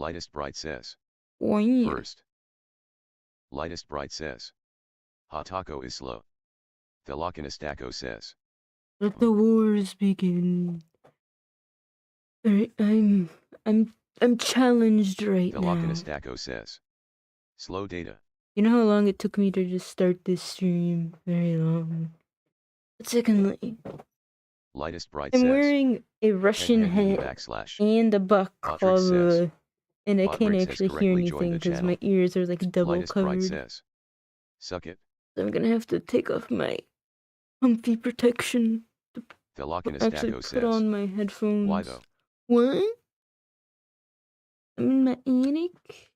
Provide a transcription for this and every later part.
Lightest Bright says. Oy. First. Lightest Bright says. Hatako is slow. Thelochinistako says. Let the wars begin. Alright, I'm challenged right now. Thelochinistako says. Slow data. You know how long it took me to just start this stream? Very long. But secondly, Lightest Bright I'm says. wearing a Russian hat and a balaclava, and I can't actually hear anything because my ears are like double Lightest covered. Bright says. Suck it. So I'm gonna have to take off my comfy protection to actually put on my headphones. Why though? What? I'm in my attic.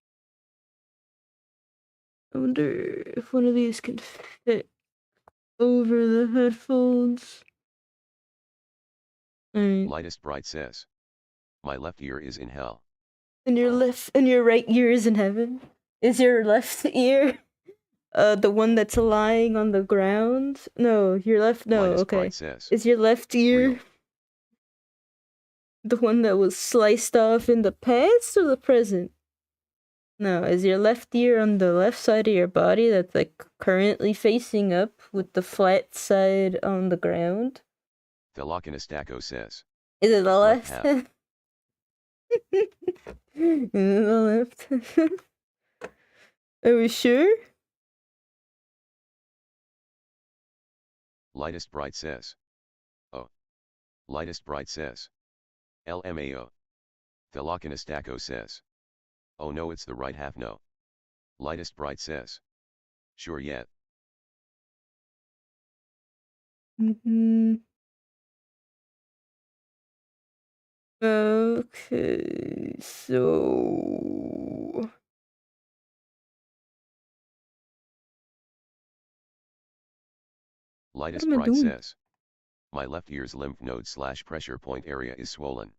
I wonder if one of these can fit over the headphones. Lightest Bright says. My left ear is in hell. And your right ear is in heaven? Is your left ear the one that's lying on the ground? No, your left, no, Lightest okay. Bright says. Is your left ear Real. the one that was sliced off in the past or the present? No, is your left ear on the left side of your body that's like currently facing up with the flat side on the ground? Thelochinistako says. Is it the left? Left Is it the left? Are we sure? Lightest Bright says. Oh. Lightest Bright says. LMAO. Thelochinistako says. Oh no, it's the right half, no. Lightest Bright says. Sure yet. Okay, so... Lightest Bright says. My left ear's lymph node / pressure point area is swollen.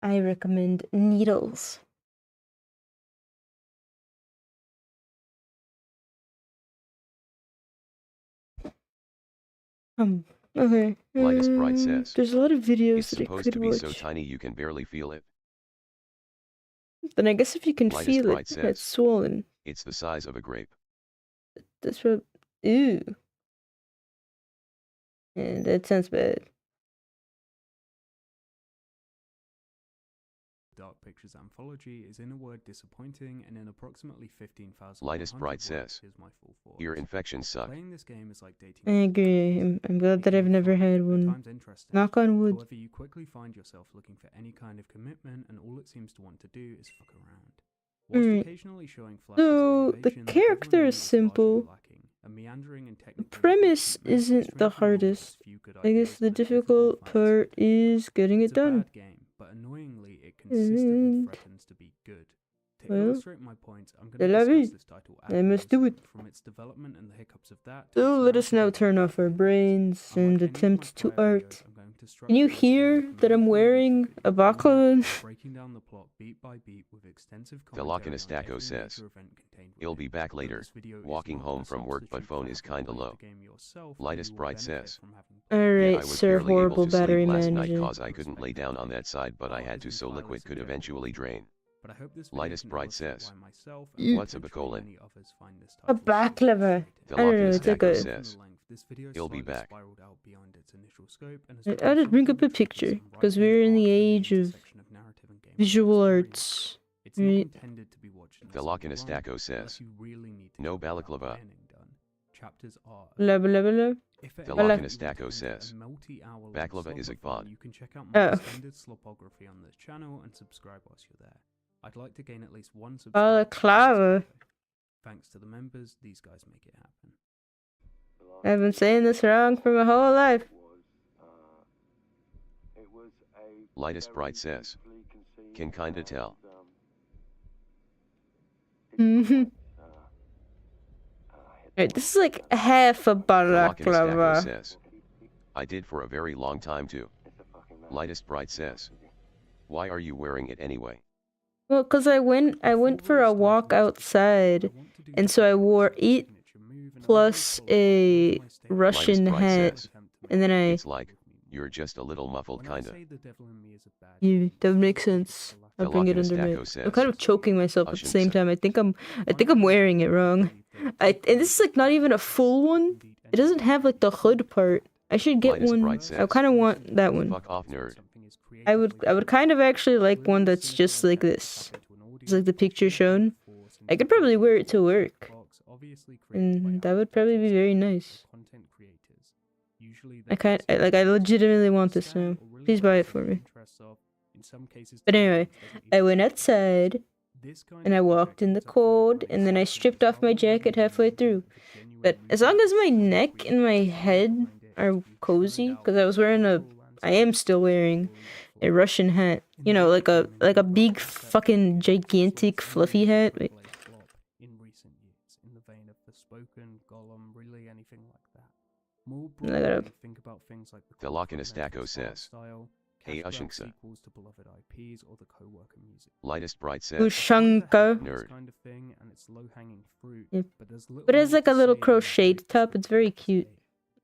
I recommend needles. Okay. Lightest Bright says. There's a lot of videos it's that I supposed could to be watch. so tiny you can barely feel it. Then I guess if you can feel it, it's swollen. It's the size of a grape. That's what... Ew. Yeah, that sounds bad. Dark Pictures anthology is in a word disappointing, and in approximately 15,000. Lightest Bright says. Ear infections suck. Playing this game is like dating. I agree. I'm glad that I've never had one. Knock on wood. However, you quickly find yourself looking for any kind of commitment, and all it seems to want to do is fuck around. Whilst occasionally showing flashes so of the character is simple. The premise isn't the hardest. I guess the difficult part is getting it done. But annoyingly, it consistently threatens to be good. To illustrate my point, I'm going to discuss this title I must do it. From its development and the hiccups of that. So let us now turn off our brains and attempt to art. Can you hear that I'm wearing a baklava? Breaking down the plot beat by beat with extensive Thelochinistako says. He'll be back later, walking home from work but phone is kinda low. Lightest Bright says. Alright, sir, horrible battery management. Last night cause I couldn't lay down on that side but I had to so liquid could eventually drain. Lightest Bright says. What's a bacolin? A baklava. I don't know, it's like a... He'll be back. I'll just bring up a picture, because we're in the age of visual arts. Right? Thelochinistako says. No balaclava. Blah blah blah. Thelochinistako says. Baklava is a bod. You can check out my extended slopography on this channel and subscribe whilst you're there. I'd like to gain at least one subscriber. Balaclava. Thanks to the members, these guys make it happen. I've been saying this wrong for my whole life. Lightest Bright says. Can kinda tell. Right, this is like half a balaclava. Says. I did for a very long time too. Lightest Bright says. Why are you wearing it anyway? Well, cause I went for a walk outside, and so I wore it plus a Russian hat, and then It's like, you're just a little muffled kinda. Yeah, that makes sense. I'll bring it Velocity under my. Stacko I'm says, kind of choking myself at the same Ushinsa. time. I think I'm wearing it wrong. And this is like not even a full one. It doesn't have like the hood part. I should get Lightest one. Bright I says, kind of want that one. fuck off, nerd. I would kind of actually like one that's just like this. It's like the picture shown. I could probably wear it to work, and that would probably be very nice. I legitimately want this now. Please buy it for me. But anyway, I went outside and I walked in the cold, and then I stripped off my jacket halfway through. But as long as my neck and my head are cozy, because I am still wearing a Russian hat. You know, like a big fucking gigantic fluffy hat. Wait. In recent years, in the vein of the spoken, Gollum, really anything like that. More I gotta- broadly, think about things like the Velocity cultural Stacko art says, style, Hey, Kafka Ushinsa. sequels to beloved IPs, or the co-worker music. Lightest Bright says, Ushanka. Nerd. Kind of thing, and it's low-hanging fruit, Yep. but there's little But it has more like a to little say than crocheted just top. It's very to cute. say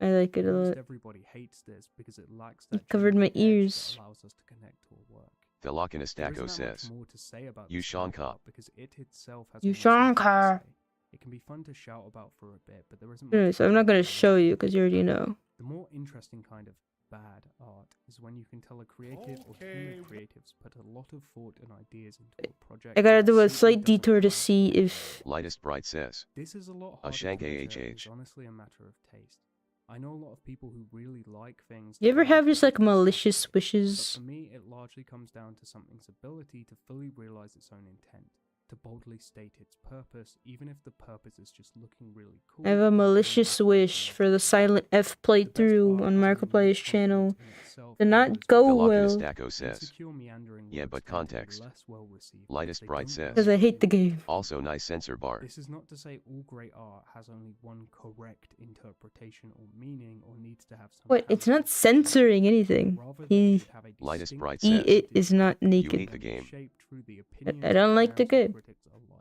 it. I like it a Most lot. everybody hates this because it lacks It that covered my genuine edge ears. that allows us to connect to a work. Velocity There isn't Stacko that much says, more to say about You this kind of Shanka. art because it itself has You almost nothing to Shanka. say. It can be fun to shout about for a bit, but there isn't Anyway, much so I'm not gonna more show you because you already know. The more interesting kind of bad art is when you can tell a creative or team of creatives put a lot of thought and ideas into a project. I gotta that do a simply slight doesn't detour to quite see fit the if bill. Lightest Bright says, This is a lot A harder shank to measure, and AHH. it's honestly a matter of taste. I know a lot of people who really like things. you that ever are have just like artistic, malicious but wishes. for me, it largely comes down to something's ability to fully realize its own intent, to boldly state its purpose, even if the purpose is just looking really cool. I have a or doing malicious what wish makes for the sense. Silent F The best playthrough art on has a Markiplier's unique channel confidence in itself to in not words go that Velocity well Stacko says, insecure, meandering Yeah, words but tend to be context. less well received Lightest because they Bright don't says, because I hate the game. Also nice sensor bar. This is not to say all great art has only one correct interpretation or meaning or needs to have some What? It's not heritage. censoring anything. Rather, He- they should have a Lightest distinct Bright He says, it is not You naked. hate the game. shaped through the I opinions don't of like the fans and game. critics alike.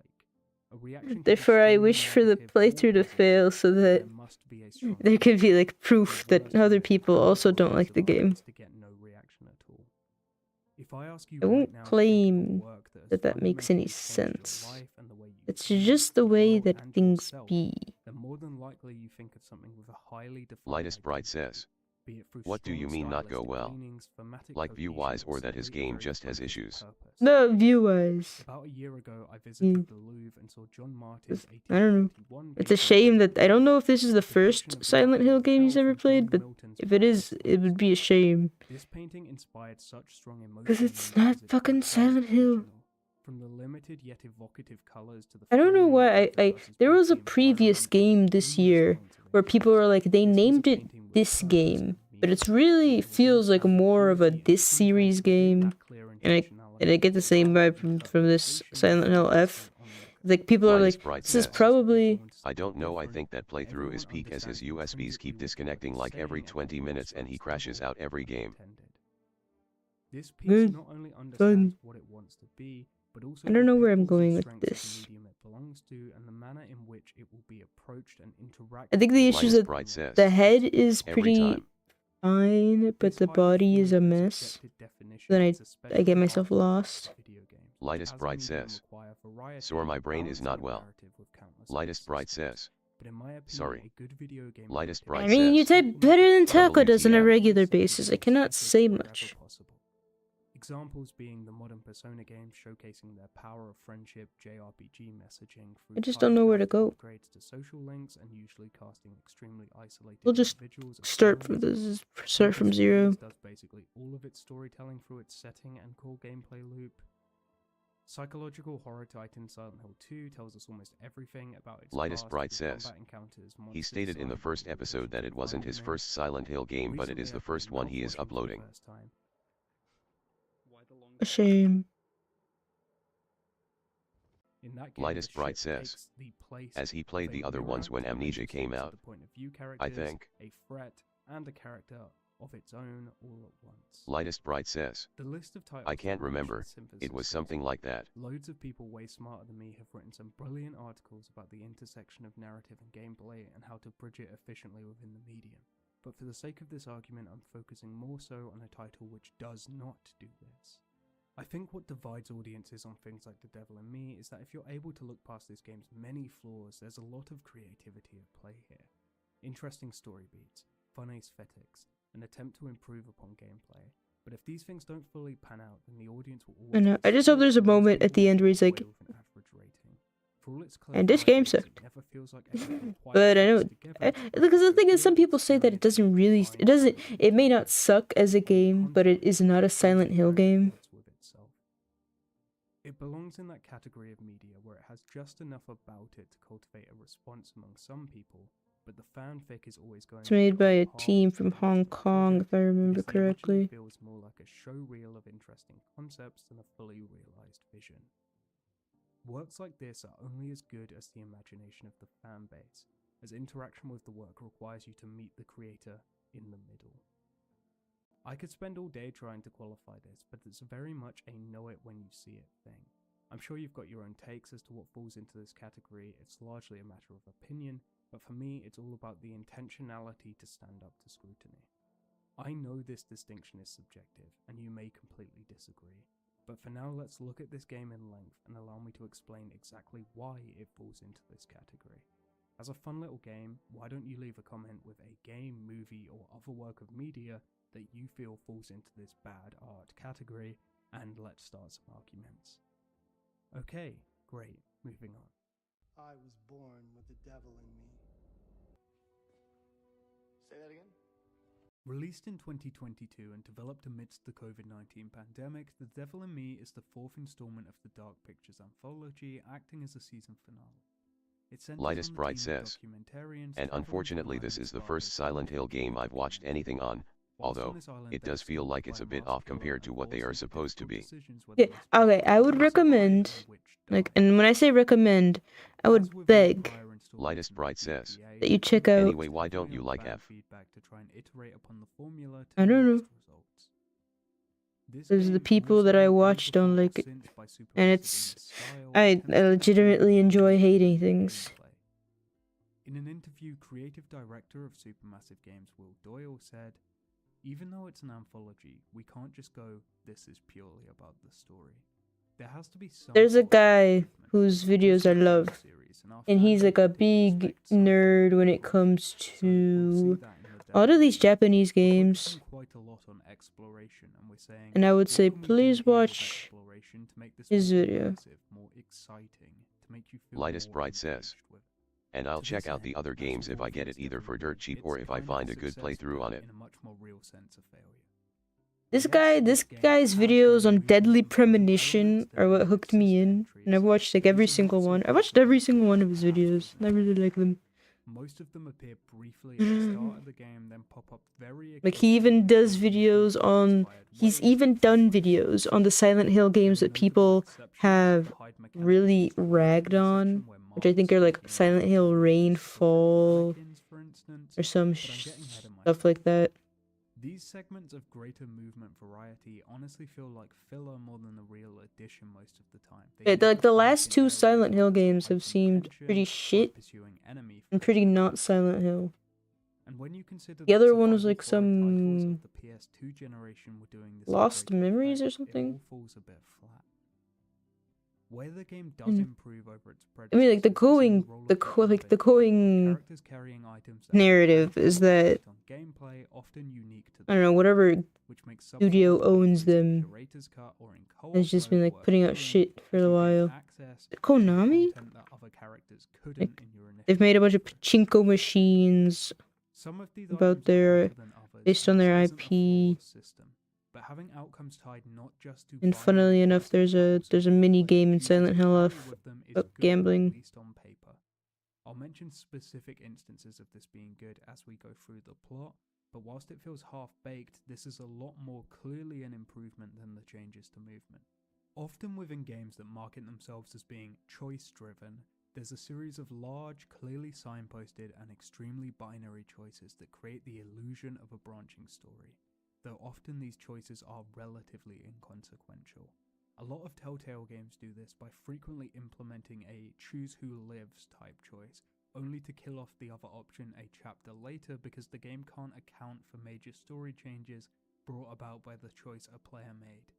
A reaction can be Therefore, I strongly wish for the negative or playthrough to positive, fail so but that there must be a strong there can be like proof The that worst other way to people find also out don't what like piece the of art game. is to get no reaction at all. If I ask you I right won't now to think of a claim work that has that makes any fundamentally changed your sense. life and the way you It's see just the way world that and things yourself, be. then more than likely you think of something with a highly defined Lightest Bright identity, says, be it through What do you strong mean not go stylistic well? leanings, thematic Like view-wise cohesion, or that his simply a game very just has focused issues? purpose. No, view-wise. About a year ago, I visited the Louvre and saw John Martin's I don't know. 1841 It's a painting shame that I don't know if Querrieoh, this is the depiction first of the Silent Hill Buckingham game he's Palace ever from played, John but Milton's if it is, it would be a shame. This painting inspired such strong emotion. Because it's in me not because it fucking felt Silent Hill. original. From the limited yet evocative colors to the I don't know framing why that emphasizes there both was a the previous environment and game its this numerous year points of where people interest. were like, they This was a named it painting with this purpose game, and but it's meaning. really It was feels not like out more of a purity, it this was series sometimes within game, that clear and I intentionality, get the a same sharp vibe from this interpretation Silent Hill focused F. on onlooker. Like people are Lightest like, Bright this is says, probably I don't know, I think that playthrough is peak as his USBs keep disconnecting like every 20 minutes and he crashes out every game. This piece Good. not only understands what it wants to be, but also I don't know the where I'm pitfalls and going with strengths of this. the medium it belongs to and the manner in which it will be approached and interacted I think the with. issue is Lightest that Bright says, the head is Every pretty time. fine, but This the highly body is a fluid and mess. subjective definition Then is I especially get hard myself to apply to lost. video games, which Lightest as a Bright medium says, require variety, Sore my brain is balance, not and a well. narrative with countless Lightest Bright systems. says, But in my opinion, Sorry. a good video game Lightest narrative Bright I mean, you says, type better than Taco does on a WTF. regular basis. I cannot say much. Examples being the modern Persona games showcasing their power of friendship, JRPG messaging through I just don't know where to go. upgrades to social links and usually casting extremely isolated We'll just individuals as start from villains. start from zero. Does basically all of its storytelling through its setting and core gameplay loop. Psychological horror titan Silent Hill 2 tells us almost everything about its Lightest past Bright with says, combat encounters, He monsters, stated in the side first missions, episode that it wasn't his final first Silent Hill game, but it is Recently, the I've first been one he is mouth-watching for the uploading. first time. A shame. In that game, Lightest the Bright ship says, takes the place as he of played a the other ones when mirror, Amnesia came providing out, the point of view I characters, think. a threat, and a character of its own all at once. Lightest Bright says, The list of titles I can't for which remember, this synthesis it was goes something on. like that. Loads of people way smarter than me have written some brilliant articles about the intersection of narrative and gameplay and how to bridge it efficiently within the medium. But for the sake of this argument, I'm focusing more so on a title which does not do this. I think what divides audiences on things like The Devil in Me is that if you're able to look past this game's many flaws, there's a lot of creativity at play here. Interesting story beats, fun aesthetics, an attempt to improve upon gameplay. But if these things don't fully pan out, then the audience will always... I know. I just hope there's a moment at the end where he's like, and this game sucked. But I know, because the thing is, some people say that it doesn't really, it may not suck as a game, but it is not a Silent Hill game. It belongs in that category of media where it has just enough about it to cultivate a response among some people, but the fanfic is always going. It's made by a team from Hong Kong, if I remember correctly. It feels more like a show reel of interesting concepts than a fully realized vision. Works like this are only as good as the imagination of the fan base, as interaction with the work requires you to meet the creator in the middle. I could spend all day trying to qualify this, but it's very much a know it when you see it thing. I'm sure you've got your own takes as to what falls into this category. It's largely a matter of opinion, but for me it's all about the intentionality to stand up to scrutiny. I know this distinction is subjective, and you may completely disagree, but for now let's look at this game in length and allow me to explain exactly why it falls into this category. As a fun little game, why don't you leave a comment with a game, movie, or other work of media that you feel falls into this bad art category, and let's start some arguments. Okay, great, moving on. I was born with the devil in me. Say that again? Released in 2022 and developed amidst the COVID-19 pandemic, The Devil in Me is the fourth installment of the Dark Pictures anthology, acting as a season finale. Lightest Bright says, and unfortunately this is the first Silent Hill game I've watched anything on, although it does feel like it's a bit off compared to what they are supposed to be. Yeah, okay, I would recommend, and when I say recommend, I would beg Lightest Bright says, that you check out. Anyway, why don't you like F? I don't know. There's the people that I watch don't like it, and I legitimately enjoy hating things. In an interview, creative director of Supermassive Games Will Doyle said, "Even though it's an anthology, we can't just go, this is purely about the story. There has to be some." There's a guy whose videos I love, and he's like a big nerd when it comes to a lot of these Japanese games. And I would say, please watch his video. Lightest Bright says, and I'll check out the other games if I get it either for dirt cheap or if I find a good playthrough on it. This guy's videos on Deadly Premonition are what hooked me in, and I've watched like every single one. I watched every single one of his videos, and I really like them. Most of them appear briefly at the start of the game, then pop up very like he even does videos on, he's even done videos on the Silent Hill games that people have really ragged on, which I think are like Silent Hill Rainfall or some stuff like that. These segments of greater movement variety honestly feel like filler more than a real addition most of the time. Yeah, like the last two Silent Hill games have seemed pretty shit and pretty not Silent Hill. And when you consider the other one was like some the PS2 generation were doing this Lost Memories or something. It all falls a bit flat. Where the game does improve over its predecessors, I mean, like the going narrative is that I don't know, whatever studio owns them has just been like putting out shit for a while. Konami? Like, they've made a bunch of pachinko machines about based on their IP. But having outcomes tied not just to and funnily enough, there's a mini game in Silent Hill about gambling. On paper. I'll mention specific instances of this being good as we go through the plot, but whilst it feels half-baked, this is a lot more clearly an improvement than the changes to movement. Often within games that market themselves as being choice-driven, there's a series of large, clearly signposted and extremely binary choices that create the illusion of a branching story, though often these choices are relatively inconsequential. A lot of Telltale games do this by frequently implementing a choose who lives type choice, only to kill off the other option a chapter later because the game can't account for major story changes brought about by the choice a player made.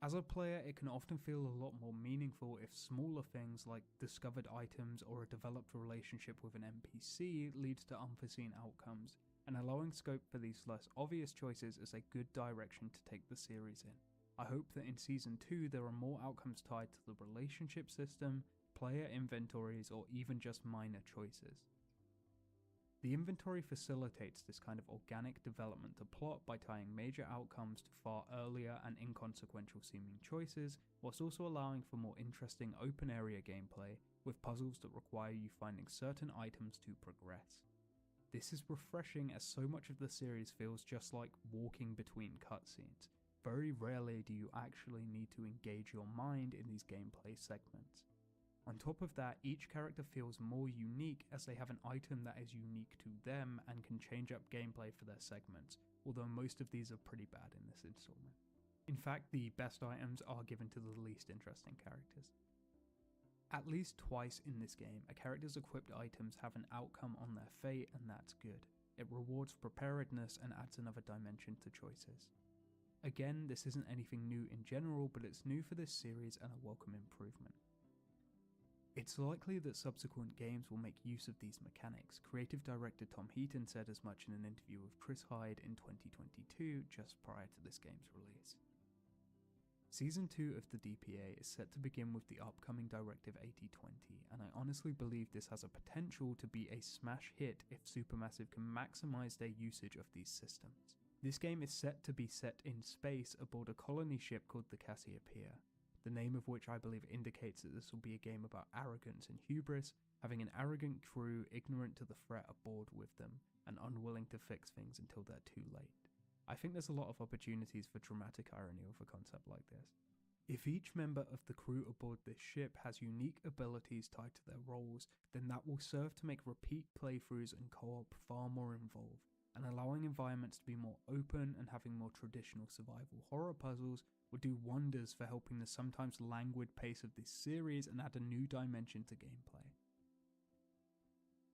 As a player, it can often feel a lot more meaningful if smaller things like discovered items or a developed relationship with an NPC leads to unforeseen outcomes, and allowing scope for these less obvious choices is a good direction to take the series in. I hope that in Season 2 there are more outcomes tied to the relationship system, player inventories, or even just minor choices. The inventory facilitates this kind of organic development to plot by tying major outcomes to far earlier and inconsequential seeming choices, whilst also allowing for more interesting open area gameplay with puzzles that require you finding certain items to progress. This is refreshing as so much of the series feels just like walking between cutscenes. Very rarely do you actually need to engage your mind in these gameplay segments. On top of that, each character feels more unique as they have an item that is unique to them and can change up gameplay for their segments, although most of these are pretty bad in this installment. In fact, the best items are given to the least interesting characters. At least twice in this game, a character's equipped items have an outcome on their fate, and that's good. It rewards preparedness and adds another dimension to choices. Again, this isn't anything new in general, but it's new for this series and a welcome improvement. It's likely that subsequent games will make use of these mechanics. Creative director Tom Heaton said as much in an interview with Chris Hyde in 2022, just prior to this game's release. Season 2 of the DPA is set to begin with the upcoming Directive 8020, and I honestly believe this has a potential to be a smash hit if Supermassive can maximize their usage of these systems. This game is set to be set in space aboard a colony ship called the Cassiopeia, the name of which I believe indicates that this will be a game about arrogance and hubris, having an arrogant crew ignorant to the threat aboard with them, and unwilling to fix things until they're too late. I think there's a lot of opportunities for dramatic irony with a concept like this. If each member of the crew aboard this ship has unique abilities tied to their roles, then that will serve to make repeat playthroughs and co-op far more involved, and allowing environments to be more open and having more traditional survival horror puzzles would do wonders for helping the sometimes languid pace of this series and add a new dimension to gameplay.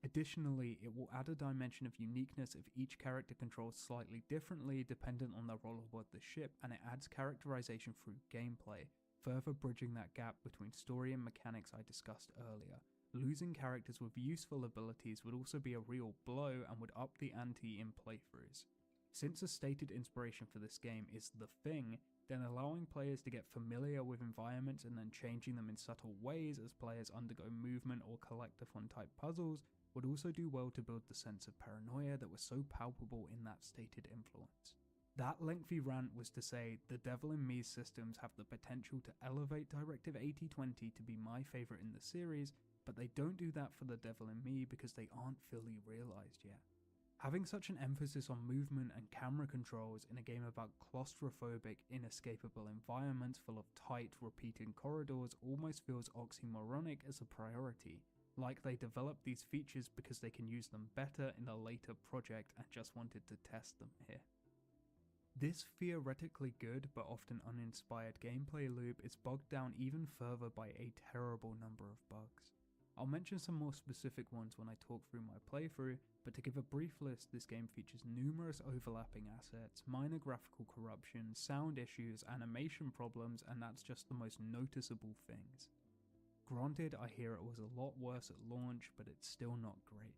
Additionally, it will add a dimension of uniqueness if each character controls slightly differently dependent on their role aboard the ship, and it adds characterization through gameplay, further bridging that gap between story and mechanics I discussed earlier. Losing characters with useful abilities would also be a real blow and would up the ante in playthroughs. Since a stated inspiration for this game is The Thing, then allowing players to get familiar with environments and then changing them in subtle ways as players undergo movement or collectathon type puzzles would also do well to build the sense of paranoia that was so palpable in that stated influence. That lengthy rant was to say the Devil in Me systems have the potential to elevate Directive 8020 to be my favourite in the series, but they don't do that for the Devil in Me because they aren't fully realised yet. Having such an emphasis on movement and camera controls in a game about claustrophobic, inescapable environments full of tight, repeating corridors almost feels oxymoronic as a priority, like they developed these features because they can use them better in a later project and just wanted to test them here. This theoretically good but often uninspired gameplay loop is bogged down even further by a terrible number of bugs. I'll mention some more specific ones when I talk through my playthrough, but to give a brief list, this game features numerous overlapping assets, minor graphical corruption, sound issues, animation problems, and that's just the most noticeable things. Granted, I hear it was a lot worse at launch, but it's still not great.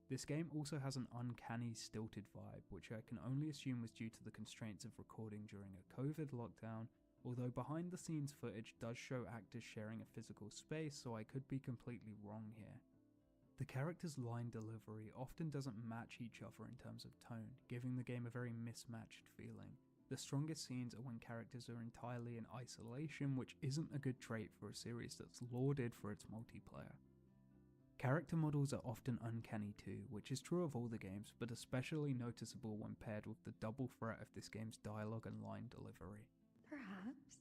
This game also has an uncanny stilted vibe, which I can only assume was due to the constraints of recording during a COVID lockdown, although behind the scenes footage does show actors sharing a physical space, so I could be completely wrong here. The characters' line delivery often doesn't match each other in terms of tone, giving the game a very mismatched feeling. The strongest scenes are when characters are entirely in isolation, which isn't a good trait for a series that's lauded for its multiplayer. Character models are often uncanny too, which is true of all the games, but especially noticeable when paired with the double threat of this game's dialogue and line delivery. Perhaps.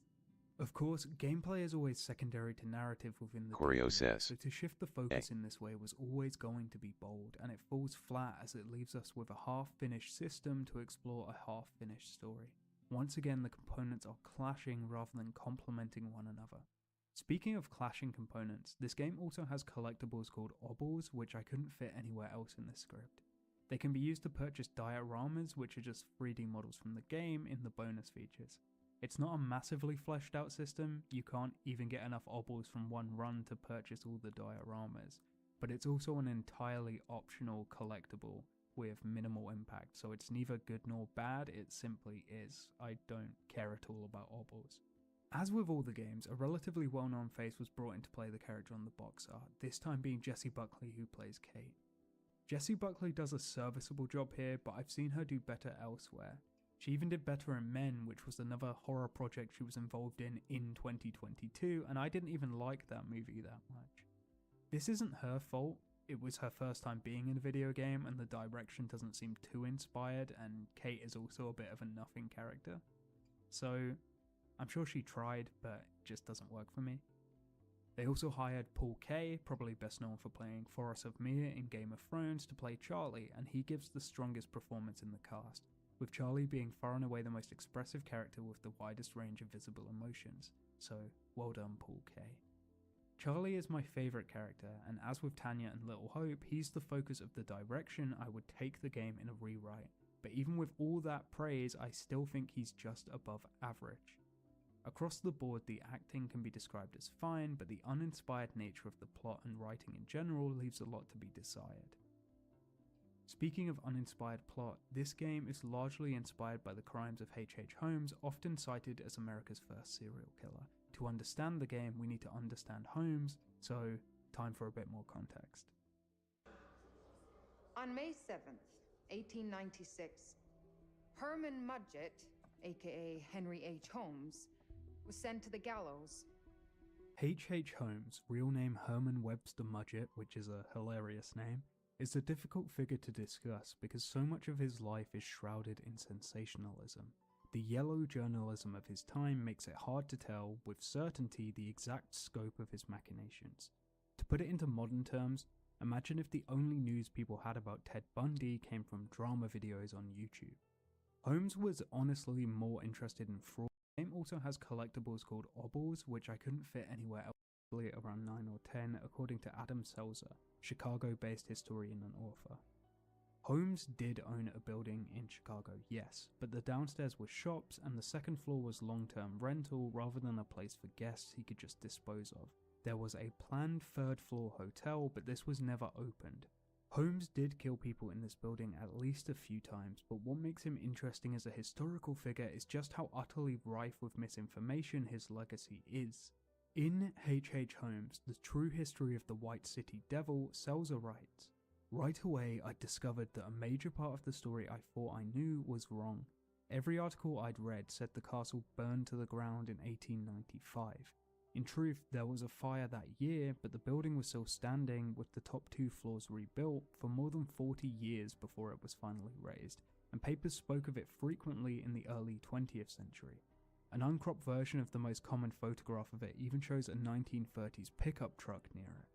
Of course, gameplay is always secondary to narrative within the querrieoh DPA, says, so to shift the focus in this way was always going to be bold, and it falls flat as it leaves us with a half-finished system to explore a half-finished story. Once again, the components are clashing rather than complementing one another. Speaking of clashing components, this game also has collectibles called obels, which I couldn't fit anywhere else in this script. They can be used to purchase dioramas, which are just 3D models from the game, in the bonus features. It's not a massively fleshed out system, you can't even get enough obols from one run to purchase all the dioramas, but it's also an entirely optional collectible with minimal impact, so it's neither good nor bad, it simply is. I don't care at all about obols. As with all the games, a relatively well-known face was brought into play the character on the box art, this time being Jessie Buckley, who plays Kate. Jessie Buckley does a serviceable job here, but I've seen her do better elsewhere. She even did better in Men, which was another horror project she was involved in 2022, and I didn't even like that movie that much. This isn't her fault, it was her first time being in a video game and the direction doesn't seem too inspired, and Kate is also a bit of a nothing character. So, I'm sure she tried, but it just doesn't work for me. They also hired Paul Kaye, probably best known for playing Thoros of Myr in Game of Thrones, to play Charlie, and he gives the strongest performance in the cast, with Charlie being far and away the most expressive character with the widest range of visible emotions, so well done Paul Kaye. Charlie is my favourite character, and as with Tanya and Little Hope, he's the focus of the direction I would take the game in a rewrite, but even with all that praise, I still think he's just above average. Across the board, the acting can be described as fine, but the uninspired nature of the plot and writing in general leaves a lot to be desired. Speaking of uninspired plot, this game is largely inspired by the crimes of H.H. Holmes, often cited as America's first serial killer. To understand the game, we need to understand Holmes, so time for a bit more context. On May 7th, 1896, Herman Mudgett, aka Henry H. Holmes, was sent to the gallows. H.H. Holmes, real name Herman Webster Mudgett, which is a hilarious name, is a difficult figure to discuss because so much of his life is shrouded in sensationalism. The yellow journalism of his time makes it hard to tell with certainty the exact scope of his machinations. To put it into modern terms, imagine if the only news people had about Ted Bundy came from drama videos on YouTube. Holmes was honestly more interested in fraud. The game also has collectibles called obols, which I couldn't fit anywhere else, around 9 or 10, according to Adam Selzer, Chicago-based historian and author. Holmes did own a building in Chicago, yes, but the downstairs was shops and the second floor was long-term rental rather than a place for guests he could just dispose of. There was a planned third-floor hotel, but this was never opened. Holmes did kill people in this building at least a few times, but what makes him interesting as a historical figure is just how utterly rife with misinformation his legacy is. In H.H. Holmes, The True History of the White City Devil, Selzer writes, "Right away I discovered that a major part of the story I thought I knew was wrong. Every article I'd read said the castle burned to the ground in 1895. In truth, there was a fire that year, but the building was still standing with the top 2 floors rebuilt for more than 40 years before it was finally razed, and papers spoke of it frequently in the early 20th century. An uncropped version of the most common photograph of it even shows a 1930s pickup truck near it."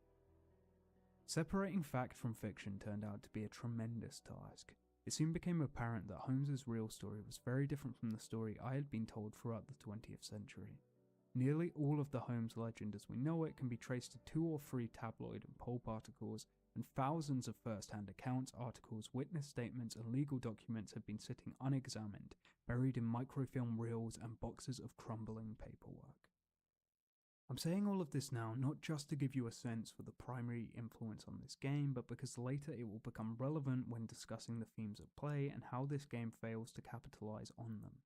Separating fact from fiction turned out to be a tremendous task. It soon became apparent that Holmes's real story was very different from the story I had been told throughout the 20th century. Nearly all of the Holmes legend as we know it can be traced to 2 or 3 tabloid and pulp articles, and thousands of first-hand accounts, articles, witness statements and legal documents have been sitting unexamined, buried in microfilm reels and boxes of crumbling paperwork. I'm saying all of this now not just to give you a sense for the primary influence on this game, but because later it will become relevant when discussing the themes at play and how this game fails to capitalize on them.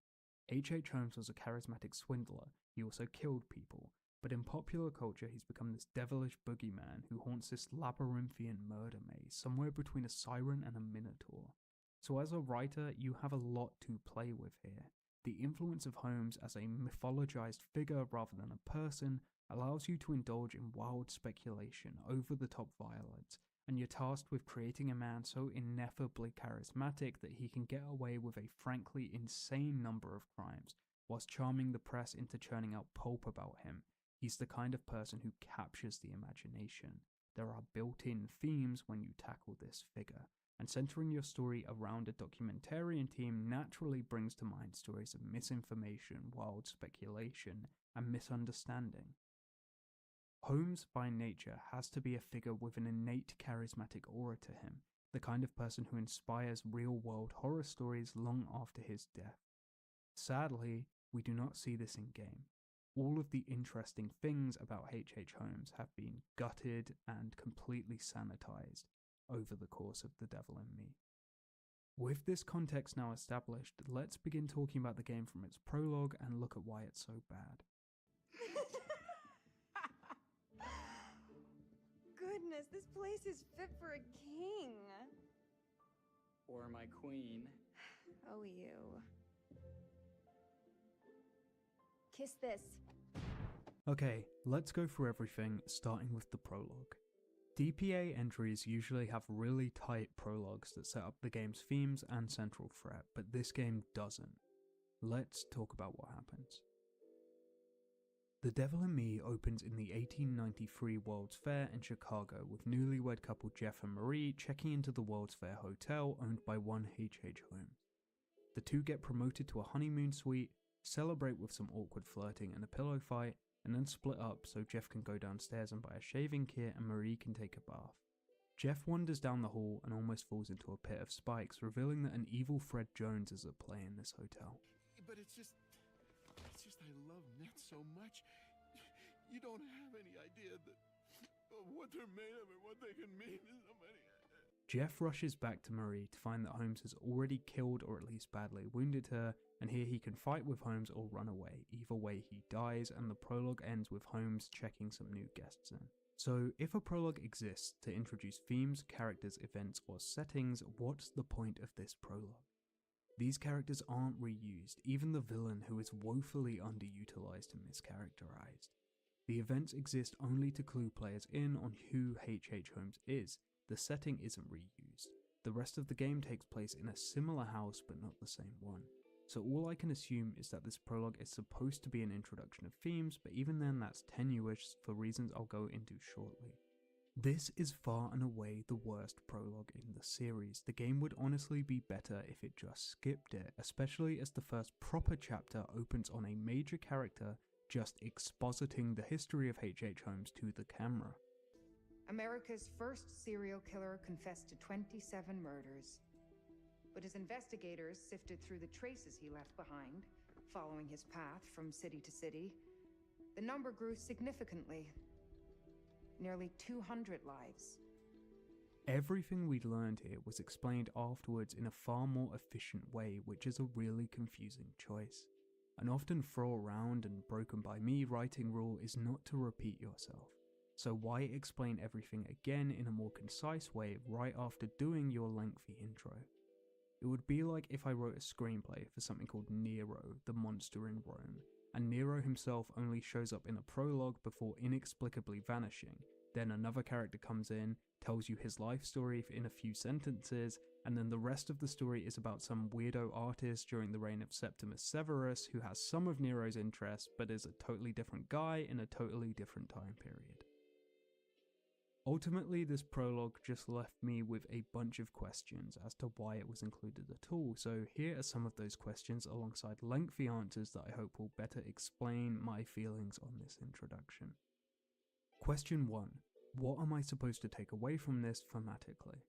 H.H. Holmes was a charismatic swindler, he also killed people, but in popular culture he's become this devilish boogeyman who haunts this labyrinthian murder maze, somewhere between a siren and a minotaur. So as a writer, you have a lot to play with here. The influence of Holmes as a mythologized figure rather than a person allows you to indulge in wild speculation, over-the-top violence, and you're tasked with creating a man so ineffably charismatic that he can get away with a frankly insane number of crimes, whilst charming the press into churning out pulp about him. He's the kind of person who captures the imagination. There are built-in themes when you tackle this figure, and centering your story around a documentarian team naturally brings to mind stories of misinformation, wild speculation, and misunderstanding. Holmes, by nature, has to be a figure with an innate charismatic aura to him, the kind of person who inspires real-world horror stories long after his death. Sadly, we do not see this in game. All of the interesting things about H.H. Holmes have been gutted and completely sanitized over the course of The Devil in Me. With this context now established, let's begin talking about the game from its prologue and look at why it's so bad. Goodness, this place is fit for a king. Or my queen. Oh, you. Kiss this. Okay, let's go through everything, starting with the prologue. DPA entries usually have really tight prologues that set up the game's themes and central threat, but this game doesn't. Let's talk about what happens. The Devil in Me opens in the 1893 World's Fair in Chicago with newlywed couple Jeff and Marie checking into the World's Fair hotel owned by one H.H. Holmes. The two get promoted to a honeymoon suite, celebrate with some awkward flirting and a pillow fight, and then split up so Jeff can go downstairs and buy a shaving kit and Marie can take a bath. Jeff wanders down the hall and almost falls into a pit of spikes, revealing that an evil Fred Jones is at play in this hotel. But it's just I love nets so much. You don't have any idea of what they're made of and what they can mean to somebody. Jeff rushes back to Marie to find that Holmes has already killed or at least badly wounded her, and here he can fight with Holmes or run away. Either way he dies, and the prologue ends with Holmes checking some new guests in. So if a prologue exists to introduce themes, characters, events, or settings, what's the point of this prologue? These characters aren't reused, even the villain who is woefully underutilized and mischaracterized. The events exist only to clue players in on who H.H. Holmes is. The setting isn't reused. The rest of the game takes place in a similar house but not the same one. So all I can assume is that this prologue is supposed to be an introduction of themes, but even then that's tenuous for reasons I'll go into shortly. This is far and away the worst prologue in the series. The game would honestly be better if it just skipped it, especially as the first proper chapter opens on a major character just expositing the history of H.H. Holmes to the camera. America's first serial killer confessed to 27 murders. But as investigators sifted through the traces he left behind, following his path from city to city, the number grew significantly. Nearly 200 lives. Everything we'd learned here was explained afterwards in a far more efficient way, which is a really confusing choice. An often throw around and broken by me writing rule is not to repeat yourself. So why explain everything again in a more concise way right after doing your lengthy intro? It would be like if I wrote a screenplay for something called Nero, the Monster in Rome, and Nero himself only shows up in a prologue before inexplicably vanishing. Then another character comes in, tells you his life story in a few sentences, and then the rest of the story is about some weirdo artist during the reign of Septimus Severus who has some of Nero's interests but is a totally different guy in a totally different time period. Ultimately, this prologue just left me with a bunch of questions as to why it was included at all, so here are some of those questions alongside lengthy answers that I hope will better explain my feelings on this introduction. Question 1. What am I supposed to take away from this thematically?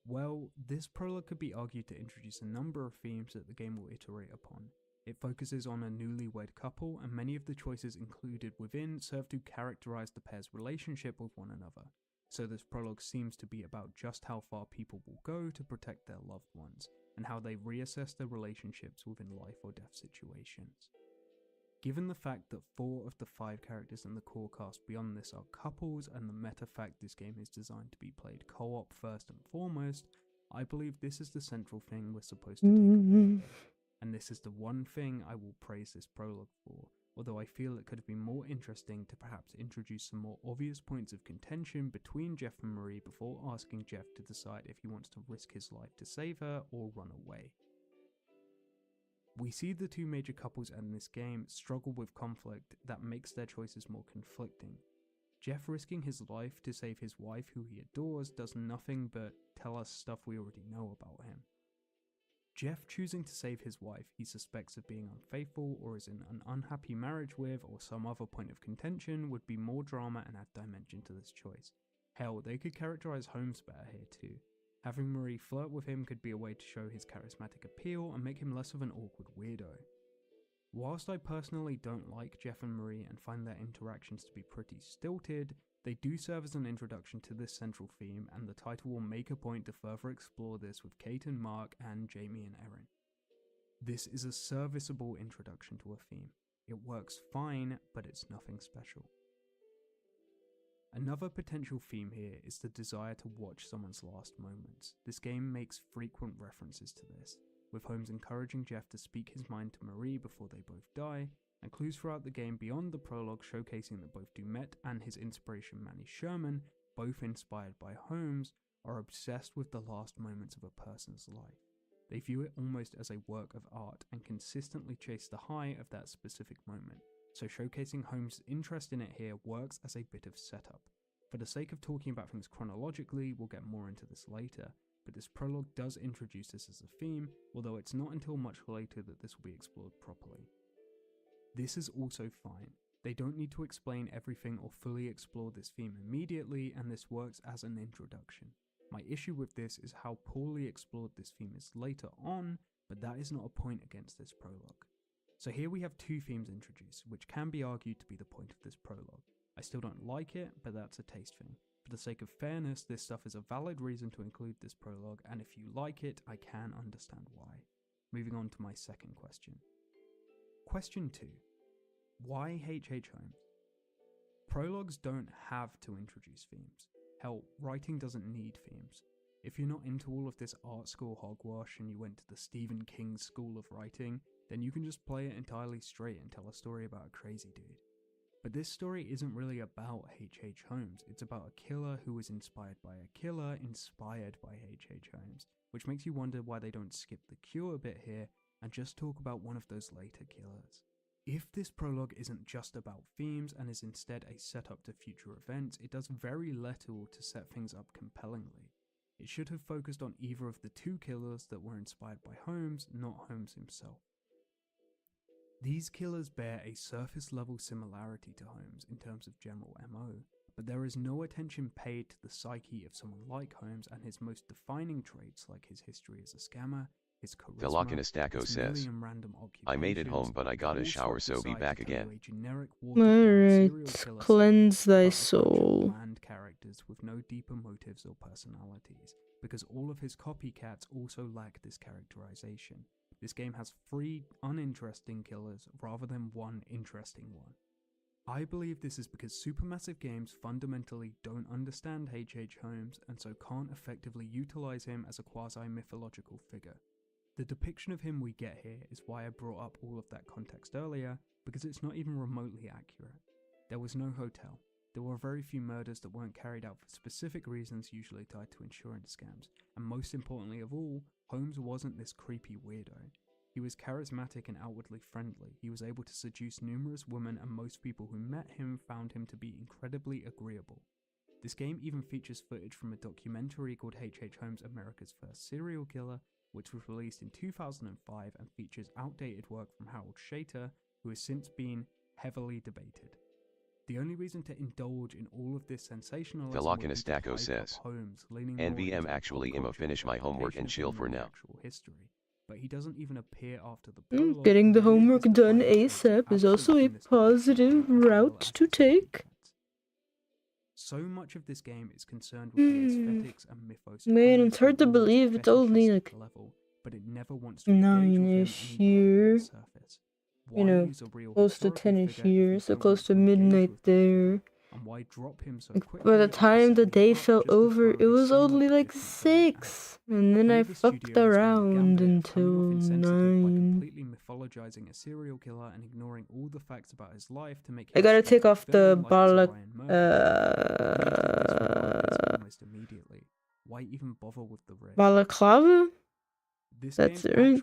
Well, this prologue could be argued to introduce a number of themes that the game will iterate upon. It focuses on a newlywed couple, and many of the choices included within serve to characterize the pair's relationship with one another. So this prologue seems to be about just how far people will go to protect their loved ones, and how they reassess their relationships within life or death situations. Given the fact that 4 of the 5 characters in the core cast beyond this are couples, and the meta fact this game is designed to be played co-op first and foremost, I believe this is the central thing we're supposed to take away. And this is the one thing I will praise this prologue for, although I feel it could have been more interesting to perhaps introduce some more obvious points of contention between Jeff and Marie before asking Jeff to decide if he wants to risk his life to save her or run away. We see the 2 major couples in this game struggle with conflict that makes their choices more conflicting. Jeff risking his life to save his wife who he adores does nothing but tell us stuff we already know about him. Jeff choosing to save his wife he suspects of being unfaithful or is in an unhappy marriage with or some other point of contention would be more drama and add dimension to this choice. Hell, they could characterize Holmes better here too. Having Marie flirt with him could be a way to show his charismatic appeal and make him less of an awkward weirdo. Whilst I personally don't like Jeff and Marie and find their interactions to be pretty stilted, they do serve as an introduction to this central theme, and the title will make a point to further explore this with Kate and Mark and Jamie and Erin. This is a serviceable introduction to a theme. It works fine, but it's nothing special. Another potential theme here is the desire to watch someone's last moments. This game makes frequent references to this, with Holmes encouraging Jeff to speak his mind to Marie before they both die, and clues throughout the game beyond the prologue showcasing that both Dumet and his inspiration Manny Sherman, both inspired by Holmes, are obsessed with the last moments of a person's life. They view it almost as a work of art and consistently chase the high of that specific moment, so showcasing Holmes' interest in it here works as a bit of setup. For the sake of talking about things chronologically, we'll get more into this later, but this prologue does introduce this as a theme, although it's not until much later that this will be explored properly. This is also fine. They don't need to explain everything or fully explore this theme immediately, and this works as an introduction. My issue with this is how poorly explored this theme is later on, but that is not a point against this prologue. So here we have two themes introduced, which can be argued to be the point of this prologue. I still don't like it, but that's a taste thing. For the sake of fairness, this stuff is a valid reason to include this prologue, and if you like it, I can understand why. Moving on to my second question. Question 2. Why H.H. Holmes? Prologues don't have to introduce themes. Hell, writing doesn't need themes. If you're not into all of this art school hogwash and you went to the Stephen King school of writing, then you can just play it entirely straight and tell a story about a crazy dude. But this story isn't really about H.H. Holmes, it's about a killer who was inspired by a killer inspired by H.H. Holmes, which makes you wonder why they don't skip the cue a bit here and just talk about one of those later killers. If this prologue isn't just about themes and is instead a setup to future events, it does very little to set things up compellingly. It should have focused on either of the two killers that were inspired by Holmes, not Holmes himself. These killers bear a surface level similarity to Holmes in terms of general MO, but there is no attention paid to the psyche of someone like Holmes and his most defining traits like his history as a scammer, his charisma, his million random I made it home but I got a shower so be back again. Alright, cleanse thy soul. Bland characters with no deeper motives or personalities, because all of his copycats also lack this characterization. This game has 3 uninteresting killers rather than 1 interesting one. I believe this is because supermassive games fundamentally don't understand H.H. Holmes and so can't effectively utilize him as a quasi-mythological figure. The depiction of him we get here is why I brought up all of that context earlier, because it's not even remotely accurate. There was no hotel. There were very few murders that weren't carried out for specific reasons usually tied to insurance scams, and most importantly of all, Holmes wasn't this creepy weirdo. He was charismatic and outwardly friendly. He was able to seduce numerous women, and most people who met him found him to be incredibly agreeable. This game even features footage from a documentary called H.H. Holmes, America's First Serial Killer, which was released in 2005 and features outdated work from Harold Shater, who has since been heavily debated. The only reason to indulge in all of this sensationalism Stacko says, NVM actually I'ma finish my homework and chill for now. History, but he doesn't even appear after the prologue. Getting the homework done ASAP is also a positive route to take. So much of this game is concerned with the aesthetics and mythos. Man, it's hard to believe it's only like level, but it never wants to 9-ish here. You know, close to 10-ish here, so close to midnight there. By the time the day fell over, it was only like 6, and then I fucked around until 9. I gotta take off the balaclava? That's it, right?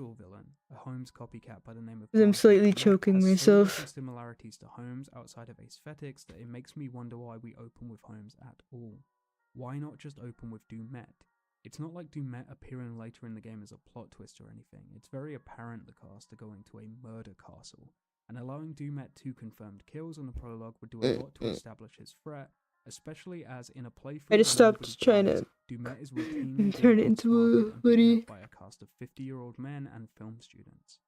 A Holmes copycat by the name of I'm slightly choking myself. Similarities to Holmes outside of aesthetics that it makes me wonder why we open with Holmes at all. Why not just open with Dumet? It's not like Dumet appearing later in the game as a plot twist or anything. It's very apparent the cast are going to a murder castle, and allowing Dumet 2 confirmed kills on the prologue would do a lot to establish his threat, especially as in a playthrough I just stopped trying to turn it into a hoodie by a cast of 50-year-old men and film students.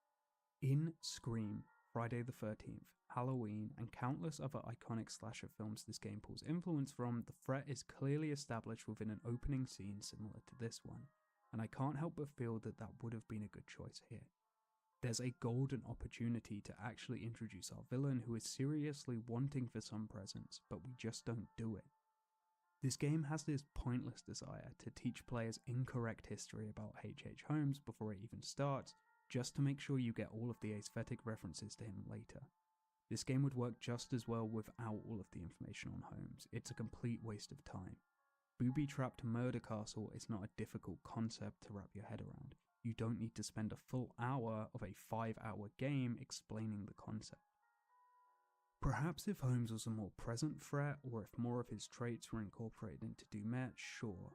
In Scream, Friday the 13th, Halloween, and countless other iconic slasher films this game pulls influence from, the threat is clearly established within an opening scene similar to this one, and I can't help but feel that that would have been a good choice here. There's a golden opportunity to actually introduce our villain who is seriously wanting for some presents, but we just don't do it. This game has this pointless desire to teach players incorrect history about H.H. Holmes before it even starts, just to make sure you get all of the aesthetic references to him later. This game would work just as well without all of the information on Holmes. It's a complete waste of time. Booby-trapped murder castle is not a difficult concept to wrap your head around. You don't need to spend a full hour of a 5-hour game explaining the concept. Perhaps if Holmes was a more present threat, or if more of his traits were incorporated into Dumet, sure.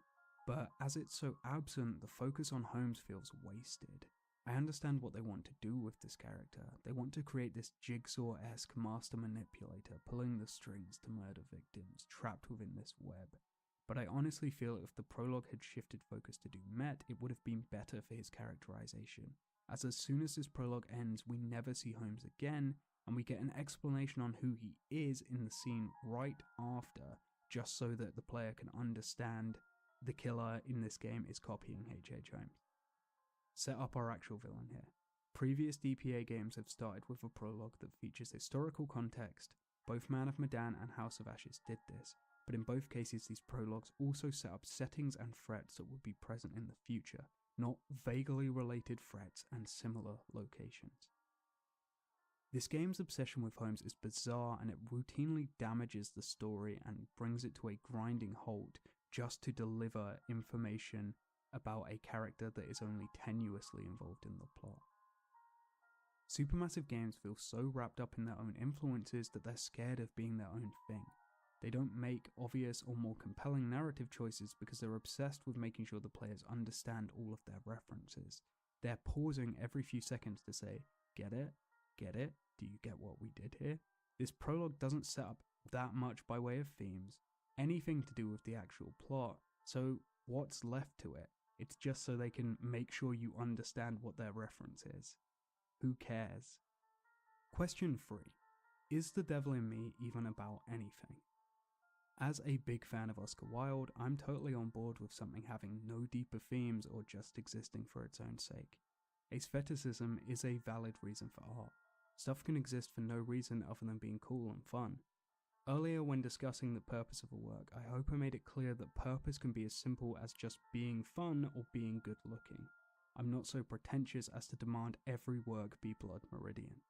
But as it's so absent, the focus on Holmes feels wasted. I understand what they want to do with this character. They want to create this Jigsaw-esque master manipulator, pulling the strings to murder victims, trapped within this web. But I honestly feel if the prologue had shifted focus to Dumet, it would have been better for his characterization. As soon as this prologue ends, we never see Holmes again, and we get an explanation on who he is in the scene right after, just so that the player can understand the killer in this game is copying H.H. Holmes. Set up our actual villain here. Previous DPA games have started with a prologue that features historical context. Both Man of Medan and House of Ashes did this, but in both cases these prologues also set up settings and threats that would be present in the future, not vaguely related threats and similar locations. This game's obsession with Holmes is bizarre, and it routinely damages the story and brings it to a grinding halt just to deliver information about a character that is only tenuously involved in the plot. Supermassive games feel so wrapped up in their own influences that they're scared of being their own thing. They don't make obvious or more compelling narrative choices because they're obsessed with making sure the players understand all of their references. They're pausing every few seconds to say, "Get it? Get it? Do you get what we did here?" This prologue doesn't set up that much by way of themes, anything to do with the actual plot, so what's left to it? It's just so they can make sure you understand what their reference is. Who cares? Question 3. Is The Devil in Me even about anything? As a big fan of Oscar Wilde, I'm totally on board with something having no deeper themes or just existing for its own sake. Aestheticism is a valid reason for art. Stuff can exist for no reason other than being cool and fun. Earlier when discussing the purpose of a work, I hope I made it clear that purpose can be as simple as just being fun or being good looking. I'm not so pretentious as to demand every work be Blood Meridian.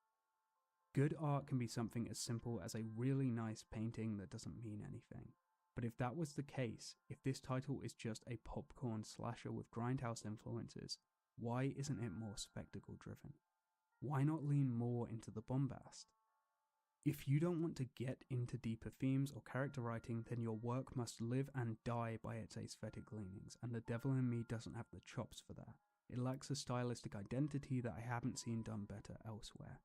Good art can be something as simple as a really nice painting that doesn't mean anything. But if that was the case, if this title is just a popcorn slasher with grindhouse influences, why isn't it more spectacle driven? Why not lean more into the bombast? If you don't want to get into deeper themes or character writing, then your work must live and die by its aesthetic leanings, and The Devil in Me doesn't have the chops for that. It lacks a stylistic identity that I haven't seen done better elsewhere.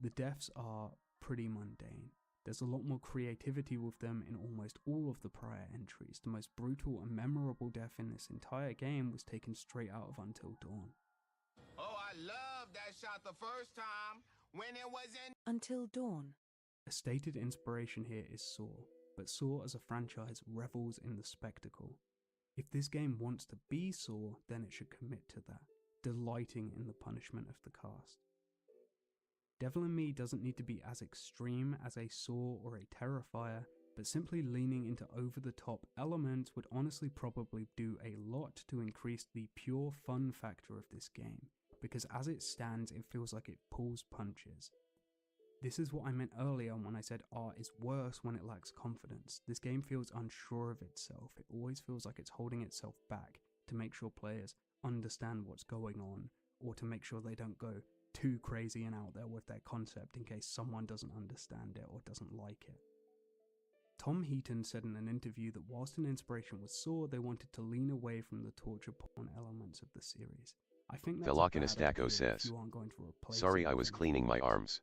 The deaths are pretty mundane. There's a lot more creativity with them in almost all of the prior entries. The most brutal and memorable death in this entire game was taken straight out of Until Dawn. Oh, I love that shot the first time when it was in Until Dawn. A stated inspiration here is Saw, but Saw as a franchise revels in the spectacle. If this game wants to be Saw, then it should commit to that, delighting in the punishment of the cast. Devil in Me doesn't need to be as extreme as a Saw or a Terrifier, but simply leaning into over-the-top elements would honestly probably do a lot to increase the pure fun factor of this game, because as it stands, it feels like it pulls punches. This is what I meant earlier when I said art is worse when it lacks confidence. This game feels unsure of itself. It always feels like it's holding itself back to make sure players understand what's going on, or to make sure they don't go too crazy and out there with their concept in case someone doesn't understand it or doesn't like it. Tom Heaton said in an interview that whilst an inspiration was Saw, they wanted to lean away from the torture porn elements of the series. I think that's a bad idea if you aren't going to replace Sorry, it I with was anything cleaning my else. arms.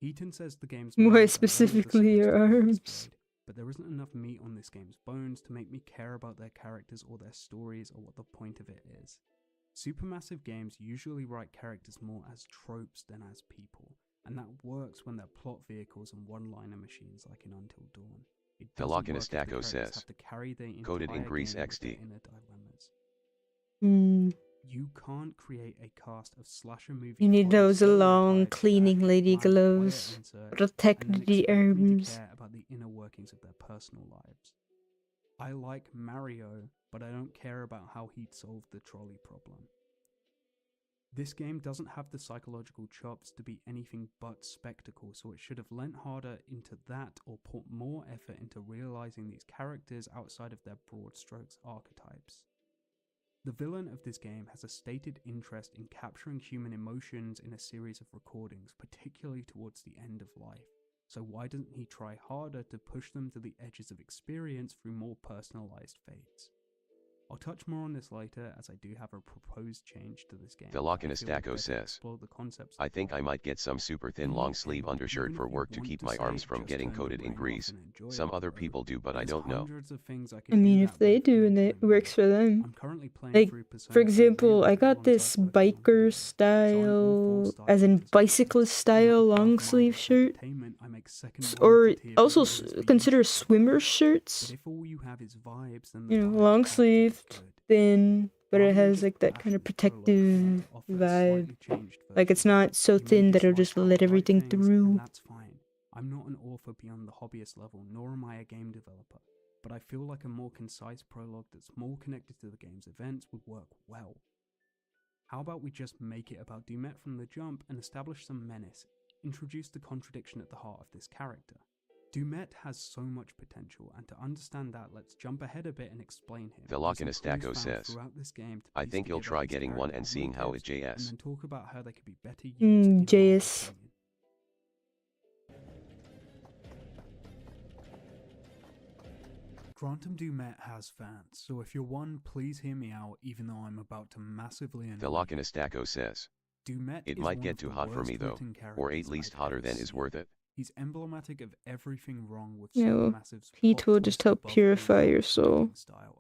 Heaton says the game's Why morals are specifically your supposed to be arms? destroyed, but there isn't enough meat on this game's bones to make me care about their characters or their stories or what the point of it is. Supermassive games usually write characters more as tropes than as people. and that works when they're plot vehicles and one-liner machines like in Until Dawn. It The doesn't work if the Stacko characters says, have to carry their coded in entire Greece game with their XD. inner dilemmas. Hmm. You can't create a cast of slasher movie. You need those long stereotypes, cleaning act, lady blank, gloves. quiet insert, Protect and then the expect me to arms. care about the inner workings of their personal lives. I like Mario, but I don't care about how he'd solve the trolley problem. This game doesn't have the psychological chops to be anything but spectacle, so it should have lent harder into that or put more effort into realizing these characters outside of their broad strokes archetypes. The villain of this game has a stated interest in capturing human emotions in a series of recordings, particularly towards the end of life. So why doesn't he try harder to push them to the edges of experience through more personalized fates? I'll touch more on this later, as I do have a proposed change to this game. Stacko says, I think I might get some super thin long sleeve undershirt for work to keep my arms from getting coated in grease. Some other people do, but I don't know. I mean, if they do and it works for them. Like, for example, I got this biker style, as in bicyclist style long sleeve shirt. Or also consider swimmer shirts. You know, long sleeved, thin, but it has like that kind of protective vibe. Like it's not so thin that it'll just let everything through. That's fine. I'm not an author beyond the hobbyist level, nor am I a game developer, but I feel like a more concise prologue that's more connected to the game's events would work well. How about we just make it about Dumet from the jump and establish some menace, introduce the contradiction at the heart of this character. Dumet has so much potential, and to understand that, let's jump ahead a bit and explain him. Stacko says, I think you'll try getting one and seeing how it JS. And then talk about how they could be better used. JS. Grantum Dumet has fans, so if you're one, please hear me out, even though I'm about to massively annoy you. Stacko says, Dumet it might get too hot for me though, or at least hotter than is worth it. He's emblematic of everything wrong with massive heat will just help purify your soul.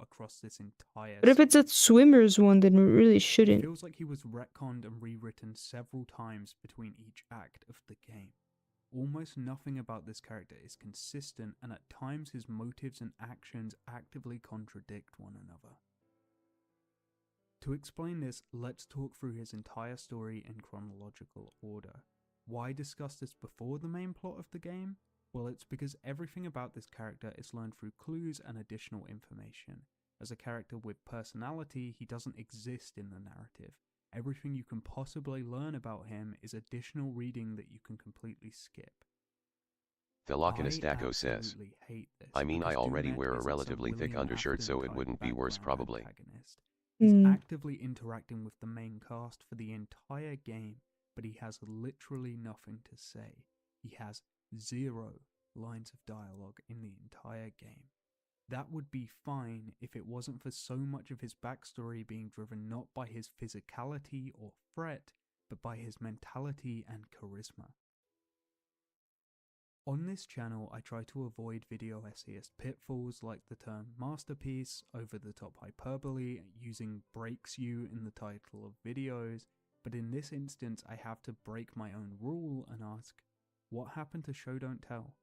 Across this entire but if it's a swimmer's one, then it really shouldn't. It feels like he was retconned and rewritten several times between each act of the game. Almost nothing about this character is consistent, and at times his motives and actions actively contradict one another. To explain this, let's talk through his entire story in chronological order. Why discuss this before the main plot of the game? Well, it's because everything about this character is learned through clues and additional information. As a character with personality, he doesn't exist in the narrative. Everything you can possibly learn about him is additional reading that you can completely skip. Stacko says, I mean, I already wear a relatively thick undershirt, so it wouldn't be worse probably. He's actively interacting with the main cast for the entire game, but he has literally nothing to say. He has 0 lines of dialogue in the entire game. That would be fine if it wasn't for so much of his backstory being driven not by his physicality or threat, but by his mentality and charisma. On this channel, I try to avoid video essayist pitfalls like the term masterpiece, over-the-top hyperbole, using breaks you in the title of videos, but in this instance I have to break my own rule and ask, what happened to Show Don't Tell?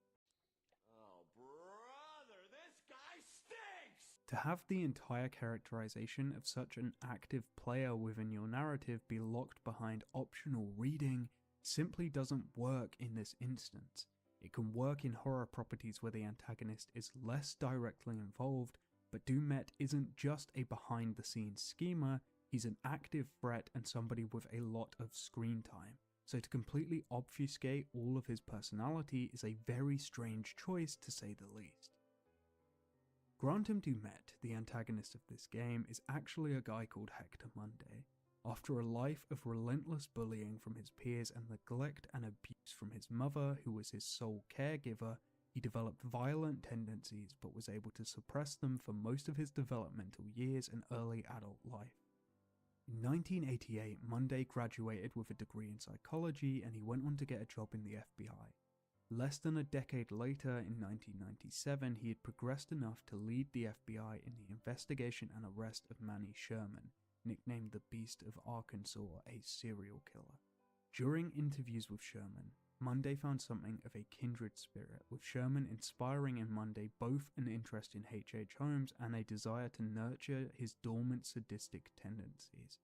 Oh, brother, this guy stinks! To have the entire characterization of such an active player within your narrative be locked behind optional reading simply doesn't work in this instance. It can work in horror properties where the antagonist is less directly involved, but Dumet isn't just a behind-the-scenes schemer, he's an active threat and somebody with a lot of screen time. So to completely obfuscate all of his personality is a very strange choice, to say the least. Grantum Dumet, the antagonist of this game, is actually a guy called Hector Monday. After a life of relentless bullying from his peers and neglect and abuse from his mother, who was his sole caregiver, he developed violent tendencies but was able to suppress them for most of his developmental years and early adult life. In 1988, Monday graduated with a degree in psychology and he went on to get a job in the FBI. Less than a decade later, in 1997, he had progressed enough to lead the FBI in the investigation and arrest of Manny Sherman, nicknamed the Beast of Arkansas, a serial killer. During interviews with Sherman, Monday found something of a kindred spirit, with Sherman inspiring in Monday both an interest in H.H. Holmes and a desire to nurture his dormant sadistic tendencies.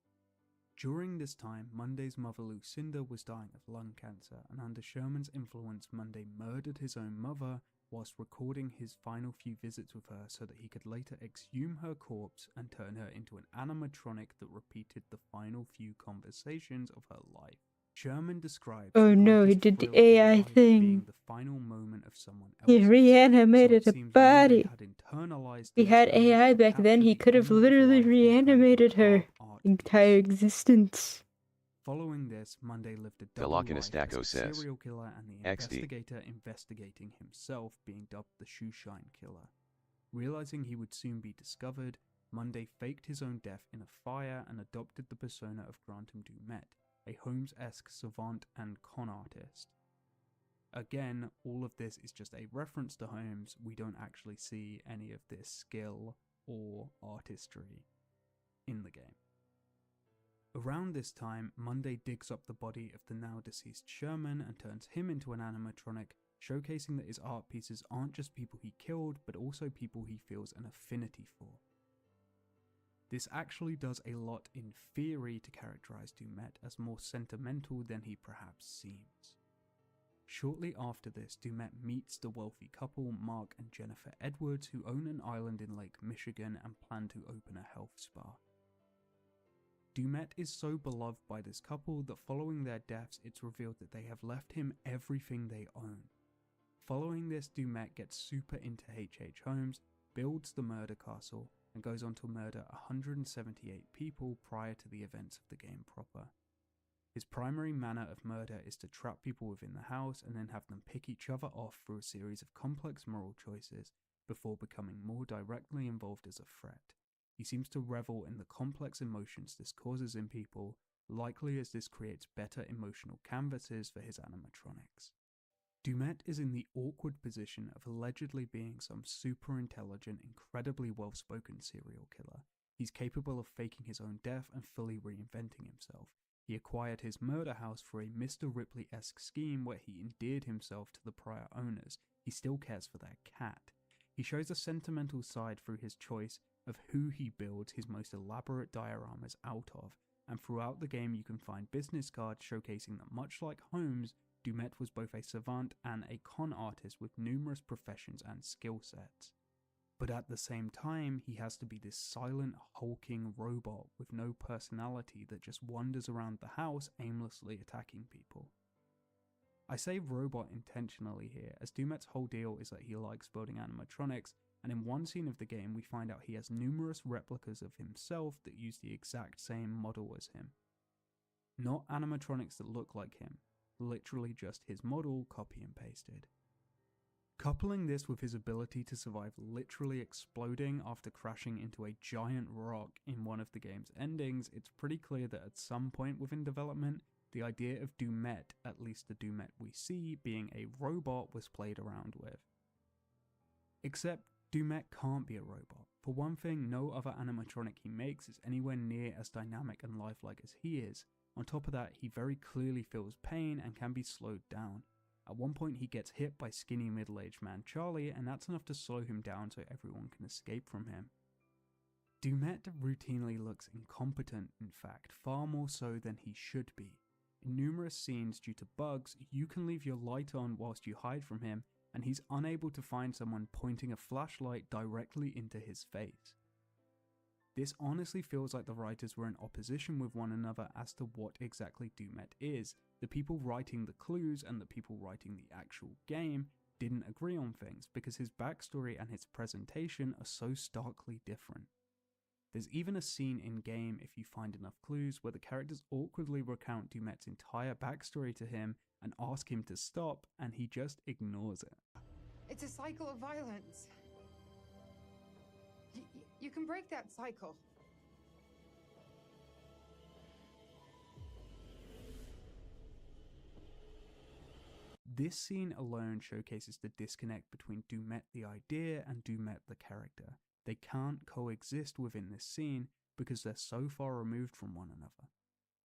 During this time, Monday's mother Lucinda was dying of lung cancer, and under Sherman's influence, Monday murdered his own mother whilst recording his final few visits with her so that he could later exhume her corpse and turn her into an animatronic that repeated the final few conversations of her life. Sherman describes Oh the no, he greatest did the thrill in AI life thing. being the final moment of someone He else's. reanimated So a it seems Monday body. had internalized He this had and looked AI to back then, capture he the could have end of literally life and reanimated turn it her into art entire piece. existence. Following this, Monday lived a double life as Stacko a says, serial killer and the XD. investigator investigating himself, being dubbed the Shoeshine Killer. Realizing he would soon be discovered, Monday faked his own death in a fire and adopted the persona of Grantham Dumet, a Holmes-esque savant and con artist. Again, all of this is just a reference to Holmes. We don't actually see any of this skill or artistry in the game. Around this time, Monday digs up the body of the now deceased Sherman and turns him into an animatronic, showcasing that his art pieces aren't just people he killed, but also people he feels an affinity for. This actually does a lot in theory to characterize Dumet as more sentimental than he perhaps seems. Shortly after this, Dumet meets the wealthy couple Mark and Jennifer Edwards, who own an island in Lake Michigan and plan to open a health spa. Dumet is so beloved by this couple that following their deaths, it's revealed that they have left him everything they own. Following this, Dumet gets super into H.H. Holmes, builds the murder castle, and goes on to murder 178 people prior to the events of the game proper. His primary manner of murder is to trap people within the house and then have them pick each other off through a series of complex moral choices before becoming more directly involved as a threat. He seems to revel in the complex emotions this causes in people, likely as this creates better emotional canvases for his animatronics. Dumet is in the awkward position of allegedly being some super intelligent, incredibly well-spoken serial killer. He's capable of faking his own death and fully reinventing himself. He acquired his murder house for a Mr. Ripley-esque scheme where he endeared himself to the prior owners. He still cares for their cat. He shows a sentimental side through his choice of who he builds his most elaborate dioramas out of, and throughout the game you can find business cards showcasing that much like Holmes, Dumet was both a savant and a con artist with numerous professions and skill sets. But at the same time, he has to be this silent, hulking robot with no personality that just wanders around the house aimlessly attacking people. I say robot intentionally here, as Dumet's whole deal is that he likes building animatronics, and in one scene of the game we find out he has numerous replicas of himself that use the exact same model as him. Not animatronics that look like him, literally just his model copy and pasted. Coupling this with his ability to survive literally exploding after crashing into a giant rock in one of the game's endings, it's pretty clear that at some point within development, the idea of Dumet, at least the Dumet we see, being a robot was played around with. Except, Dumet can't be a robot. For one thing, no other animatronic he makes is anywhere near as dynamic and lifelike as he is. On top of that, he very clearly feels pain and can be slowed down. At one point he gets hit by skinny middle-aged man Charlie, and that's enough to slow him down so everyone can escape from him. Dumet routinely looks incompetent, in fact, far more so than he should be. In numerous scenes, due to bugs, you can leave your light on whilst you hide from him, and he's unable to find someone pointing a flashlight directly into his face. This honestly feels like the writers were in opposition with one another as to what exactly Dumet is. The people writing the clues and the people writing the actual game didn't agree on things because his backstory and his presentation are so starkly different. There's even a scene in-game, if you find enough clues, where the characters awkwardly recount Dumet's entire backstory to him and ask him to stop, and he just ignores it. It's a cycle of violence. You can break that cycle. This scene alone showcases the disconnect between Dumet the idea and Dumet the character. They can't coexist within this scene because they're so far removed from one another.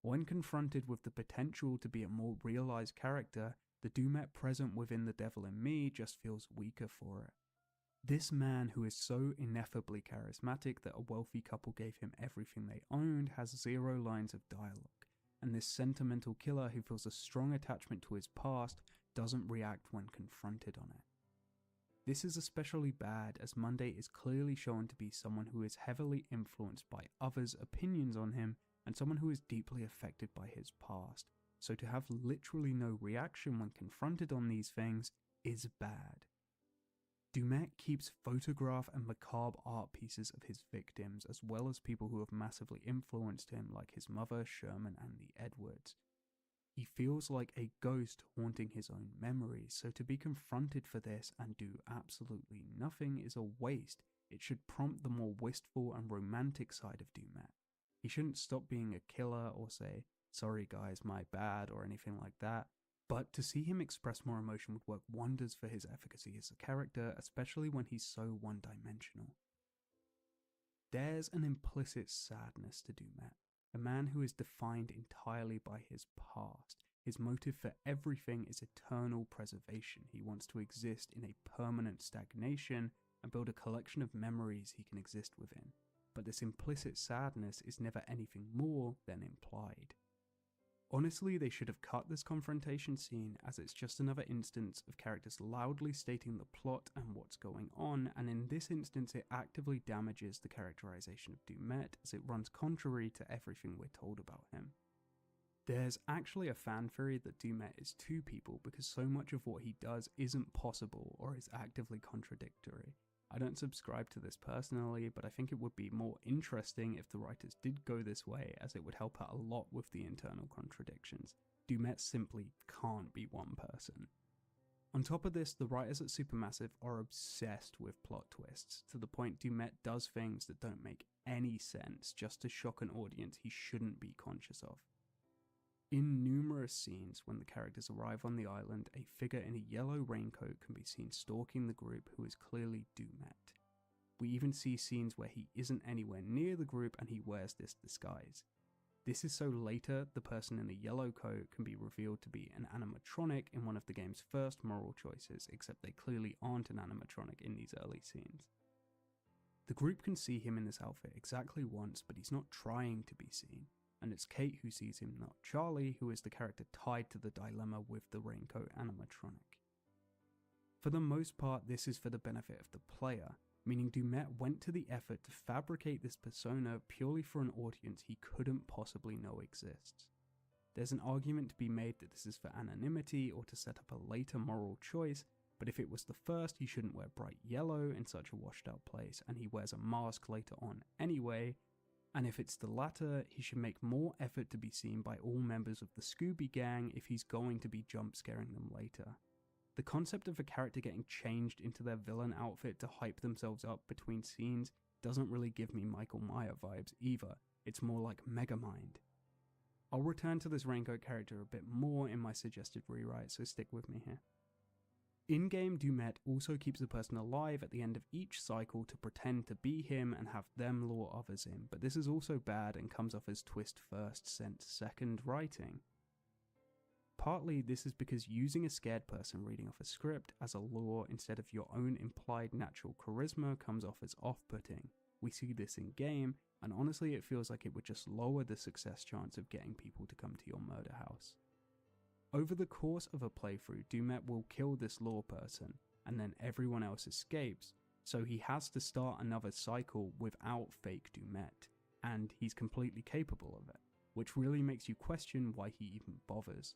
When confronted with the potential to be a more realized character, the Dumet present within the devil in me just feels weaker for it. This man who is so ineffably charismatic that a wealthy couple gave him everything they owned has 0 lines of dialogue, and this sentimental killer who feels a strong attachment to his past doesn't react when confronted on it. This is especially bad as Monday is clearly shown to be someone who is heavily influenced by others' opinions on him and someone who is deeply affected by his past, so to have literally no reaction when confronted on these things is bad. Dumet keeps photograph and macabre art pieces of his victims as well as people who have massively influenced him like his mother, Sherman and the Edwards. He feels like a ghost haunting his own memories, so to be confronted for this and do absolutely nothing is a waste. It should prompt the more wistful and romantic side of Dumet. He shouldn't stop being a killer or say, "Sorry guys, my bad," or anything like that. But to see him express more emotion would work wonders for his efficacy as a character, especially when he's so one-dimensional. There's an implicit sadness to Dumet, a man who is defined entirely by his past. His motive for everything is eternal preservation. He wants to exist in a permanent stagnation and build a collection of memories he can exist within. But this implicit sadness is never anything more than implied. Honestly, they should have cut this confrontation scene as it's just another instance of characters loudly stating the plot and what's going on, and in this instance it actively damages the characterization of Dumet as it runs contrary to everything we're told about him. There's actually a fan theory that Dumet is 2 people because so much of what he does isn't possible or is actively contradictory. I don't subscribe to this personally, but I think it would be more interesting if the writers did go this way, as it would help out a lot with the internal contradictions. Dumet simply can't be one person. On top of this, the writers at Supermassive are obsessed with plot twists, to the point Dumet does things that don't make any sense just to shock an audience he shouldn't be conscious of. In numerous scenes, when the characters arrive on the island, a figure in a yellow raincoat can be seen stalking the group who is clearly Dumet. We even see scenes where he isn't anywhere near the group and he wears this disguise. This is so later the person in the yellow coat can be revealed to be an animatronic in one of the game's first moral choices, except they clearly aren't an animatronic in these early scenes. The group can see him in this outfit exactly once, but he's not trying to be seen. And it's Kate who sees him, not Charlie, who is the character tied to the dilemma with the raincoat animatronic. For the most part, this is for the benefit of the player, meaning Dumet went to the effort to fabricate this persona purely for an audience he couldn't possibly know exists. There's an argument to be made that this is for anonymity or to set up a later moral choice, but if it was the first, he shouldn't wear bright yellow in such a washed out place, and he wears a mask later on anyway. And if it's the latter, he should make more effort to be seen by all members of the Scooby Gang if he's going to be jump scaring them later. The concept of a character getting changed into their villain outfit to hype themselves up between scenes doesn't really give me Michael Myers vibes either, it's more like Megamind. I'll return to this raincoat character a bit more in my suggested rewrite, so stick with me here. In-game, Dumet also keeps the person alive at the end of each cycle to pretend to be him and have them lure others in, but this is also bad and comes off as twist first, sense second writing. Partly this is because using a scared person reading off a script as a lure instead of your own implied natural charisma comes off as off-putting. We see this in game, and honestly it feels like it would just lower the success chance of getting people to come to your murder house. Over the course of a playthrough, Dumet will kill this lore person, and then everyone else escapes, so he has to start another cycle without fake Dumet, and he's completely capable of it, which really makes you question why he even bothers.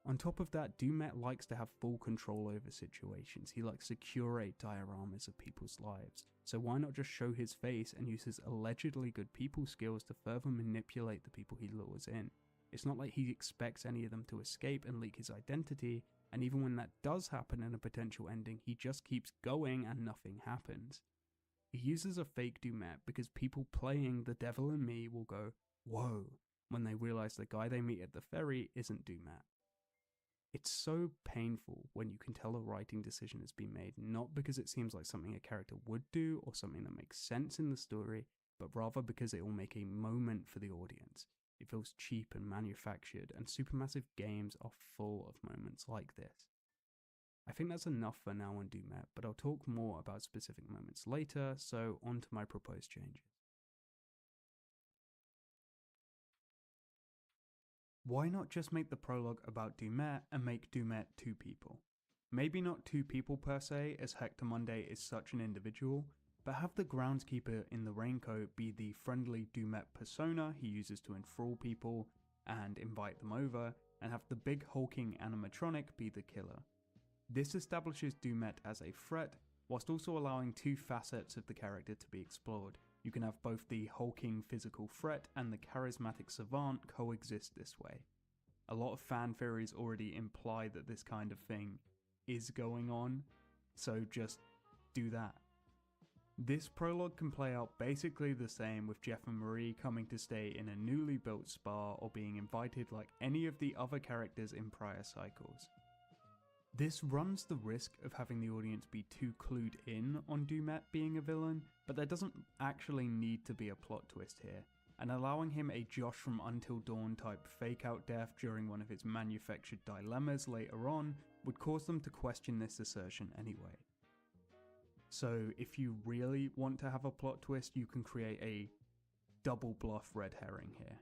On top of that, Dumet likes to have full control over situations. He likes to curate dioramas of people's lives, so why not just show his face and use his allegedly good people skills to further manipulate the people he lures in? It's not like he expects any of them to escape and leak his identity, and even when that does happen in a potential ending, he just keeps going and nothing happens. He uses a fake Dumet because people playing The Devil in Me will go, "Whoa," when they realize the guy they meet at the ferry isn't Dumet. It's so painful when you can tell a writing decision has been made, not because it seems like something a character would do or something that makes sense in the story, but rather because it will make a moment for the audience. It feels cheap and manufactured, and supermassive games are full of moments like this. I think that's enough for now on Dumet, but I'll talk more about specific moments later, so on to my proposed changes. Why not just make the prologue about Dumet and make Dumet two people? Maybe not two people per se, as Hector Monday is such an individual, but have the groundskeeper in the raincoat be the friendly Dumet persona he uses to enthrall people and invite them over, and have the big hulking animatronic be the killer. This establishes Dumet as a threat, whilst also allowing two facets of the character to be explored. You can have both the hulking physical threat and the charismatic savant coexist this way. A lot of fan theories already imply that this kind of thing is going on, so just do that. This prologue can play out basically the same, with Jeff and Marie coming to stay in a newly built spa or being invited like any of the other characters in prior cycles. This runs the risk of having the audience be too clued in on Dumet being a villain, but there doesn't actually need to be a plot twist here, and allowing him a Josh from Until Dawn type fake out death during one of his manufactured dilemmas later on would cause them to question this assertion anyway. So if you really want to have a plot twist, you can create a double bluff red herring here.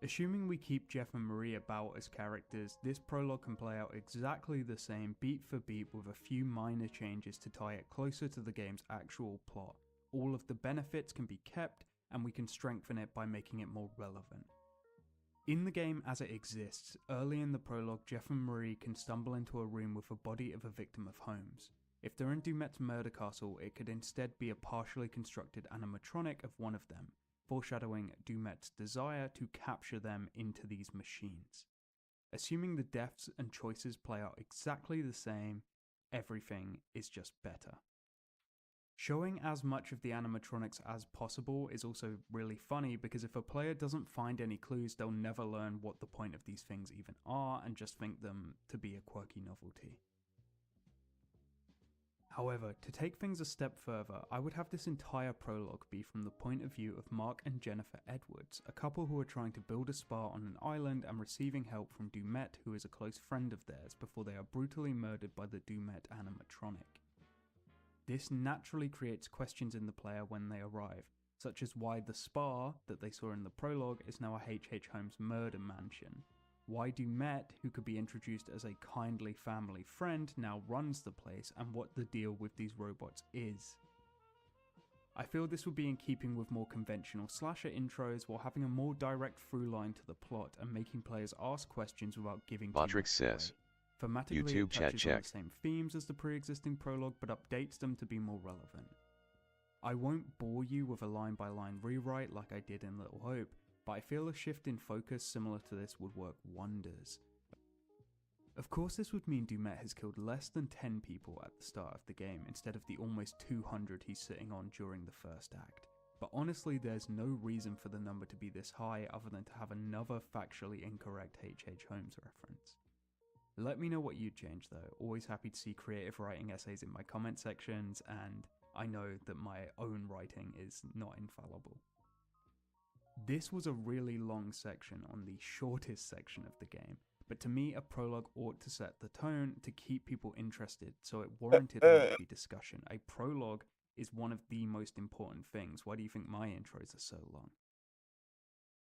Assuming we keep Jeff and Marie about as characters, this prologue can play out exactly the same beat for beat with a few minor changes to tie it closer to the game's actual plot. All of the benefits can be kept, and we can strengthen it by making it more relevant. In the game as it exists, early in the prologue, Jeff and Marie can stumble into a room with a body of a victim of Holmes. If they're in Dumet's murder castle, it could instead be a partially constructed animatronic of one of them, foreshadowing Dumet's desire to capture them into these machines. Assuming the deaths and choices play out exactly the same, everything is just better. Showing as much of the animatronics as possible is also really funny, because if a player doesn't find any clues, they'll never learn what the point of these things even are and just think them to be a quirky novelty. However, to take things a step further, I would have this entire prologue be from the point of view of Mark and Jennifer Edwards, a couple who are trying to build a spa on an island and receiving help from Dumet, who is a close friend of theirs, before they are brutally murdered by the Dumet animatronic. This naturally creates questions in the player when they arrive, such as why the spa that they saw in the prologue is now a H.H. Holmes murder mansion. Why Dumet, who could be introduced as a kindly family friend, now runs the place, and what the deal with these robots is. I feel this would be in keeping with more conventional slasher intros, while having a more direct through line to the plot and making players ask questions without giving Botrix says, thematically, YouTube it chat touches on check. the same themes as the pre-existing prologue, but updates them to be more relevant. I won't bore you with a line-by-line rewrite like I did in Little Hope, but I feel a shift in focus similar to this would work wonders. Of course, this would mean Dumet has killed less than 10 people at the start of the game, instead of the almost 200 he's sitting on during the first act. But honestly, there's no reason for the number to be this high other than to have another factually incorrect H.H. Holmes reference. Let me know what you'd change though. Always happy to see creative writing essays in my comment sections, and I know that my own writing is not infallible. This was a really long section on the shortest section of the game, but to me a prologue ought to set the tone to keep people interested, so it warranted a lengthy discussion. A prologue is one of the most important things. Why do you think my intros are so long?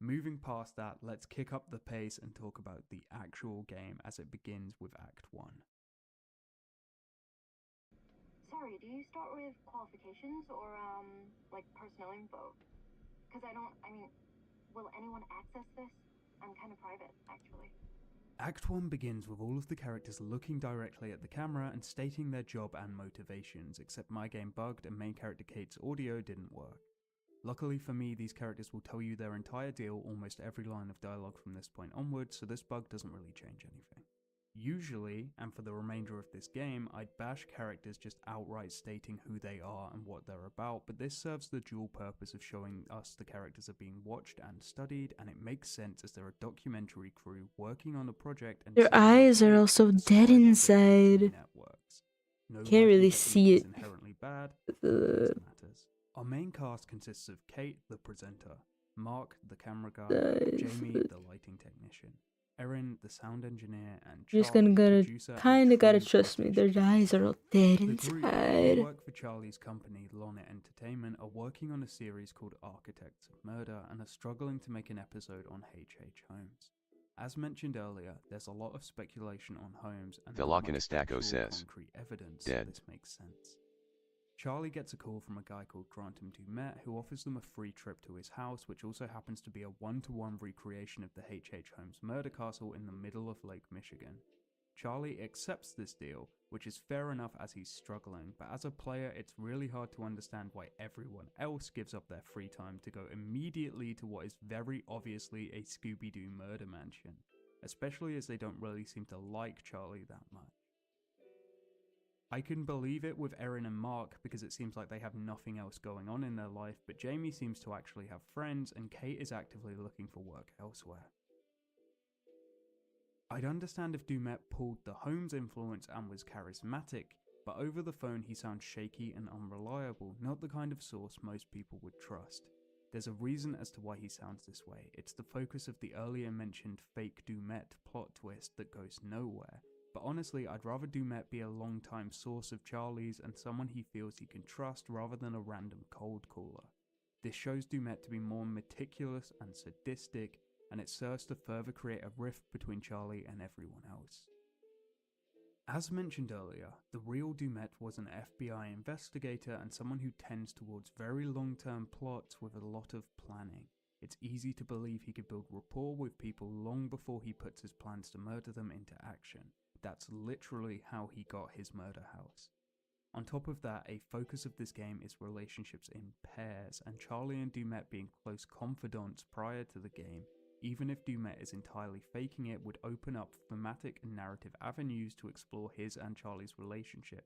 Moving past that, let's kick up the pace and talk about the actual game as it begins with Act 1. Sorry, do you start with qualifications or, like personnel info? Because will anyone access this? I'm kind of private, actually. Act 1 begins with all of the characters looking directly at the camera and stating their job and motivations, except my game bugged and main character Kate's audio didn't work. Luckily for me, these characters will tell you their entire deal almost every line of dialogue from this point onwards, so this bug doesn't really change anything. Usually, and for the remainder of this game, I'd bash characters just outright stating who they are and what they're about, but this serves the dual purpose of showing us the characters are being watched and studied, and it makes sense as they're a documentary crew working on a project and Their eyes are also dead inside. No Can't really writing see technique it. is inherently bad, it matters. Our main cast consists of Kate, the presenter, Mark, the camera guy, Guys, Jamie, the lighting technician, Erin, the sound engineer, and you're just Charlie, gotta producer and kinda gotta true trust me. Their PlayStation eyes are all dead The group, who inside. work for Charlie's company, Lonnet Entertainment, are working on a series called Architects of Murder and are struggling to make an episode on H.H. Holmes. As mentioned earlier, there's a lot of speculation on Holmes and not much Velocinistaco actual says, concrete evidence, dead. so this makes sense. Charlie gets a call from a guy called Grantham Dumet who offers them a free trip to his house, which also happens to be a one-to-one recreation of the H.H. Holmes murder castle in the middle of Lake Michigan. Charlie accepts this deal, which is fair enough as he's struggling, but as a player it's really hard to understand why everyone else gives up their free time to go immediately to what is very obviously a Scooby-Doo murder mansion, especially as they don't really seem to like Charlie that much. I can believe it with Erin and Mark because it seems like they have nothing else going on in their life, but Jamie seems to actually have friends and Kate is actively looking for work elsewhere. I'd understand if Dumet pulled the Holmes influence and was charismatic, but over the phone he sounds shaky and unreliable, not the kind of source most people would trust. There's a reason as to why he sounds this way. It's the focus of the earlier mentioned fake Dumet plot twist that goes nowhere. But honestly, I'd rather Dumet be a long-time source of Charlie's and someone he feels he can trust rather than a random cold caller. This shows Dumet to be more meticulous and sadistic, and it serves to further create a rift between Charlie and everyone else. As mentioned earlier, the real Dumet was an FBI investigator and someone who tends towards very long-term plots with a lot of planning. It's easy to believe he could build rapport with people long before he puts his plans to murder them into action. That's literally how he got his murder house. On top of that, a focus of this game is relationships in pairs, and Charlie and Dumet being close confidants prior to the game, even if Dumet is entirely faking it, would open up thematic and narrative avenues to explore his and Charlie's relationship.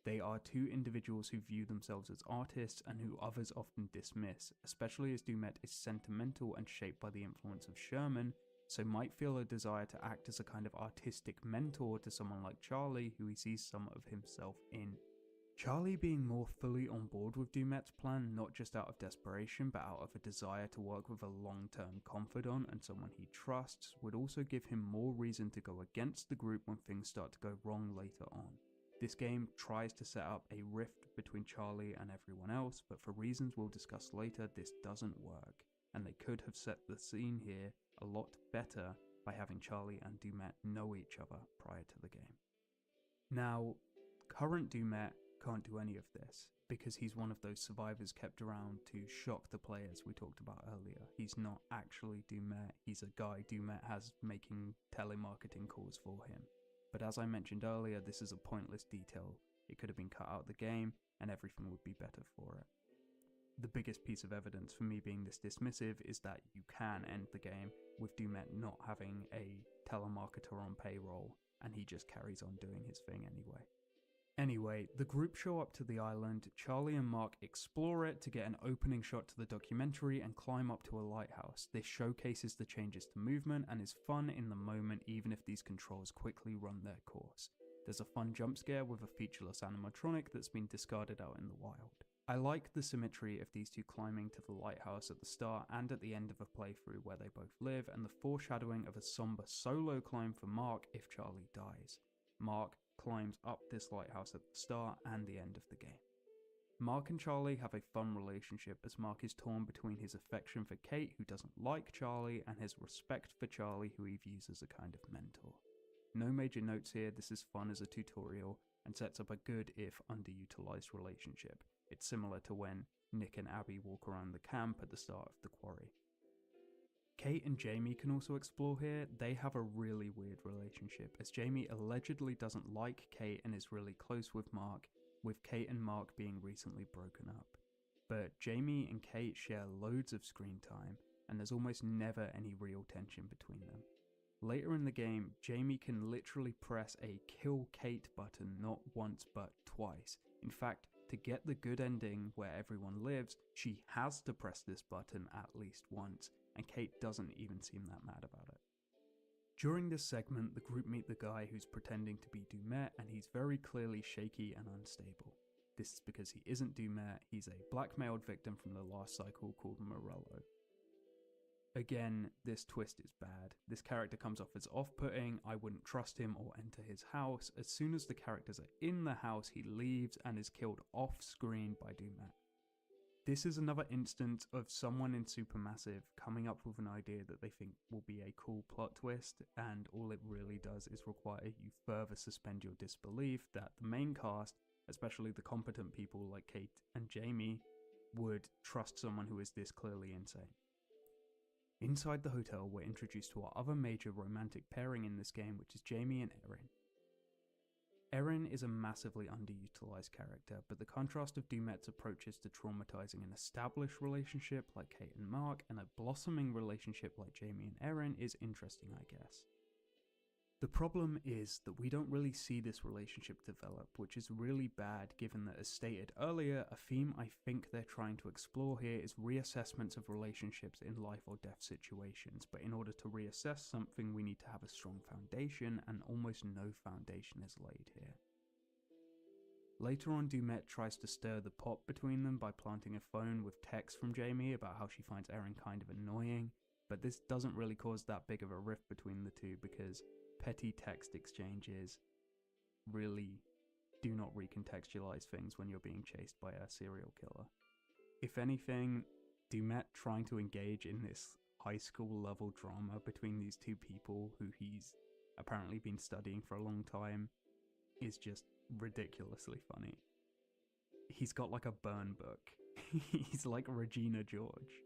They are two individuals who view themselves as artists and who others often dismiss, especially as Dumet is sentimental and shaped by the influence of Sherman, so might feel a desire to act as a kind of artistic mentor to someone like Charlie, who he sees some of himself in. Charlie being more fully on board with Dumet's plan, not just out of desperation, but out of a desire to work with a long-term confidant and someone he trusts, would also give him more reason to go against the group when things start to go wrong later on. This game tries to set up a rift between Charlie and everyone else, but for reasons we'll discuss later, this doesn't work, and they could have set the scene here a lot better by having Charlie and Dumet know each other prior to the game. Now, current Dumet can't do any of this, because he's one of those survivors kept around to shock the players we talked about earlier. He's not actually Dumet, he's a guy Dumet has making telemarketing calls for him. But as I mentioned earlier, this is a pointless detail. It could have been cut out of the game, and everything would be better for it. The biggest piece of evidence for me being this dismissive is that you can end the game with Dumet not having a telemarketer on payroll, and he just carries on doing his thing anyway. Anyway, the group show up to the island, Charlie and Mark explore it to get an opening shot to the documentary and climb up to a lighthouse. This showcases the changes to movement and is fun in the moment even if these controls quickly run their course. There's a fun jump scare with a featureless animatronic that's been discarded out in the wild. I like the symmetry of these two climbing to the lighthouse at the start and at the end of a playthrough where they both live, and the foreshadowing of a somber solo climb for Mark if Charlie dies. Mark climbs up this lighthouse at the start and the end of the game. Mark and Charlie have a fun relationship as Mark is torn between his affection for Kate, who doesn't like Charlie, and his respect for Charlie, who he views as a kind of mentor. No major notes here, this is fun as a tutorial and sets up a good if underutilized relationship. It's similar to when Nick and Abby walk around the camp at the start of the quarry. Kate and Jamie can also explore here. They have a really weird relationship, as Jamie allegedly doesn't like Kate and is really close with Mark, with Kate and Mark being recently broken up. But Jamie and Kate share loads of screen time, and there's almost never any real tension between them. Later in the game, Jamie can literally press a kill Kate button not once but twice. In fact, to get the good ending where everyone lives, she has to press this button at least once, and Kate doesn't even seem that mad about it. During this segment, the group meet the guy who's pretending to be Dumet, and he's very clearly shaky and unstable. This is because he isn't Dumet, he's a blackmailed victim from the last cycle called Morello. Again, this twist is bad. This character comes off as off-putting, I wouldn't trust him or enter his house. As soon as the characters are in the house, he leaves and is killed off-screen by Dumet. This is another instance of someone in Supermassive coming up with an idea that they think will be a cool plot twist, and all it really does is require you further suspend your disbelief that the main cast, especially the competent people like Kate and Jamie, would trust someone who is this clearly insane. Inside the hotel, we're introduced to our other major romantic pairing in this game, which is Jamie and Erin. Erin is a massively underutilized character, but the contrast of Dumet's approaches to traumatizing an established relationship like Kate and Mark and a blossoming relationship like Jamie and Erin is interesting, I guess. The problem is that we don't really see this relationship develop, which is really bad given that, as stated earlier, a theme I think they're trying to explore here is reassessments of relationships in life or death situations, but in order to reassess something we need to have a strong foundation, and almost no foundation is laid here. Later on, Dumet tries to stir the pot between them by planting a phone with text from Jamie about how she finds Erin kind of annoying, but this doesn't really cause that big of a rift between the two because petty text exchanges really do not recontextualize things when you're being chased by a serial killer. If anything, Dumet trying to engage in this high school level drama between these two people who he's apparently been studying for a long time is just ridiculously funny. He's got like a burn book. He's like Regina George.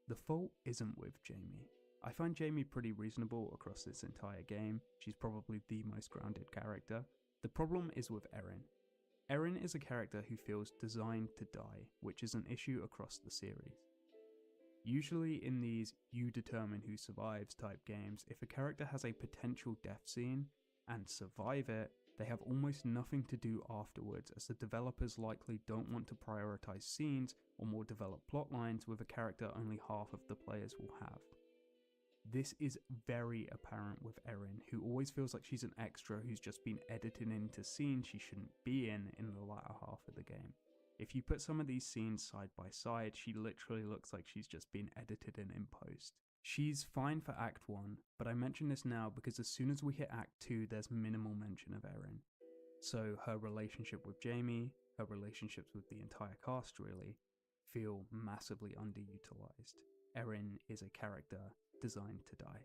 The fault isn't with Jamie. I find Jamie pretty reasonable across this entire game. She's probably the most grounded character. The problem is with Erin. Erin is a character who feels designed to die, which is an issue across the series. Usually in these you determine who survives type games, if a character has a potential death scene and survive it, they have almost nothing to do afterwards, as the developers likely don't want to prioritize scenes or more developed plot lines with a character only half of the players will have. This is very apparent with Erin, who always feels like she's an extra who's just been edited into scenes she shouldn't be in the latter half of the game. If you put some of these scenes side by side, she literally looks like she's just been edited in post. She's fine for Act 1, but I mention this now because as soon as we hit Act 2, there's minimal mention of Erin. So her relationship with Jamie, her relationships with the entire cast really, feel massively underutilized. Erin is a character designed to die.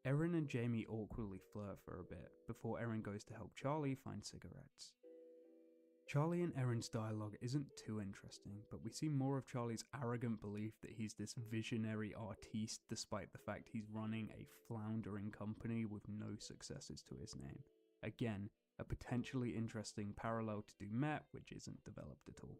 Erin and Jamie awkwardly flirt for a bit before Erin goes to help Charlie find cigarettes. Charlie and Erin's dialogue isn't too interesting, but we see more of Charlie's arrogant belief that he's this visionary artiste despite the fact he's running a floundering company with no successes to his name. Again, a potentially interesting parallel to Dumet, which isn't developed at all.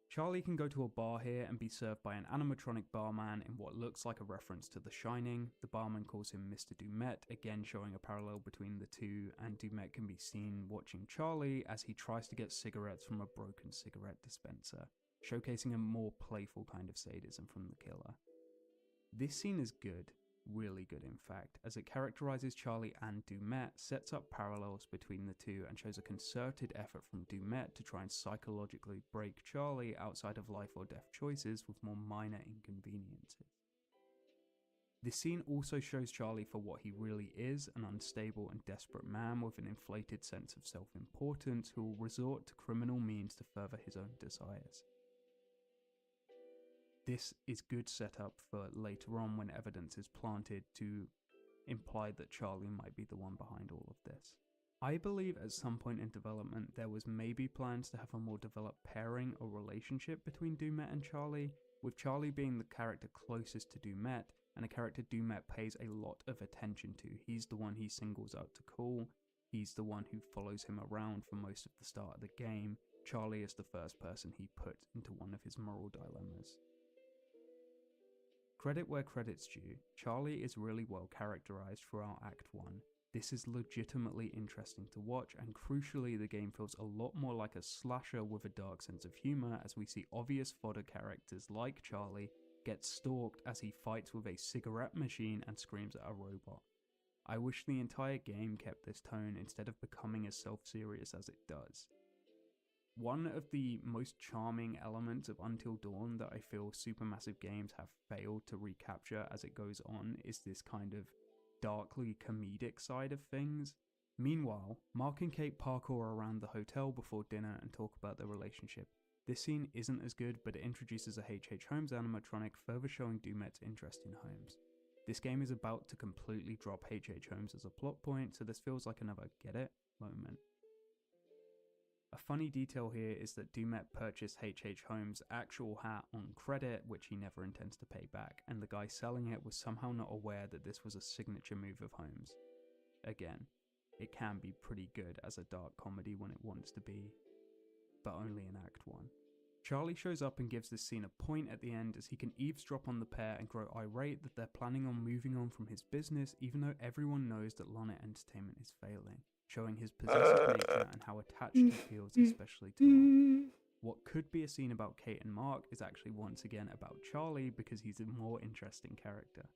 Charlie can go to a bar here and be served by an animatronic barman in what looks like a reference to The Shining. The barman calls him Mr. Dumet, again showing a parallel between the two, and Dumet can be seen watching Charlie as he tries to get cigarettes from a broken cigarette dispenser, showcasing a more playful kind of sadism from the killer. This scene is good, really good in fact, as it characterizes Charlie and Dumet, sets up parallels between the two, and shows a concerted effort from Dumet to try and psychologically break Charlie outside of life or death choices with more minor inconveniences. This scene also shows Charlie for what he really is, an unstable and desperate man with an inflated sense of self-importance who will resort to criminal means to further his own desires. This is good setup for later on when evidence is planted to imply that Charlie might be the one behind all of this. I believe at some point in development there was maybe plans to have a more developed pairing or relationship between Dumet and Charlie, with Charlie being the character closest to Dumet and a character Dumet pays a lot of attention to. He's the one he singles out to call, he's the one who follows him around for most of the start of the game. Charlie is the first person he puts into one of his moral dilemmas. Credit where credit's due, Charlie is really well characterized throughout Act 1. This is legitimately interesting to watch, and crucially the game feels a lot more like a slasher with a dark sense of humor as we see obvious fodder characters like Charlie get stalked as he fights with a cigarette machine and screams at a robot. I wish the entire game kept this tone instead of becoming as self-serious as it does. One of the most charming elements of Until Dawn that I feel supermassive games have failed to recapture as it goes on is this kind of darkly comedic side of things. Meanwhile, Mark and Kate parkour around the hotel before dinner and talk about their relationship. This scene isn't as good, but it introduces a H.H. Holmes animatronic, further showing Dumet's interest in Holmes. This game is about to completely drop H.H. Holmes as a plot point, so this feels like another get it moment. A funny detail here is that Dumet purchased H.H. Holmes' actual hat on credit, which he never intends to pay back, and the guy selling it was somehow not aware that this was a signature move of Holmes. Again, it can be pretty good as a dark comedy when it wants to be, but only in Act 1. Charlie shows up and gives this scene a point at the end as he can eavesdrop on the pair and grow irate that they're planning on moving on from his business even though everyone knows that Lana Entertainment is failing, showing his possessive nature and how attached he feels, especially to Mark. What could be a scene about Kate and Mark is actually once again about Charlie because he's a more interesting character.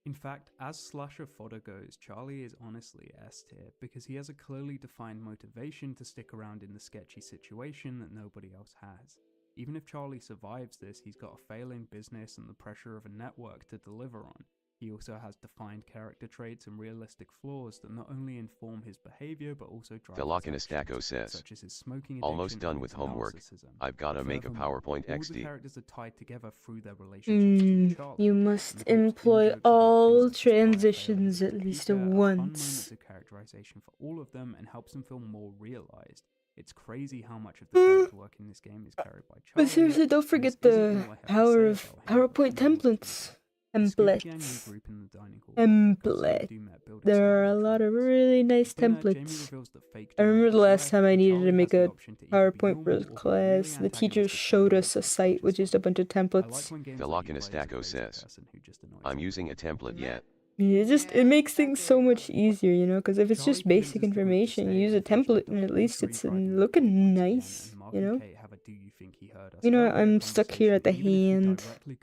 In fact, as slasher fodder goes, Charlie is honestly S tier because he has a clearly defined motivation to stick around in the sketchy situation that nobody else has. Even if Charlie survives this, he's got a failing business and the pressure of a network to deliver on. He also has defined character traits and realistic flaws that not only inform his behavior but also drive his actions, says, such as his smoking addiction almost done and with his homework. narcissism. I've gotta make a Furthermore, PowerPoint all XD. the characters are tied together through their relationships to Charlie. You and must the group's employ in-jokes about all things that inspire transitions failure at least feature are fun once. moments of characterization for all of them and helps them feel more realized. It's crazy how much of the character work in this game is carried by Charlie. But seriously, don't forget the power of PowerPoint templates. Templates. There are a lot of really nice templates. I remember the last time I needed to make a PowerPoint for class, the teacher showed us a site with just a bunch of templates. Velocinistaco says, I'm using a template yet. Yeah, it makes things so much easier, you know, because if it's just basic information, you use a template and at least it's looking nice, you know? You know, I'm stuck here at the hand. I'm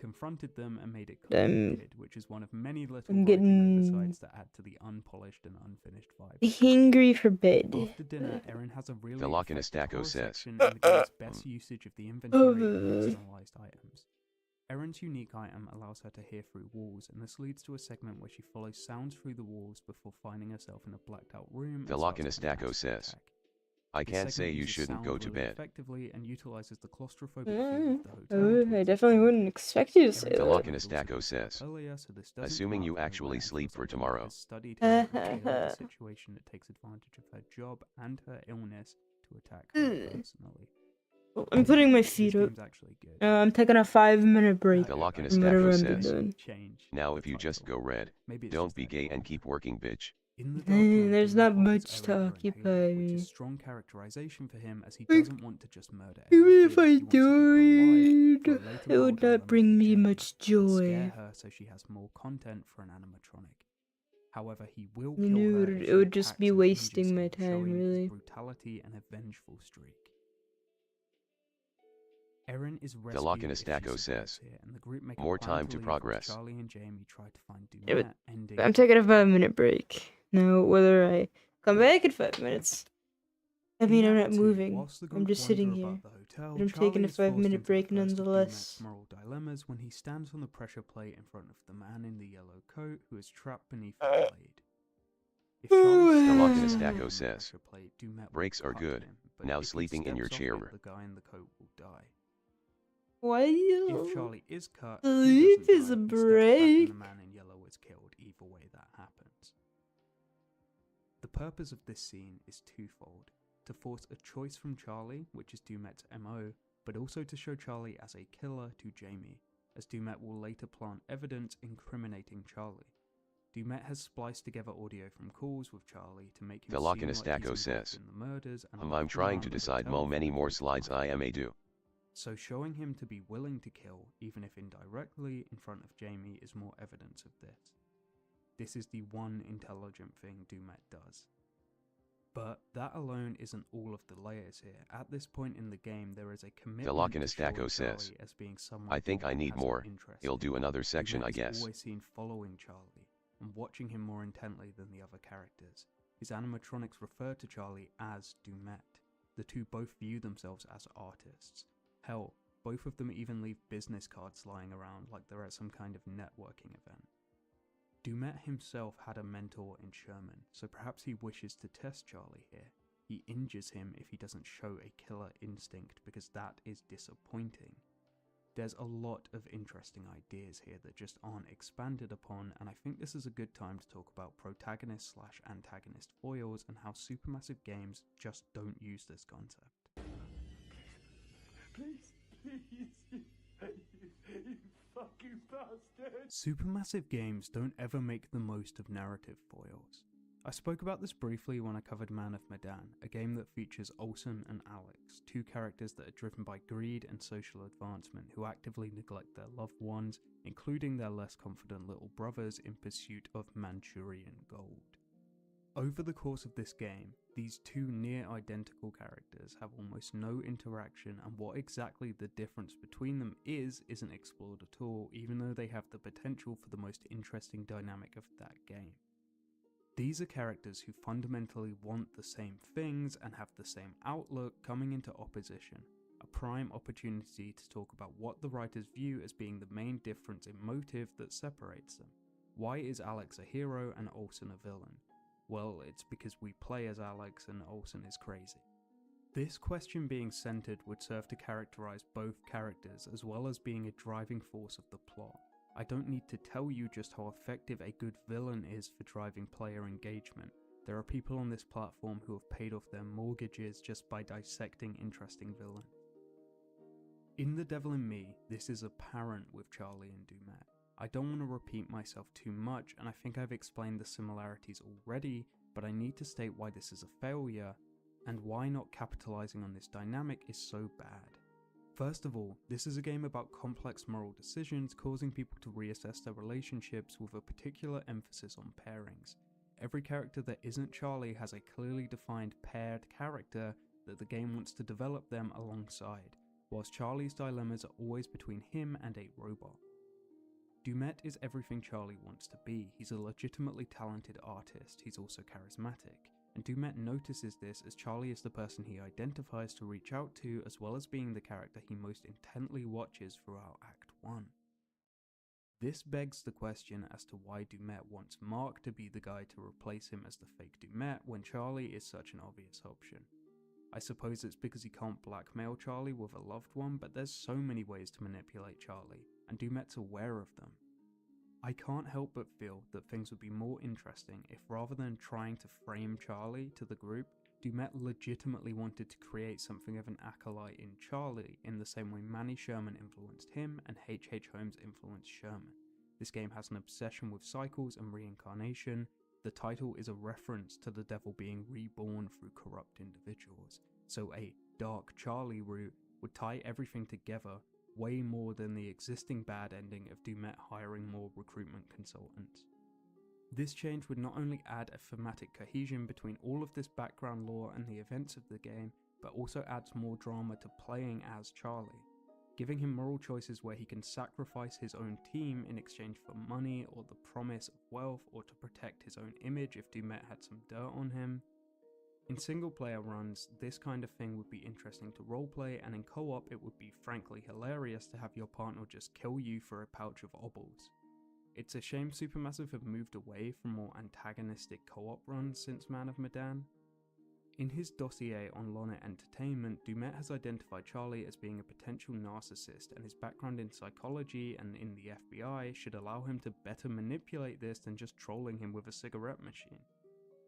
getting hangry for bed. After dinner, Erin has a really Velocinistaco says, best usage of the inventory and personalized items. Erin's unique item allows her to hear through walls, and this leads to a segment where she follows sounds through the walls before finding herself in a blacked out room. Velocinistaco says, I can't say you shouldn't go to bed. Effectively and utilizes the claustrophobic feel of the hotel. I definitely wouldn't expect you to say that. Velocinistaco says, assuming you actually sleep for tomorrow. A situation that takes advantage of her job and her illness to attack her personally. I'm putting my feet up. I'm taking a 5-minute break. Velocinistaco says, now if you just go red, don't be gay and keep working, bitch. There's not much to occupy me. Strong characterization for him as he doesn't want to just murder. Even if I died, it would not bring me much joy. Scare her so she has more content for an animatronic. However, he will kill her. It would just be wasting my time, really. Brutality and a vengeful streak. Erin is Velocinistaco says, more time to progress. Charlie and Jamie try to find Yeah, I'm taking a 5-minute break. Now, whether I come back in 5 minutes, I mean, I'm not moving. I'm just sitting here. But I'm taking a 5-minute break nonetheless. Moral dilemmas when he stands on the pressure plate in front of the man in the yellow coat who is trapped beneath the blade. If Velocinistaco says, breaks are good. Now if he sleeping in your steps chair. off it, the guy in the coat will die. Why? If Charlie is cut, Sleep is a break. the man in yellow is killed. Either way that happens. The purpose of this scene is twofold: to force a choice from Charlie, which is Dumet's MO, but also to show Charlie as a killer to Jamie, as Dumet will later plant evidence incriminating Charlie. Dumet has spliced together audio from calls with Charlie to make him seem like he's Velocinistaco says, in the murders and I'm trying to decide many more slides I may do. So showing him to be willing to kill, even if indirectly, in front of Jamie is more evidence of this. This is the one intelligent thing Dumet does. But that alone isn't all of the layers here. At this point in the game, there is a commitment Velocinistaco says, as being someone I think I need more. Interest. He'll do another section, I guess. Always seen following Charlie, and watching him more intently than the other characters. His animatronics refer to Charlie as Dumet. The two both view themselves as artists. Hell, both of them even leave business cards lying around like they're at some kind of networking event. Dumet himself had a mentor in Sherman, so perhaps he wishes to test Charlie here. He injures him if he doesn't show a killer instinct, because that is disappointing. There's a lot of interesting ideas here that just aren't expanded upon, and I think this is a good time to talk about protagonist/antagonist foils and how supermassive games just don't use this concept. Please, you fucking bastard! Supermassive games don't ever make the most of narrative foils. I spoke about this briefly when I covered Man of Medan, a game that features Olsen and Alex, two characters that are driven by greed and social advancement who actively neglect their loved ones, including their less confident little brothers, in pursuit of Manchurian gold. Over the course of this game, these two near identical characters have almost no interaction, and what exactly the difference between them isn't explored at all, even though they have the potential for the most interesting dynamic of that game. These are characters who fundamentally want the same things and have the same outlook coming into opposition, a prime opportunity to talk about what the writers view as being the main difference in motive that separates them. Why is Alex a hero and Olsen a villain? Well, it's because we play as Alex and Olsen is crazy. This question being centered would serve to characterize both characters as well as being a driving force of the plot. I don't need to tell you just how effective a good villain is for driving player engagement. There are people on this platform who have paid off their mortgages just by dissecting interesting villains. In The Devil in Me, this is apparent with Charlie and Dumet. I don't want to repeat myself too much, and I think I've explained the similarities already, but I need to state why this is a failure, and why not capitalizing on this dynamic is so bad. First of all, this is a game about complex moral decisions causing people to reassess their relationships with a particular emphasis on pairings. Every character that isn't Charlie has a clearly defined paired character that the game wants to develop them alongside, whilst Charlie's dilemmas are always between him and a robot. Dumet is everything Charlie wants to be. He's a legitimately talented artist, he's also charismatic. And Dumet notices this as Charlie is the person he identifies to reach out to, as well as being the character he most intently watches throughout Act 1. This begs the question as to why Dumet wants Mark to be the guy to replace him as the fake Dumet when Charlie is such an obvious option. I suppose it's because he can't blackmail Charlie with a loved one, but there's so many ways to manipulate Charlie, and Dumet's aware of them. I can't help but feel that things would be more interesting if, rather than trying to frame Charlie to the group, Dumet legitimately wanted to create something of an acolyte in Charlie in the same way Manny Sherman influenced him and H.H. Holmes influenced Sherman. This game has an obsession with cycles and reincarnation. The title is a reference to the devil being reborn through corrupt individuals, so a Dark Charlie route would tie everything together way more than the existing bad ending of Dumet hiring more recruitment consultants. This change would not only add a thematic cohesion between all of this background lore and the events of the game, but also adds more drama to playing as Charlie, giving him moral choices where he can sacrifice his own team in exchange for money or the promise of wealth, or to protect his own image if Dumet had some dirt on him. In single player runs, this kind of thing would be interesting to roleplay, and in co-op it would be frankly hilarious to have your partner just kill you for a pouch of obbles. It's a shame Supermassive have moved away from more antagonistic co-op runs since Man of Medan. In his dossier on Lonnet Entertainment, Dumet has identified Charlie as being a potential narcissist, and his background in psychology and in the FBI should allow him to better manipulate this than just trolling him with a cigarette machine.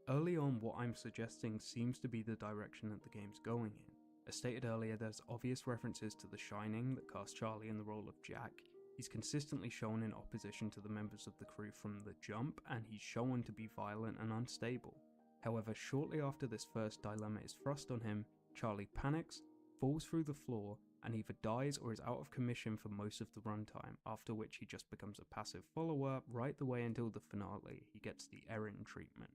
Early on, what I'm suggesting seems to be the direction that the game's going in. As stated earlier, there's obvious references to The Shining that cast Charlie in the role of Jack. He's consistently shown in opposition to the members of the crew from the jump, and he's shown to be violent and unstable. However, shortly after this first dilemma is thrust on him, Charlie panics, falls through the floor, and either dies or is out of commission for most of the runtime, after which he just becomes a passive follower right the way until the finale. He gets the Erin treatment.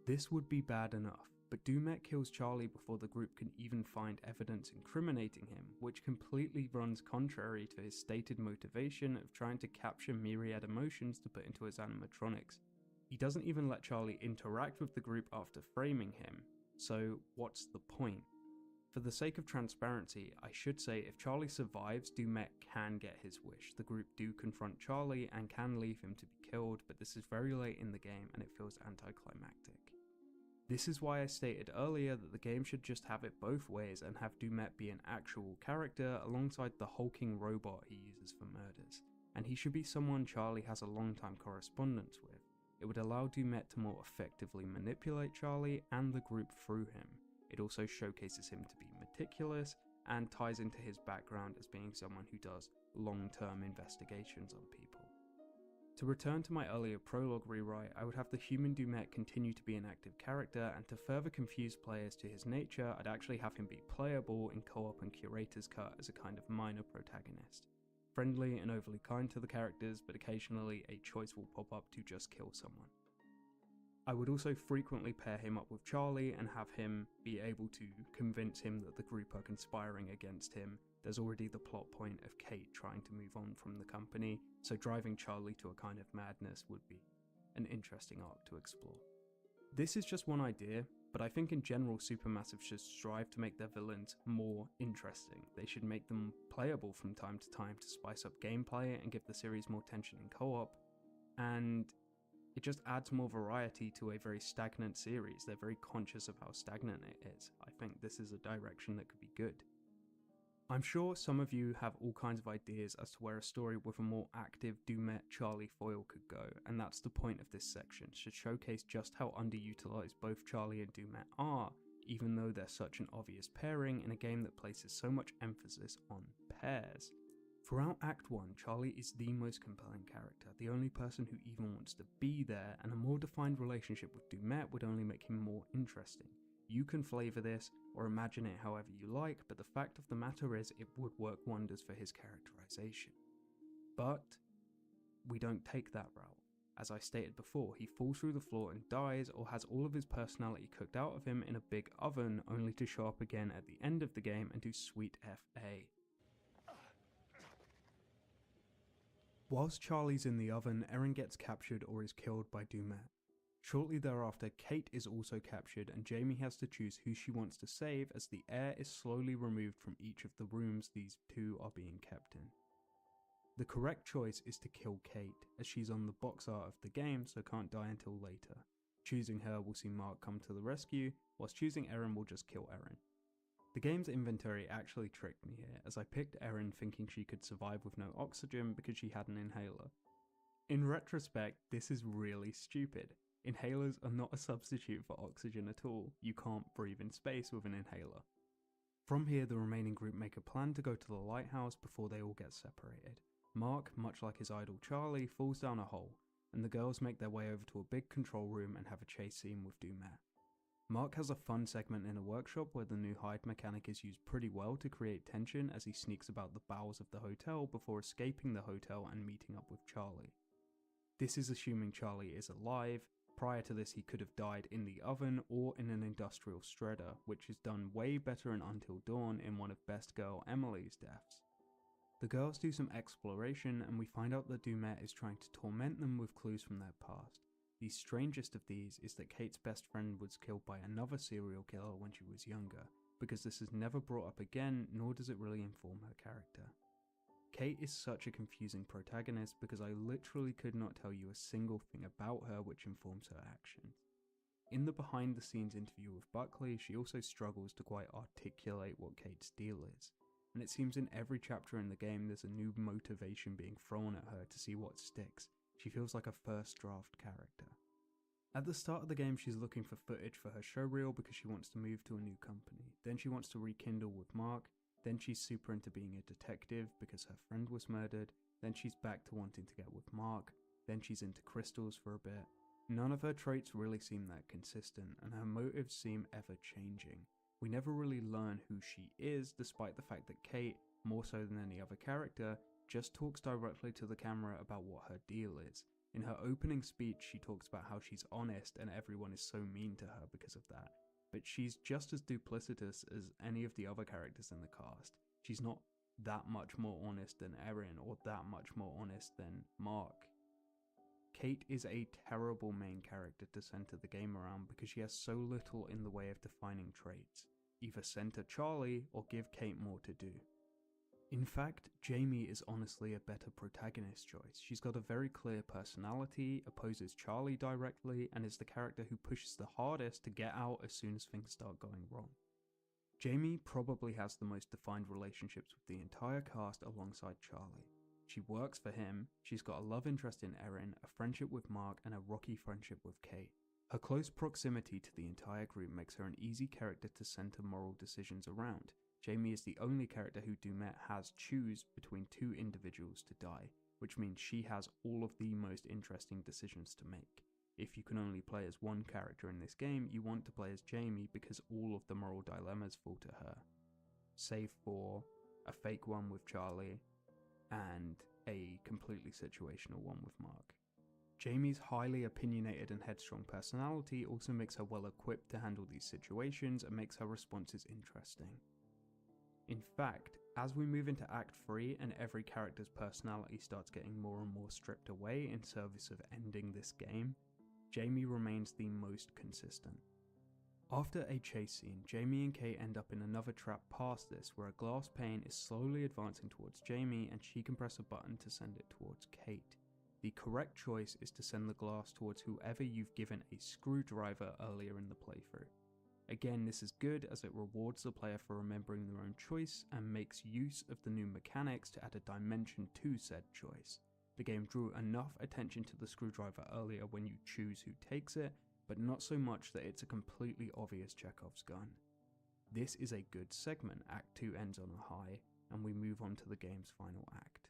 This would be bad enough, But Dumet kills Charlie before the group can even find evidence incriminating him, which completely runs contrary to his stated motivation of trying to capture myriad emotions to put into his animatronics. He doesn't even let Charlie interact with the group after framing him, so what's the point? For the sake of transparency, I should say if Charlie survives, Dumet can get his wish. The group do confront Charlie and can leave him to be killed, but this is very late in the game and it feels anticlimactic. This is why I stated earlier that the game should just have it both ways and have Dumet be an actual character alongside the hulking robot he uses for murders, and he should be someone Charlie has a long-time correspondence with. It would allow Dumet to more effectively manipulate Charlie and the group through him. It also showcases him to be meticulous and ties into his background as being someone who does long-term investigations on people. To return to my earlier prologue rewrite, I would have the human Dumet continue to be an active character, and to further confuse players to his nature, I'd actually have him be playable in co-op and curator's cut as a kind of minor protagonist. Friendly and overly kind to the characters, but occasionally a choice will pop up to just kill someone. I would also frequently pair him up with Charlie and have him be able to convince him that the group are conspiring against him. There's already the plot point of Kate trying to move on from the company, so driving Charlie to a kind of madness would be an interesting arc to explore. This is just one idea, but I think in general Supermassive should strive to make their villains more interesting. They should make them playable from time to time to spice up gameplay and give the series more tension in co-op, and it just adds more variety to a very stagnant series. They're very conscious of how stagnant it is. I think this is a direction that could be good. I'm sure some of you have all kinds of ideas as to where a story with a more active Dumet Charlie foil could go, and that's the point of this section, to showcase just how underutilized both Charlie and Dumet are, even though they're such an obvious pairing in a game that places so much emphasis on pairs. Throughout Act 1, Charlie is the most compelling character, the only person who even wants to be there, and a more defined relationship with Dumet would only make him more interesting. You can flavour this, or imagine it however you like, but the fact of the matter is it would work wonders for his characterization. But we don't take that route. As I stated before, he falls through the floor and dies, or has all of his personality cooked out of him in a big oven, only to show up again at the end of the game and do sweet FA. Whilst Charlie's in the oven, Erin gets captured or is killed by Dumet. Shortly thereafter, Kate is also captured and Jamie has to choose who she wants to save as the air is slowly removed from each of the rooms these two are being kept in. The correct choice is to kill Kate, as she's on the box art of the game so can't die until later. Choosing her will see Mark come to the rescue, whilst choosing Erin will just kill Erin. The game's inventory actually tricked me here, as I picked Erin thinking she could survive with no oxygen because she had an inhaler. In retrospect, this is really stupid. Inhalers are not a substitute for oxygen at all. You can't breathe in space with an inhaler. From here, the remaining group make a plan to go to the lighthouse before they all get separated. Mark, much like his idol Charlie, falls down a hole, and the girls make their way over to a big control room and have a chase scene with Dumet. Mark has a fun segment in a workshop where the new hide mechanic is used pretty well to create tension as he sneaks about the bowels of the hotel before escaping the hotel and meeting up with Charlie. This is assuming Charlie is alive. Prior to this, he could have died in the oven or in an industrial shredder, which is done way better in Until Dawn in one of Best Girl Emily's deaths. The girls do some exploration and we find out that Dumet is trying to torment them with clues from their past. The strangest of these is that Kate's best friend was killed by another serial killer when she was younger, because this is never brought up again, nor does it really inform her character. Kate is such a confusing protagonist because I literally could not tell you a single thing about her which informs her actions. In the behind the scenes interview with Buckley, she also struggles to quite articulate what Kate's deal is, and it seems in every chapter in the game there's a new motivation being thrown at her to see what sticks. She feels like a first draft character. At the start of the game, she's looking for footage for her showreel because she wants to move to a new company. Then she wants to rekindle with Mark. Then she's super into being a detective because her friend was murdered. Then she's back to wanting to get with Mark. Then she's into crystals for a bit. None of her traits really seem that consistent, and her motives seem ever changing. We never really learn who she is, despite the fact that Kate, more so than any other character, just talks directly to the camera about what her deal is. In her opening speech, she talks about how she's honest and everyone is so mean to her because of that. but she's just as duplicitous as any of the other characters in the cast. She's not that much more honest than Erin or that much more honest than Mark. Kate is a terrible main character to center the game around because she has so little in the way of defining traits. Either center Charlie or give Kate more to do. In fact, Jamie is honestly a better protagonist choice. She's got a very clear personality, opposes Charlie directly, and is the character who pushes the hardest to get out as soon as things start going wrong. Jamie probably has the most defined relationships with the entire cast alongside Charlie. She works for him, she's got a love interest in Erin, a friendship with Mark, and a rocky friendship with Kate. Her close proximity to the entire group makes her an easy character to center moral decisions around. Jamie is the only character who Dumet has choose between two individuals to die, which means she has all of the most interesting decisions to make. If you can only play as one character in this game, you want to play as Jamie because all of the moral dilemmas fall to her. Save for a fake one with Charlie and a completely situational one with Mark. Jamie's highly opinionated and headstrong personality also makes her well equipped to handle these situations and makes her responses interesting. In fact, as we move into Act 3 and every character's personality starts getting more and more stripped away in service of ending this game, Jamie remains the most consistent. After a chase scene, Jamie and Kate end up in another trap past this where a glass pane is slowly advancing towards Jamie and she can press a button to send it towards Kate. The correct choice is to send the glass towards whoever you've given a screwdriver earlier in the playthrough. Again, this is good as it rewards the player for remembering their own choice and makes use of the new mechanics to add a dimension to said choice. The game drew enough attention to the screwdriver earlier when you choose who takes it, but not so much that it's a completely obvious Chekhov's gun. This is a good segment. Act 2 ends on a high, and we move on to the game's final act.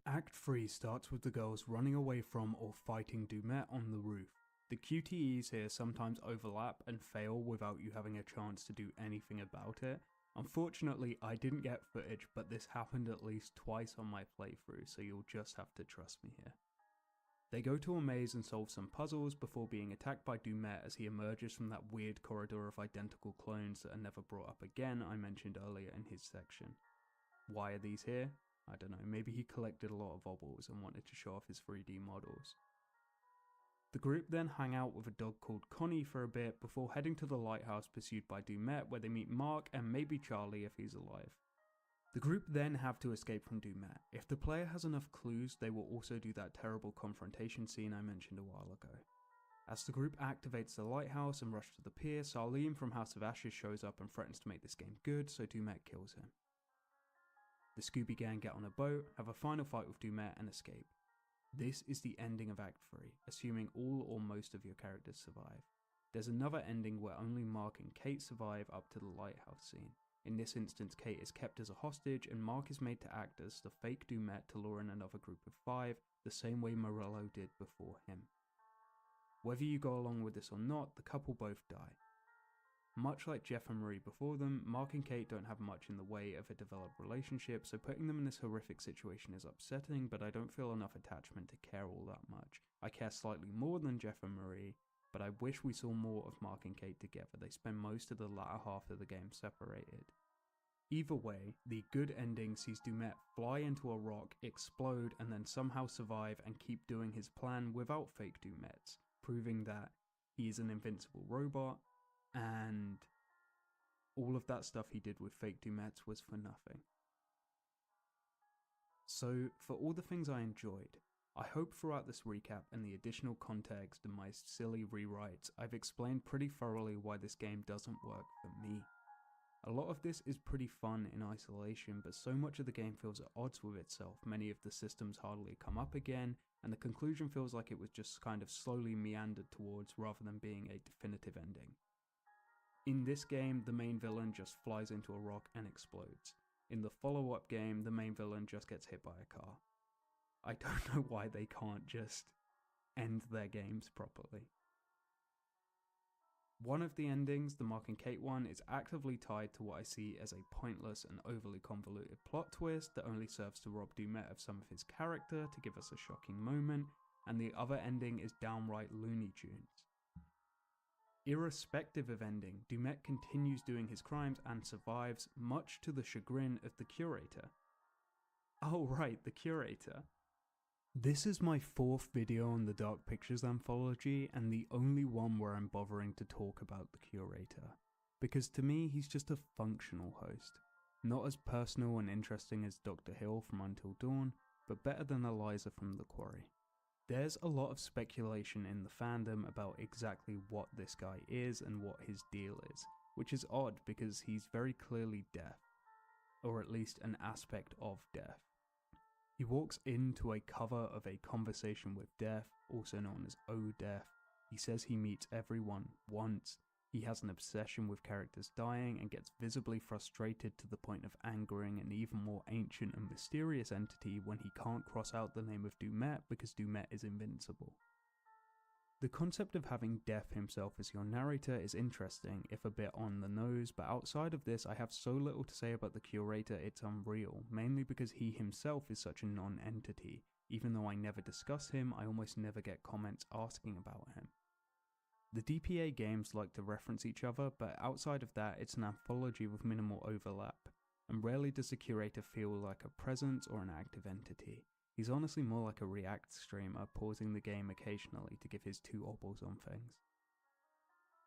Act 3 starts with the girls running away from or fighting Dumet on the roof. The QTEs here sometimes overlap and fail without you having a chance to do anything about it. Unfortunately, I didn't get footage, but this happened at least twice on my playthrough, so you'll just have to trust me here. They go to a maze and solve some puzzles before being attacked by Dumet as he emerges from that weird corridor of identical clones that are never brought up again I mentioned earlier in his section. Why are these here? I don't know, maybe he collected a lot of obels and wanted to show off his 3D models. The group then hang out with a dog called Connie for a bit before heading to the lighthouse pursued by Dumet where they meet Mark and maybe Charlie if he's alive. The group then have to escape from Dumet. If the player has enough clues, they will also do that terrible confrontation scene I mentioned a while ago. As the group activates the lighthouse and rush to the pier, Salim from House of Ashes shows up and threatens to make this game good, so Dumet kills him. The Scooby Gang get on a boat, have a final fight with Dumet and escape. This is the ending of Act 3, assuming all or most of your characters survive. There's another ending where only Mark and Kate survive up to the lighthouse scene. In this instance, Kate is kept as a hostage and Mark is made to act as the fake Dumet to lure in another group of 5, the same way Morello did before him. Whether you go along with this or not, the couple both die. Much like Jeff and Marie before them, Mark and Kate don't have much in the way of a developed relationship, so putting them in this horrific situation is upsetting, but I don't feel enough attachment to care all that much. I care slightly more than Jeff and Marie, but I wish we saw more of Mark and Kate together. They spend most of the latter half of the game separated. Either way, the good ending sees Dumet fly into a rock, explode, and then somehow survive and keep doing his plan without fake Dumets, proving that he is an invincible robot, and all of that stuff he did with fake Dumets was for nothing. So, for all the things I enjoyed, I hope throughout this recap and the additional context and my silly rewrites, I've explained pretty thoroughly why this game doesn't work for me. A lot of this is pretty fun in isolation, but so much of the game feels at odds with itself. Many of the systems hardly come up again, and the conclusion feels like it was just kind of slowly meandered towards rather than being a definitive ending. In this game, the main villain just flies into a rock and explodes. In the follow-up game, the main villain just gets hit by a car. I don't know why they can't just end their games properly. One of the endings, the Mark and Kate one, is actively tied to what I see as a pointless and overly convoluted plot twist that only serves to rob Dumet of some of his character to give us a shocking moment, and the other ending is downright Looney Tunes. Irrespective of ending, Dumet continues doing his crimes and survives, much to the chagrin of the curator. Oh right, the curator. This is my 4th video on the Dark Pictures anthology, and the only one where I'm bothering to talk about the curator. Because to me, he's just a functional host. Not as personal and interesting as Dr. Hill from Until Dawn, but better than Eliza from The Quarry. There's a lot of speculation in the fandom about exactly what this guy is and what his deal is, which is odd because he's very clearly deaf, or at least an aspect of deaf. He walks into a cover of A Conversation with Death, also known as Oh Death. He says he meets everyone once. He has an obsession with characters dying and gets visibly frustrated to the point of angering an even more ancient and mysterious entity when he can't cross out the name of Dumet because Dumet is invincible. The concept of having Death himself as your narrator is interesting, if a bit on the nose, but outside of this I have so little to say about the curator it's unreal, mainly because he himself is such a non-entity. Even though I never discuss him, I almost never get comments asking about him. The DPA games like to reference each other, but outside of that it's an anthology with minimal overlap, and rarely does the curator feel like a presence or an active entity. He's honestly more like a React streamer, pausing the game occasionally to give his 2 obbles on things.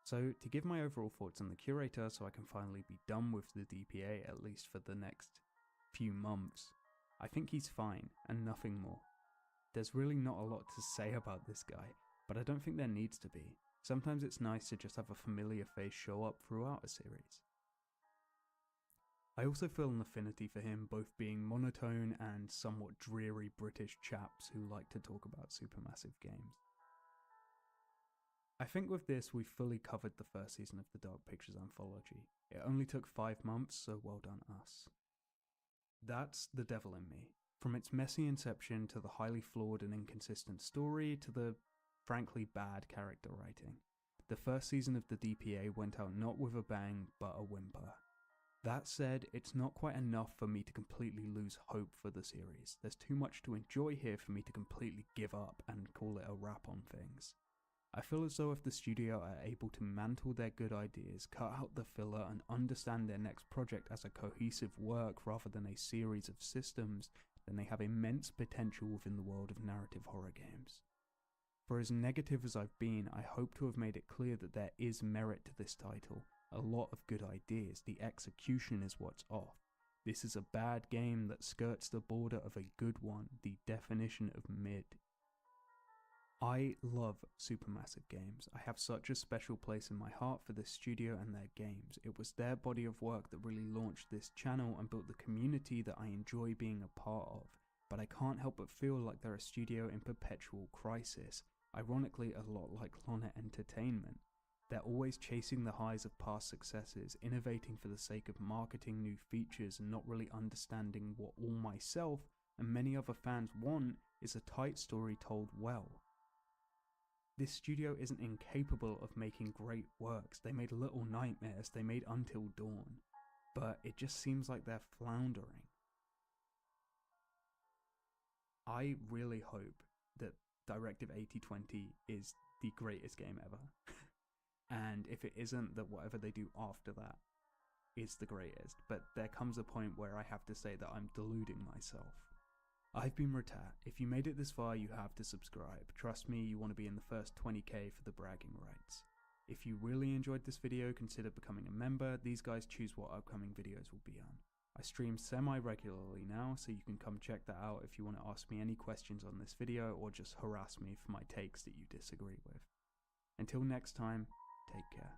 So, to give my overall thoughts on the curator so I can finally be done with the DPA, at least for the next few months, I think he's fine, and nothing more. There's really not a lot to say about this guy, but I don't think there needs to be. Sometimes it's nice to just have a familiar face show up throughout a series. I also feel an affinity for him, both being monotone and somewhat dreary British chaps who like to talk about supermassive games. I think with this we've fully covered the first season of the Dark Pictures anthology. It only took 5 months, so well done us. That's The Devil in Me. From its messy inception to the highly flawed and inconsistent story to the frankly bad character writing. The first season of the DPA went out not with a bang, but a whimper. That said, it's not quite enough for me to completely lose hope for the series. There's too much to enjoy here for me to completely give up and call it a wrap on things. I feel as though if the studio are able to mantle their good ideas, cut out the filler and understand their next project as a cohesive work rather than a series of systems, then they have immense potential within the world of narrative horror games. For as negative as I've been, I hope to have made it clear that there is merit to this title, a lot of good ideas, the execution is what's off. This is a bad game that skirts the border of a good one, the definition of mid. I love supermassive games. I have such a special place in my heart for this studio and their games. It was their body of work that really launched this channel and built the community that I enjoy being a part of, but I can't help but feel like they're a studio in perpetual crisis. Ironically, a lot like Lonet Entertainment. They're always chasing the highs of past successes, innovating for the sake of marketing new features and not really understanding what all myself and many other fans want is a tight story told well. This studio isn't incapable of making great works. They made Little Nightmares, they made Until Dawn, but it just seems like they're floundering. I really hope that Directive 8020 is the greatest game ever. And if it isn't, that whatever they do after that is the greatest. But there comes a point where I have to say that I'm deluding myself. I've been Ratat. If you made it this far, you have to subscribe. Trust me, you want to be in the first 20k for the bragging rights. If you really enjoyed this video, consider becoming a member. These guys choose what upcoming videos will be on. I stream semi-regularly now, so you can come check that out if you want to ask me any questions on this video or just harass me for my takes that you disagree with. Until next time, take care.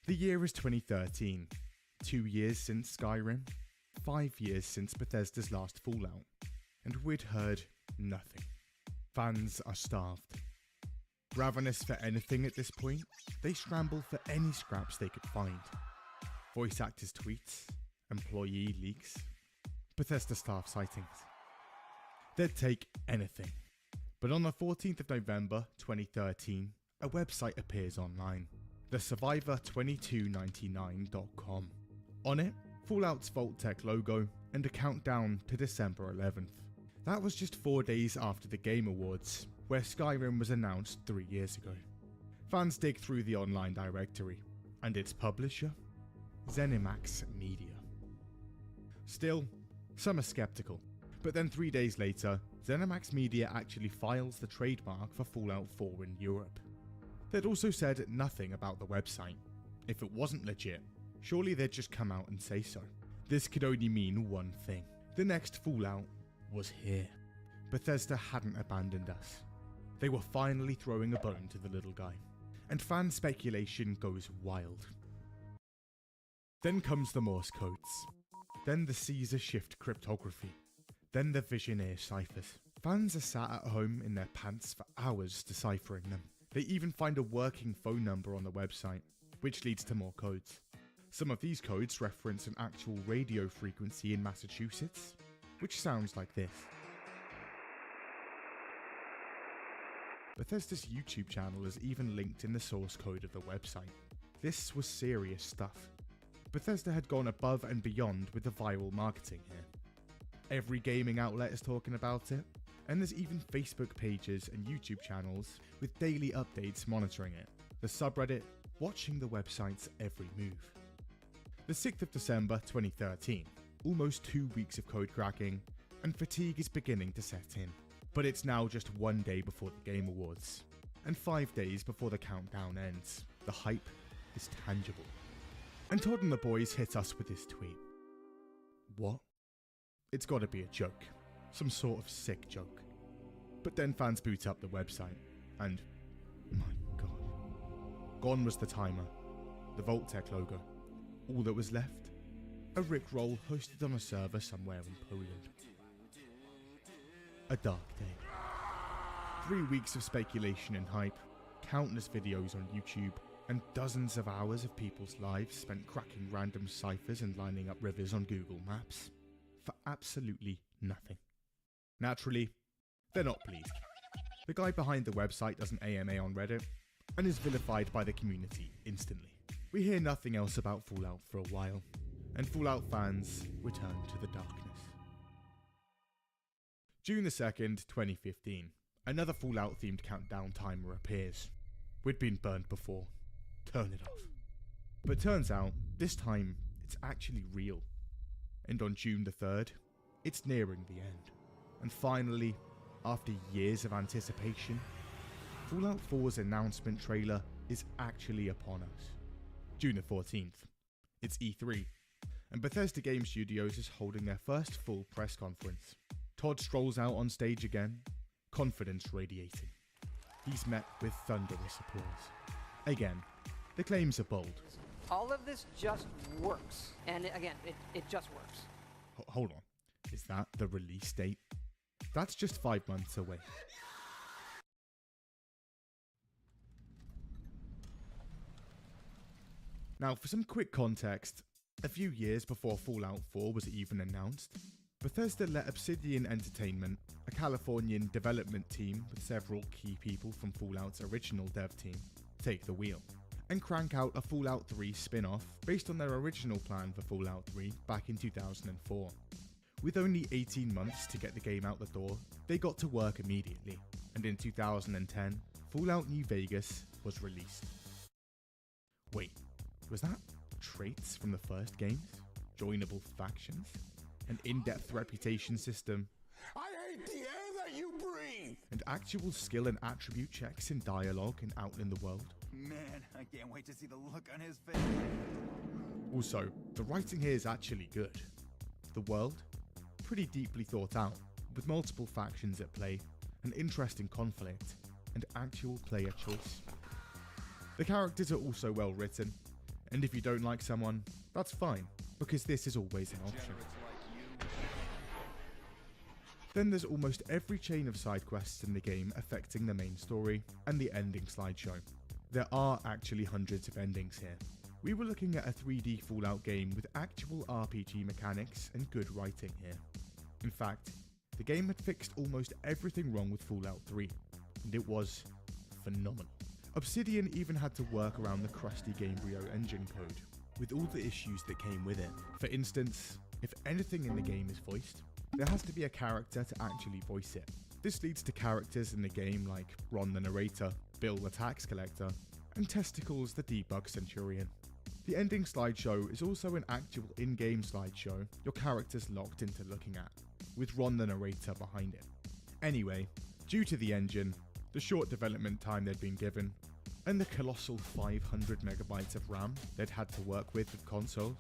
The year is 2013. 2 years since Skyrim, 5 years since Bethesda's last Fallout, and we'd heard nothing. Fans are starved. Ravenous for anything at this point, they scramble for any scraps they could find. Voice actors' tweets, employee leaks, Bethesda staff sightings. They'd take anything. But on the 14th of November 2013, a website appears online, thesurvivor2299.com. On it, Fallout's Vault-Tec logo, and a countdown to December 11th. That was just 4 days after the Game Awards, where Skyrim was announced 3 years ago. Fans dig through the online directory, and its publisher? ZeniMax Media. Still, some are skeptical, but then 3 days later, ZeniMax Media actually files the trademark for Fallout 4 in Europe. They'd also said nothing about the website. If it wasn't legit, surely they'd just come out and say so. This could only mean one thing. The next Fallout was here. Bethesda hadn't abandoned us. They were finally throwing a bone to the little guy. And fan speculation goes wild. Then comes the Morse codes. Then the Caesar shift cryptography. Then the Visioneer ciphers. Fans are sat at home in their pants for hours deciphering them. They even find a working phone number on the website, which leads to more codes. Some of these codes reference an actual radio frequency in Massachusetts, which sounds like this. Bethesda's YouTube channel is even linked in the source code of the website. This was serious stuff. Bethesda had gone above and beyond with the viral marketing here. Every gaming outlet is talking about it, and there's even Facebook pages and YouTube channels with daily updates monitoring it. The subreddit watching the website's every move. The 6th of December 2013, almost 2 weeks of code cracking, and fatigue is beginning to set in. But it's now just 1 day before the Game Awards, and 5 days before the countdown ends. The hype is tangible. And Todd and the boys hit us with this tweet. What? It's gotta be a joke. Some sort of sick joke. But then fans boot up the website, and my god. Gone was the timer, the Vault-Tec logo. All that was left? A Rickroll hosted on a server somewhere in Poland. A dark day. 3 weeks of speculation and hype, countless videos on YouTube, and dozens of hours of people's lives spent cracking random ciphers and lining up rivers on Google Maps. For absolutely nothing. Naturally, they're not pleased. The guy behind the website does an AMA on Reddit, and is vilified by the community instantly. We hear nothing else about Fallout for a while, and Fallout fans return to the darkness. June the 2nd, 2015, another Fallout-themed countdown timer appears. We'd been burned before. Turn it off. But turns out, this time, it's actually real. And on June the 3rd, it's nearing the end. And finally, after years of anticipation, Fallout 4's announcement trailer is actually upon us. June the 14th. It's E3, and Bethesda Game Studios is holding their first full press conference. Todd strolls out on stage again, confidence radiating. He's met with thunderous applause. Again, the claims are bold. All of this just works. And again, it just works. Hold on. Is that the release date? That's just 5 months away. Now, for some quick context, a few years before Fallout 4 was even announced, Bethesda let Obsidian Entertainment, a Californian development team with several key people from Fallout's original dev team, take the wheel, and crank out a Fallout 3 spin-off based on their original plan for Fallout 3 back in 2004. With only 18 months to get the game out the door, they got to work immediately, and in 2010, Fallout New Vegas was released. Wait, was that traits from the first games? Joinable factions? An in-depth reputation system? I hate the air that you breathe! And actual skill and attribute checks in dialogue and out in the world? Man, I can't wait to see the look on his face. Also, the writing here is actually good. The world? Pretty deeply thought out, with multiple factions at play, an interesting conflict, and actual player choice. The characters are also well written, and if you don't like someone, that's fine, because this is always an option. Then there's almost every chain of side quests in the game affecting the main story and the ending slideshow. There are actually hundreds of endings here. We were looking at a 3D Fallout game with actual RPG mechanics and good writing here. In fact, the game had fixed almost everything wrong with Fallout 3, and it was phenomenal. Obsidian even had to work around the crusty Gamebryo engine code, with all the issues that came with it. For instance, if anything in the game is voiced, there has to be a character to actually voice it. This leads to characters in the game like Ron the narrator, Bill the tax collector, and Testicles the debug centurion. The ending slideshow is also an actual in-game slideshow your character's locked into looking at, with Ron the narrator behind it. Anyway, due to the engine, the short development time they'd been given, and the colossal 500 megabytes of RAM they'd had to work with consoles,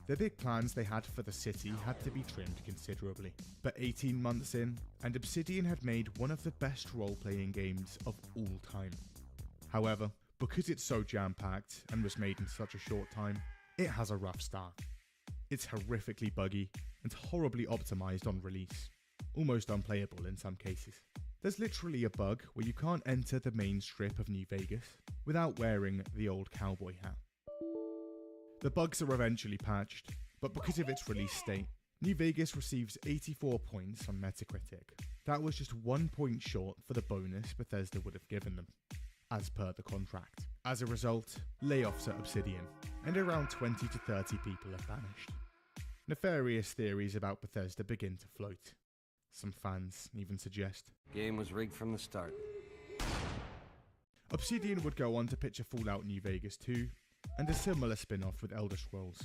the big plans they had for the city had to be trimmed considerably. But 18 months in, and Obsidian had made one of the best role-playing games of all time. However, because it's so jam-packed and was made in such a short time, it has a rough start. It's horrifically buggy and horribly optimized on release, almost unplayable in some cases. There's literally a bug where you can't enter the main strip of New Vegas without wearing the old cowboy hat. The bugs are eventually patched, but because of its release date, New Vegas receives 84 points on Metacritic. That was just 1 point short for the bonus Bethesda would have given them, as per the contract. As a result, layoffs at Obsidian, and around 20 to 30 people have vanished. Nefarious theories about Bethesda begin to float. Some fans even suggest game was rigged from the start. Obsidian would go on to pitch a Fallout New Vegas 2, and a similar spin-off with Elder Scrolls.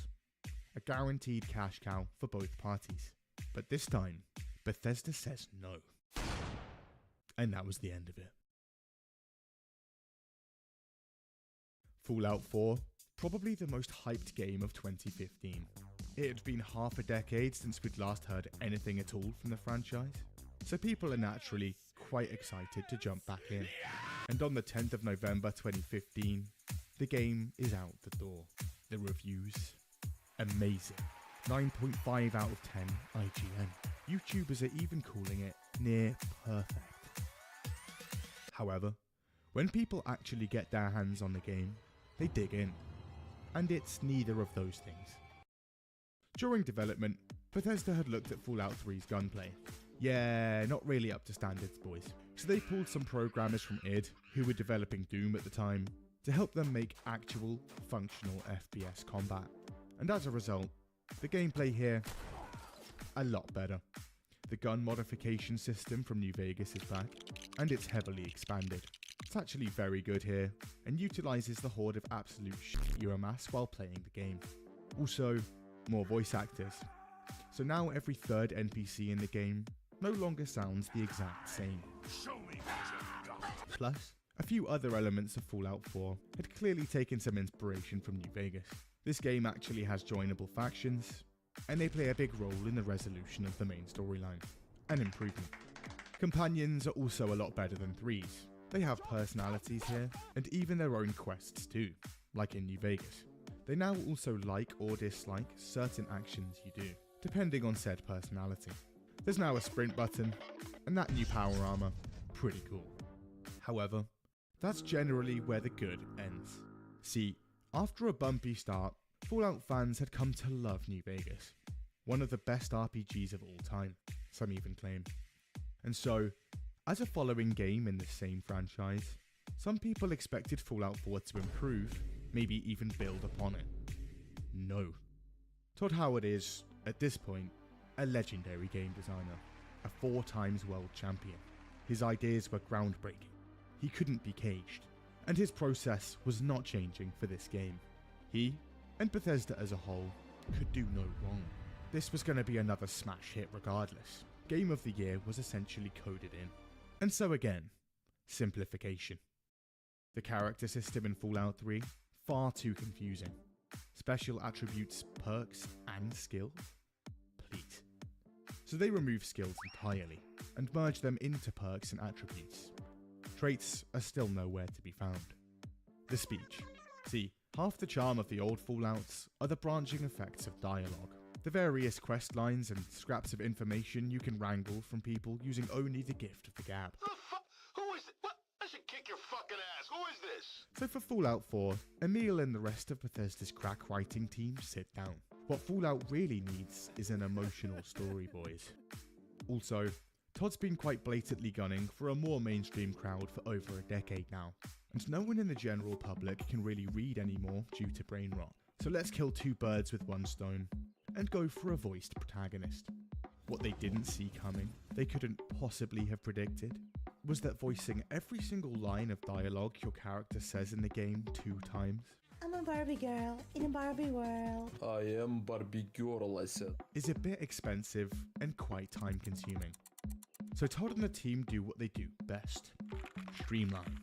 A guaranteed cash cow for both parties. But this time, Bethesda says no. And that was the end of it. Fallout 4, probably the most hyped game of 2015. It had been half a decade since we'd last heard anything at all from the franchise, so people are naturally quite excited to jump back in. And on the 10th of November 2015, the game is out the door. The reviews, amazing. 9.5 out of 10 IGN. YouTubers are even calling it near perfect. However, when people actually get their hands on the game, they dig in. And it's neither of those things. During development, Bethesda had looked at Fallout 3's gunplay. Yeah, not really up to standards, boys. So they pulled some programmers from id, who were developing Doom at the time, to help them make actual, functional FPS combat. And as a result, the gameplay here, a lot better. The gun modification system from New Vegas is back, and it's heavily expanded. It's actually very good here, and utilises the horde of absolute shit you amass while playing the game. Also, more voice actors. So now every third NPC in the game no longer sounds the exact same. Plus, a few other elements of Fallout 4 had clearly taken some inspiration from New Vegas. This game actually has joinable factions, and they play a big role in the resolution of the main storyline. An improvement. Companions are also a lot better than 3's. They have personalities here, and even their own quests too, like in New Vegas. They now also like or dislike certain actions you do, depending on said personality. There's now a sprint button, and that new power armor, pretty cool. However, that's generally where the good ends. See, after a bumpy start, Fallout fans had come to love New Vegas, one of the best RPGs of all time, some even claim. And so, as a following game in the same franchise, some people expected Fallout 4 to improve, maybe even build upon it. No. Todd Howard is, at this point, a legendary game designer, a 4 times world champion. His ideas were groundbreaking. He couldn't be caged, and his process was not changing for this game. He, and Bethesda as a whole, could do no wrong. This was going to be another smash hit regardless. Game of the Year was essentially coded in. And so again, simplification. The character system in Fallout 3, far too confusing. Special attributes, perks, and skills? Please. So they remove skills entirely, and merge them into perks and attributes. Traits are still nowhere to be found. The speech. See, half the charm of the old Fallouts are the branching effects of dialogue. The various quest lines and scraps of information you can wrangle from people using only the gift of the gab. Who is it? What? I should kick your fucking ass. Who is this? So for Fallout 4, Emil and the rest of Bethesda's crack writing team sit down. What Fallout really needs is an emotional story, boys. Also, Todd's been quite blatantly gunning for a more mainstream crowd for over a decade now, and no one in the general public can really read anymore due to brain rot. So let's kill two birds with one stone and go for a voiced protagonist. What they didn't see coming, they couldn't possibly have predicted, was that voicing every single line of dialogue your character says in the game 2 times. I'm a Barbie girl in a Barbie world. I am Barbie girl, I said. Is a bit expensive and quite time consuming. So Todd and the team do what they do best. Streamline.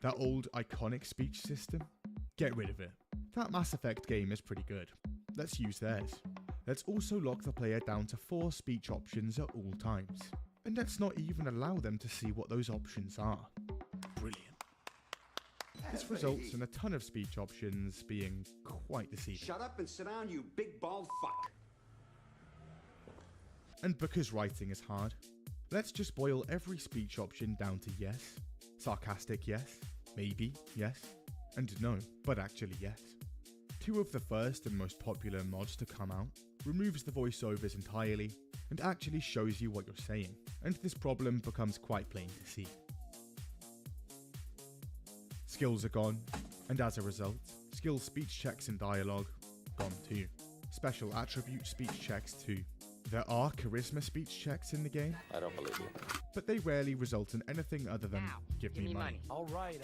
That old iconic speech system? Get rid of it. That Mass Effect game is pretty good. Let's use theirs. Let's also lock the player down to 4 speech options at all times. And let's not even allow them to see what those options are. Brilliant. This results in a ton of speech options being quite deceiving. Shut up and sit down, you big bald fuck. And because writing is hard, let's just boil every speech option down to yes, sarcastic yes, maybe yes, and no, but actually yes. 2 of the first and most popular mods to come out removes the voiceovers entirely and actually shows you what you're saying, and this problem becomes quite plain to see. Skills are gone, and as a result, skill speech checks and dialogue gone too. Special attribute speech checks too. There are charisma speech checks in the game. I don't believe you. But they rarely result in anything other than give me money. All right.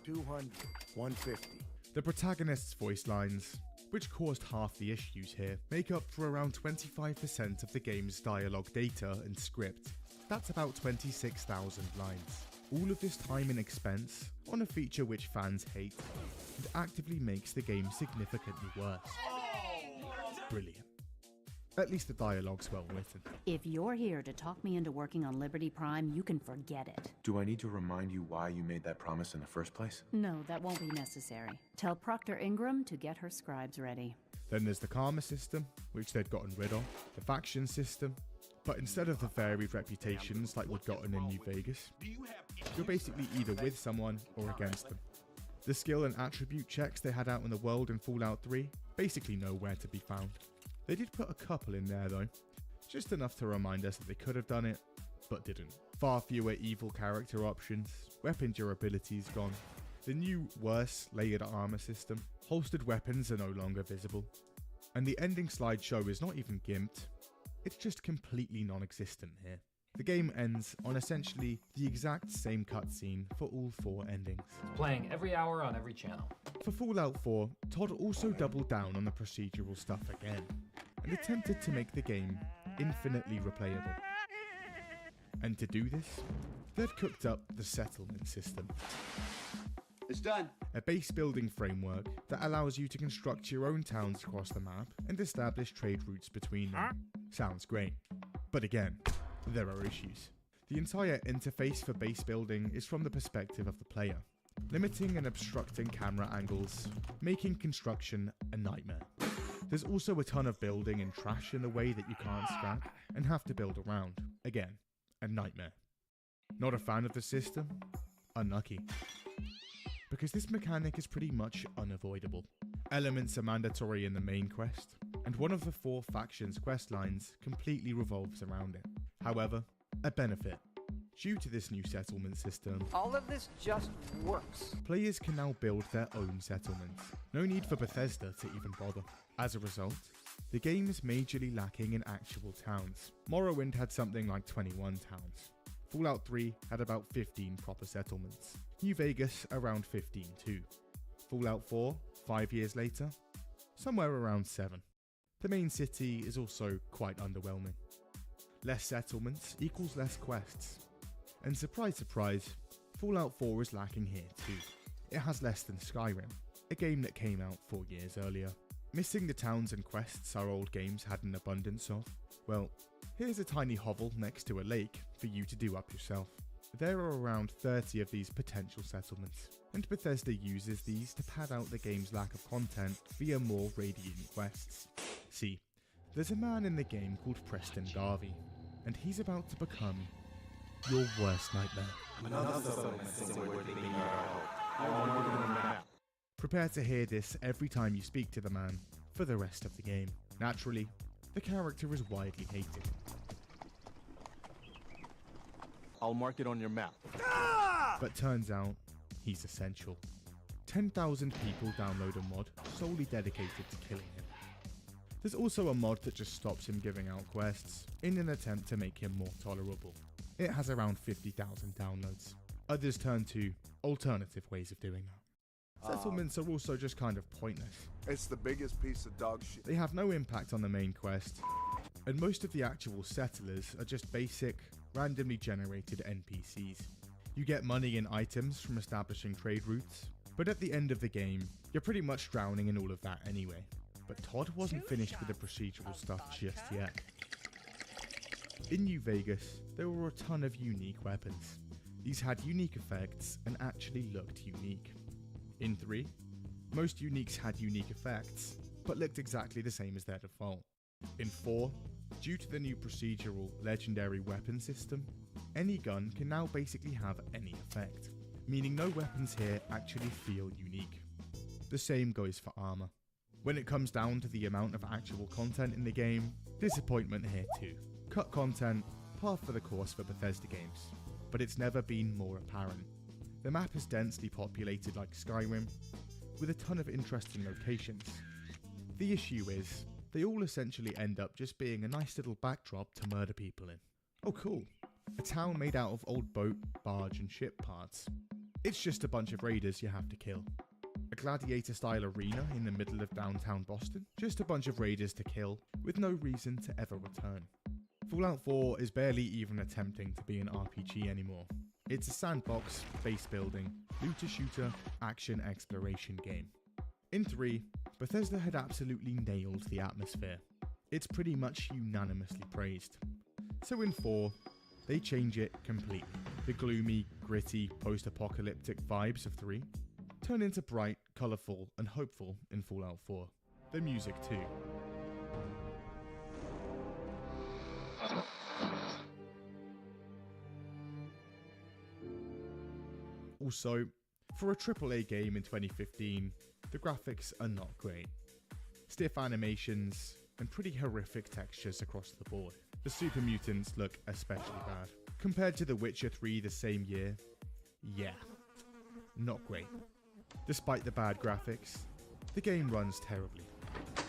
200, 150. The protagonist's voice lines, which caused half the issues here, make up for around 25% of the game's dialogue data and script. That's about 26,000 lines. All of this time and expense on a feature which fans hate and actively makes the game significantly worse. Brilliant. At least the dialogue's well written. If you're here to talk me into working on Liberty Prime, you can forget it. Do I need to remind you why you made that promise in the first place? No, that won't be necessary. Tell Proctor Ingram to get her scribes ready. Then there's the karma system, which they'd gotten rid of, the faction system, but instead of the varied reputations like we'd gotten in New Vegas, you're basically either with someone or against them. The skill and attribute checks they had out in the world in Fallout 3 basically nowhere to be found. They did put a couple in there though, just enough to remind us that they could have done it, but didn't. Far fewer evil character options, weapon durability's gone. The new, worse, layered armor system, holstered weapons are no longer visible. And the ending slideshow is not even gimped, it's just completely non-existent here. The game ends on essentially the exact same cutscene for all 4 endings. It's playing every hour on every channel. For Fallout 4, Todd also doubled down on the procedural stuff again, and attempted to make the game infinitely replayable. And to do this, they've cooked up the settlement system. It's done. A base building framework that allows you to construct your own towns across the map and establish trade routes between them. Sounds great. But again, there are issues. The entire interface for base building is from the perspective of the player, limiting and obstructing camera angles, making construction a nightmare. There's also a ton of building and trash in the way that you can't scrap and have to build around. Again, a nightmare. Not a fan of the system? Unlucky. Because this mechanic is pretty much unavoidable. Elements are mandatory in the main quest, and one of the 4 factions' quest lines completely revolves around it. However, a benefit. Due to this new settlement system, all of this just works. Players can now build their own settlements. No need for Bethesda to even bother. As a result, the game is majorly lacking in actual towns. Morrowind had something like 21 towns. Fallout 3 had about 15 proper settlements. New Vegas around 15 too. Fallout 4, 5 years later, somewhere around 7. The main city is also quite underwhelming. Less settlements equals less quests. And surprise surprise, Fallout 4 is lacking here too. It has less than Skyrim, a game that came out 4 years earlier. Missing the towns and quests our old games had an abundance of? Well, here's a tiny hovel next to a lake for you to do up yourself. There are around 30 of these potential settlements, and Bethesda uses these to pad out the game's lack of content via more radiant quests. See, there's a man in the game called Preston Garvey, and he's about to become your worst nightmare. Prepare to hear this every time you speak to the man for the rest of the game. Naturally, the character is widely hated. I'll mark it on your map. But turns out, he's essential. 10,000 people download a mod solely dedicated to killing him. There's also a mod that just stops him giving out quests in an attempt to make him more tolerable. It has around 50,000 downloads. Others turn to alternative ways of doing that. Settlements are also just kind of pointless. It's the biggest piece of dog shit. They have no impact on the main quest, and most of the actual settlers are just basic, randomly generated NPCs. You get money and items from establishing trade routes, but at the end of the game, you're pretty much drowning in all of that anyway. But Todd wasn't finished with the procedural stuff just yet. In New Vegas, there were a ton of unique weapons. These had unique effects and actually looked unique. In 3, most uniques had unique effects, but looked exactly the same as their default. In 4, due to the new procedural legendary weapon system, any gun can now basically have any effect, meaning no weapons here actually feel unique. The same goes for armor. When it comes down to the amount of actual content in the game, disappointment here too. Cut content, par for the course for Bethesda games, but it's never been more apparent. The map is densely populated like Skyrim, with a ton of interesting locations. The issue is, they all essentially end up just being a nice little backdrop to murder people in. Oh cool, a town made out of old boat, barge and ship parts. It's just a bunch of raiders you have to kill. A gladiator-style arena in the middle of downtown Boston, just a bunch of raiders to kill, with no reason to ever return. Fallout 4 is barely even attempting to be an RPG anymore. It's a sandbox, base building, looter-shooter, action exploration game. In 3, Bethesda had absolutely nailed the atmosphere. It's pretty much unanimously praised. So in 4, they change it completely. The gloomy, gritty, post-apocalyptic vibes of 3 turn into bright, colourful, and hopeful in Fallout 4. The music too. Also, for a AAA game in 2015, the graphics are not great. Stiff animations, and pretty horrific textures across the board. The super mutants look especially bad. Compared to The Witcher 3 the same year, yeah, not great. Despite the bad graphics, the game runs terribly.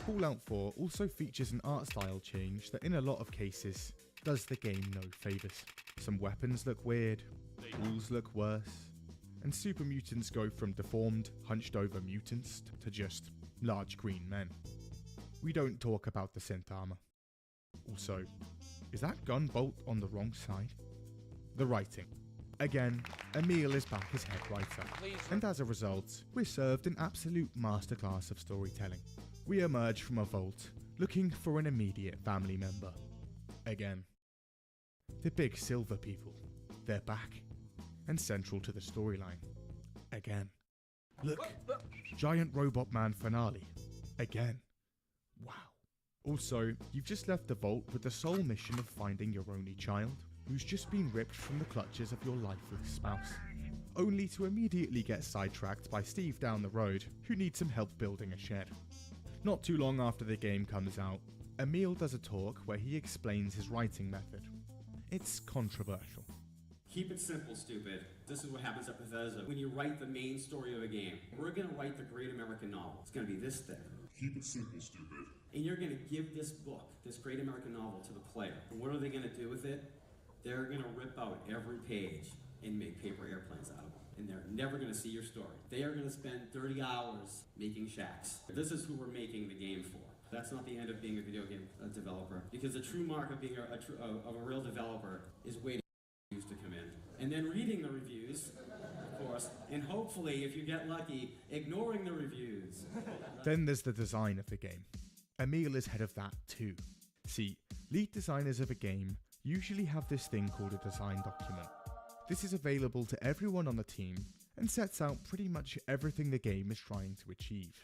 Fallout 4 also features an art style change that in a lot of cases does the game no favours. Some weapons look weird, tools look worse, and super mutants go from deformed, hunched over mutants to just large green men. We don't talk about the synth armor. Also, is that gun bolt on the wrong side? The writing. Again, Emil is back as head writer, and as a result, we're served an absolute masterclass of storytelling. We emerge from a vault, looking for an immediate family member. Again. The big silver people. They're back, and central to the storyline. Again. Look, giant robot man finale. Again. Wow. Also, you've just left the vault with the sole mission of finding your only child, who's just been ripped from the clutches of your lifeless spouse, only to immediately get sidetracked by Steve down the road, who needs some help building a shed. Not too long after the game comes out, Emil does a talk where he explains his writing method. It's controversial. Keep it simple, stupid. This is what happens at Bethesda when you write the main story of a game. We're gonna write the great American novel. It's gonna be this thick. Keep it simple, stupid. And you're gonna give this book, this great American novel, to the player. And what are they gonna do with it? They're gonna rip out every page and make paper airplanes out of them. And they're never gonna see your story. They are gonna spend 30 hours making shacks. This is who we're making the game for. That's not the end of being a video game developer, because the true mark of being a real developer is waiting for reviews to come in. And then reading the reviews, of course, and hopefully, if you get lucky, ignoring the reviews. Then there's the design of the game. Emil is head of that too. See, lead designers of a game usually have this thing called a design document. This is available to everyone on the team and sets out pretty much everything the game is trying to achieve,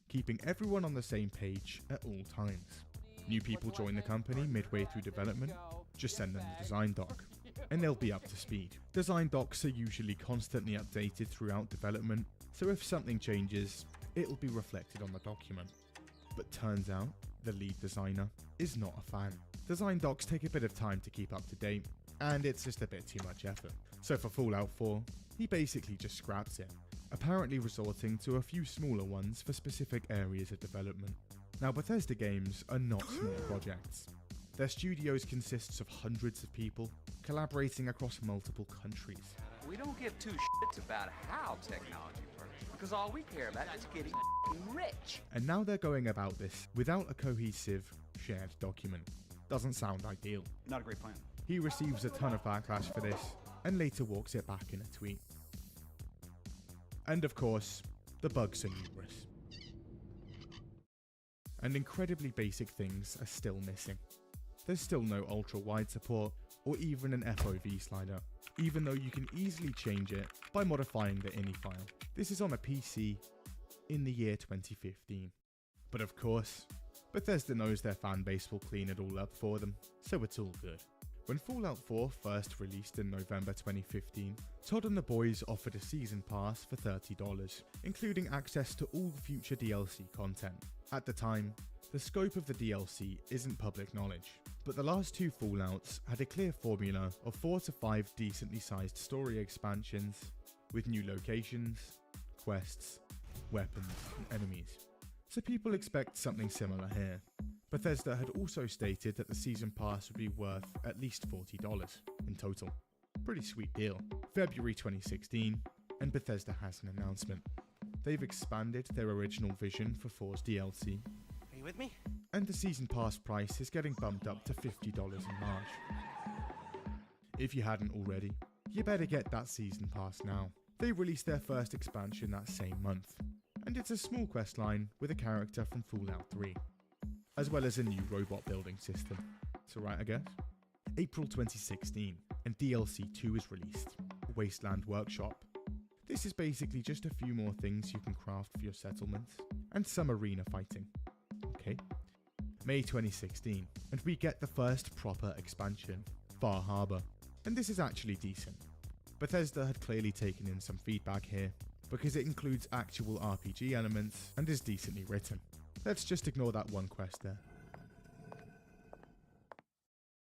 keeping everyone on the same page at all times. New people join the company midway through development, just send them the design doc, and they'll be up to speed. Design docs are usually constantly updated throughout development, so if something changes, it'll be reflected on the document. But turns out, the lead designer is not a fan. Design docs take a bit of time to keep up to date, and it's just a bit too much effort. So for Fallout 4, he basically just scraps it, apparently resorting to a few smaller ones for specific areas of development. Now, Bethesda games are not small projects. Their studios consists of hundreds of people collaborating across multiple countries. We don't give two shits about how technology works, because all we care about is getting rich. And now they're going about this without a cohesive, shared document. Doesn't sound ideal. Not a great plan. He receives a ton of backlash for this, and later walks it back in a tweet. And of course, the bugs are numerous. And incredibly basic things are still missing. There's still no ultra-wide support, or even an FOV slider, even though you can easily change it by modifying the ini file. This is on a PC in the year 2015. But of course, Bethesda knows their fanbase will clean it all up for them, so it's all good. When Fallout 4 first released in November 2015, Todd and the boys offered a season pass for $30, including access to all the future DLC content. At the time, the scope of the DLC isn't public knowledge, but the last two Fallouts had a clear formula of 4 to 5 decently sized story expansions, with new locations, quests, weapons, and enemies. So people expect something similar here. Bethesda had also stated that the season pass would be worth at least $40 in total. Pretty sweet deal. February 2016, and Bethesda has an announcement. They've expanded their original vision for 4's DLC. Are you with me? And the season pass price is getting bumped up to $50 in March. If you hadn't already, you better get that season pass now. They released their first expansion that same month, and it's a small quest line with a character from Fallout 3, as well as a new robot building system. It's alright, I guess. April 2016, and DLC 2 is released, Wasteland Workshop. This is basically just a few more things you can craft for your settlements, and some arena fighting. Okay. May 2016, and we get the first proper expansion, Far Harbor, and this is actually decent. Bethesda had clearly taken in some feedback here, because it includes actual RPG elements and is decently written. Let's just ignore that one quest there.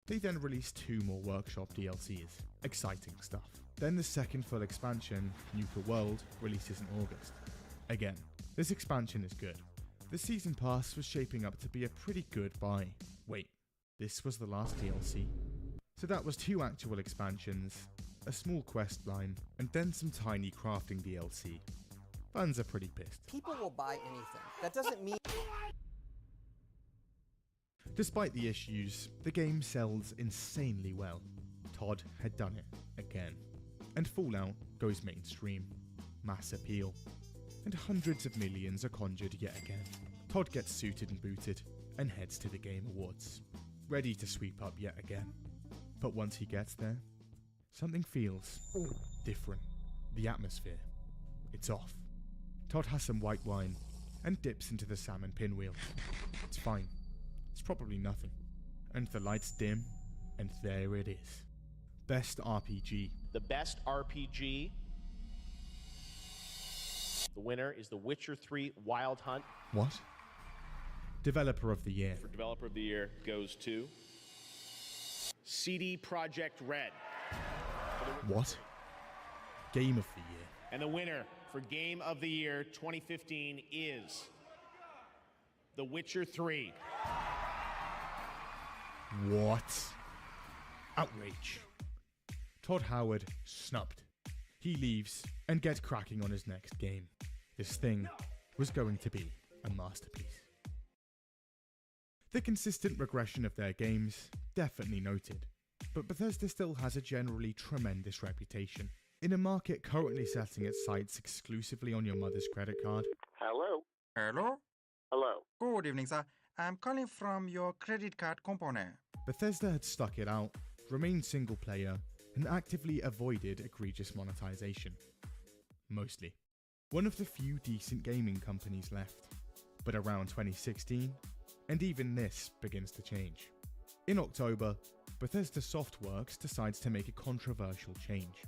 They then released 2 more Workshop DLCs, exciting stuff. Then the second full expansion, Nuka World, releases in August. Again, this expansion is good. The season pass was shaping up to be a pretty good buy. Wait, this was the last DLC? So that was 2 actual expansions, a small quest line, and then some tiny crafting DLC. Fans are pretty pissed. People will buy anything. That doesn't mean... Despite the issues, the game sells insanely well. Todd had done it again. And Fallout goes mainstream. Mass appeal. And hundreds of millions are conjured yet again. Todd gets suited and booted, and heads to the Game Awards, ready to sweep up yet again. But once he gets there, something feels different. The atmosphere. It's off. Todd has some white wine, and dips into the salmon pinwheel. It's fine. It's probably nothing. And the lights dim, and there it is. Best RPG. The best RPG. The winner is The Witcher 3 Wild Hunt. What? Developer of the Year. For Developer of the Year goes to CD Projekt Red. What? Game of the Year. And the winner for Game of the Year 2015 is The Witcher 3. What? Outrage. Todd Howard snubbed. He leaves and gets cracking on his next game. This thing was going to be a masterpiece. The consistent regression of their games, definitely noted, but Bethesda still has a generally tremendous reputation. In a market currently setting its sights exclusively on your mother's credit card. Hello? Hello? Hello. Good evening, sir. I'm calling from your credit card company. Bethesda had stuck it out, remained single player, and actively avoided egregious monetization. Mostly. One of the few decent gaming companies left. But around 2016, and even this begins to change. In October, Bethesda Softworks decides to make a controversial change.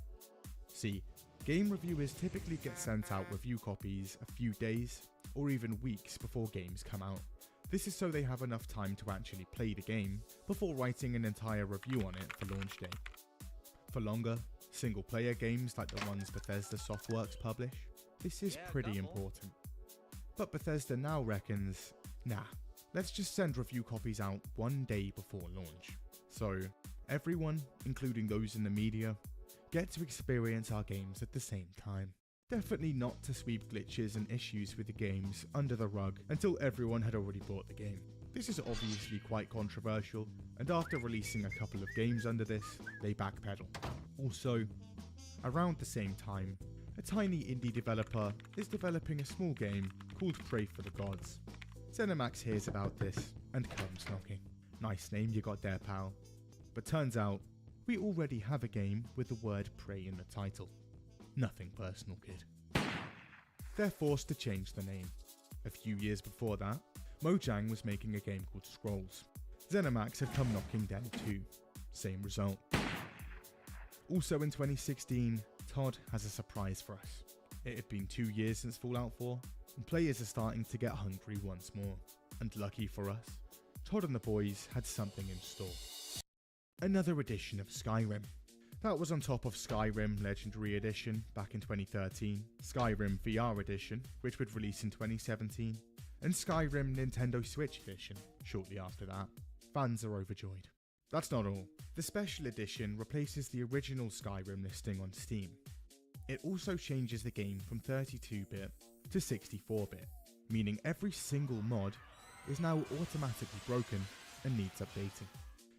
See, game reviewers typically get sent out review copies a few days or even weeks before games come out. This is so they have enough time to actually play the game before writing an entire review on it for launch day. For longer, single-player games like the ones Bethesda Softworks publish, This is pretty important. But Bethesda now reckons, nah, let's just send review copies out one day before launch. So, everyone, including those in the media, get to experience our games at the same time. Definitely not to sweep glitches and issues with the games under the rug until everyone had already bought the game. This is obviously quite controversial, and after releasing a couple of games under this, they backpedal. Also, around the same time, a tiny indie developer is developing a small game called Pray for the Gods. ZeniMax hears about this and comes knocking. Nice name you got there, pal. But turns out, we already have a game with the word pray in the title. Nothing personal, kid. They're forced to change the name. A few years before that, Mojang was making a game called Scrolls. ZeniMax had come knocking down too. Same result. Also in 2016, Todd has a surprise for us. It had been 2 years since Fallout 4, and players are starting to get hungry once more. And lucky for us, Todd and the boys had something in store. Another edition of Skyrim. That was on top of Skyrim Legendary Edition back in 2013, Skyrim VR Edition, which would release in 2017, and Skyrim Nintendo Switch Edition shortly after that. Fans are overjoyed. That's not all. The Special Edition replaces the original Skyrim listing on Steam. It also changes the game from 32-bit to 64-bit, meaning every single mod is now automatically broken and needs updating.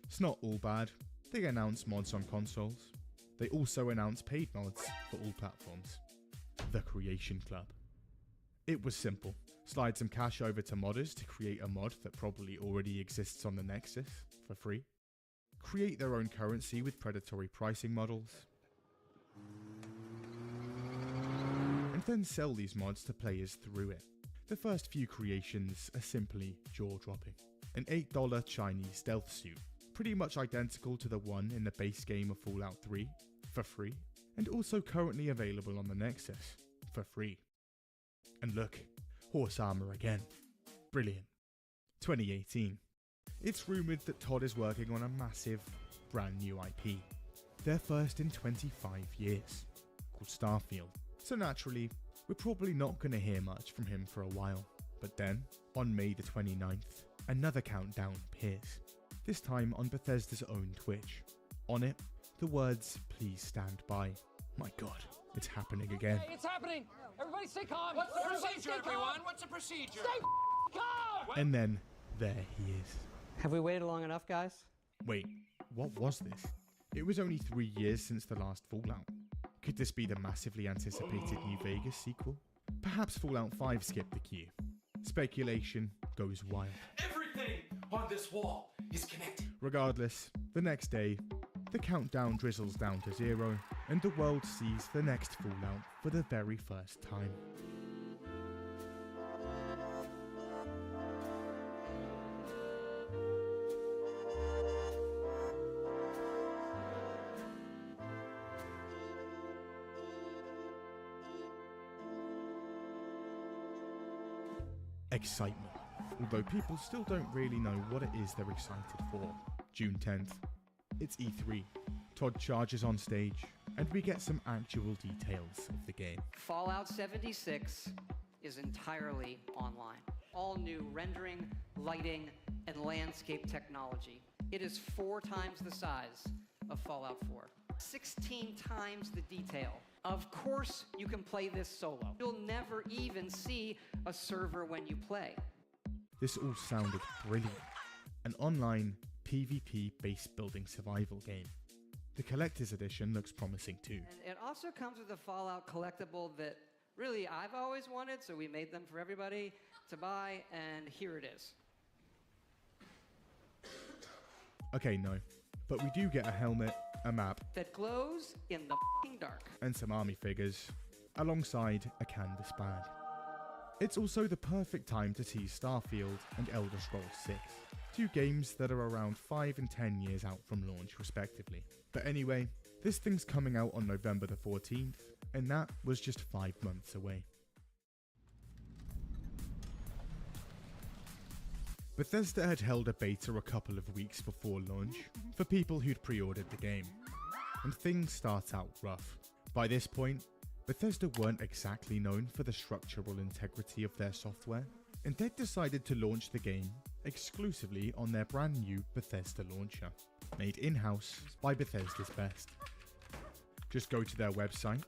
It's not all bad. They announce mods on consoles. They also announce paid mods for all platforms. The Creation Club. It was simple. Slide some cash over to modders to create a mod that probably already exists on the Nexus for free. Create their own currency with predatory pricing models. And then sell these mods to players through it. The first few creations are simply jaw-dropping. An $8 Chinese stealth suit, pretty much identical to the one in the base game of Fallout 3, for free, and also currently available on the Nexus, for free. And look, horse armor again. Brilliant. 2018. It's rumoured that Todd is working on a massive, brand new IP. Their first in 25 years, called Starfield. So naturally, we're probably not going to hear much from him for a while. But then, on May the 29th, another countdown appears. This time on Bethesda's own Twitch. On it, the words, "Please stand by." My god, it's happening again. Hey, it's happening! Everybody stay calm! What's the procedure, everyone? What's the procedure? Stay calm! And then, there he is. Have we waited long enough, guys? Wait, what was this? It was only 3 years since the last Fallout. Could this be the massively anticipated New Vegas sequel? Perhaps Fallout 5 skipped the queue. Speculation goes wild. Everything on this wall is connected. Regardless, the next day, the countdown drizzles down to 0, and the world sees the next Fallout for the very first time. Excitement, although people still don't really know what it is they're excited for. June 10th, it's E3. Todd charges on stage, and we get some actual details of the game. Fallout 76 is entirely online. All new rendering, lighting, and landscape technology. It is 4 times the size of Fallout 4. 16 times the detail. Of course you can play this solo. You'll never even see a server when you play. This all sounded brilliant. An online PvP base building survival game. The collector's edition looks promising too. And it also comes with a Fallout collectible that really I've always wanted, so we made them for everybody to buy, and here it is. Okay, no. But we do get a helmet, a map, that glows in the f***ing dark, and some army figures, alongside a canvas bag. It's also the perfect time to tease Starfield and Elder Scrolls 6, 2 games that are around 5 and 10 years out from launch respectively. But anyway, this thing's coming out on November the 14th, and that was just 5 months away. Bethesda had held a beta a couple of weeks before launch for people who'd pre-ordered the game, and things start out rough. By this point, Bethesda weren't exactly known for the structural integrity of their software, and they'd decided to launch the game exclusively on their brand new Bethesda launcher, made in-house by Bethesda's best. Just go to their website,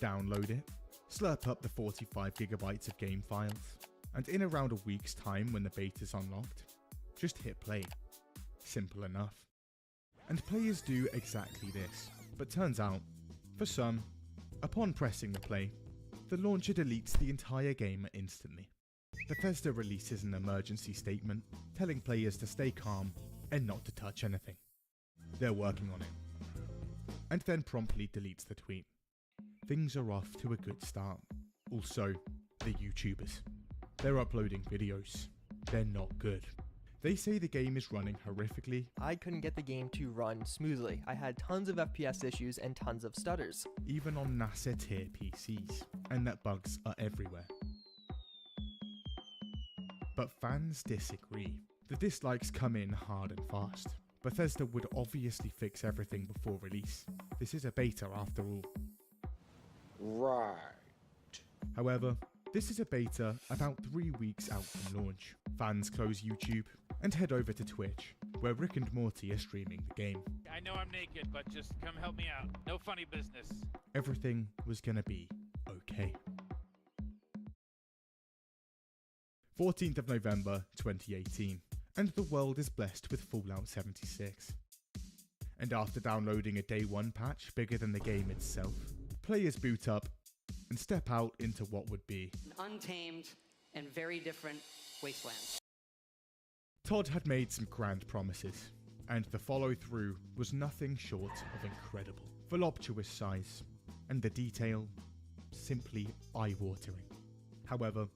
download it, slurp up the 45 gigabytes of game files, and in around a week's time when the beta's unlocked, just hit play. Simple enough. And players do exactly this, but turns out, for some, upon pressing the play, the launcher deletes the entire game instantly. Bethesda releases an emergency statement telling players to stay calm and not to touch anything. They're working on it. And then promptly deletes the tweet. Things are off to a good start. Also, the YouTubers. They're uploading videos. They're not good. They say the game is running horrifically. I couldn't get the game to run smoothly. I had tons of FPS issues and tons of stutters. Even on NASA tier PCs, and that bugs are everywhere. But fans disagree. The dislikes come in hard and fast. Bethesda would obviously fix everything before release. This is a beta after all. Right. However, this is a beta about 3 weeks out from launch. Fans close YouTube and head over to Twitch, where Rick and Morty are streaming the game. I know I'm naked, but just come help me out. No funny business. Everything was gonna be okay. 14th of November 2018, and the world is blessed with Fallout 76. And after downloading a day one patch bigger than the game itself, players boot up and step out into what would be An untamed and very different wasteland. Todd had made some grand promises, and the follow-through was nothing short of incredible. Voluptuous size, and the detail, simply eye-watering. However,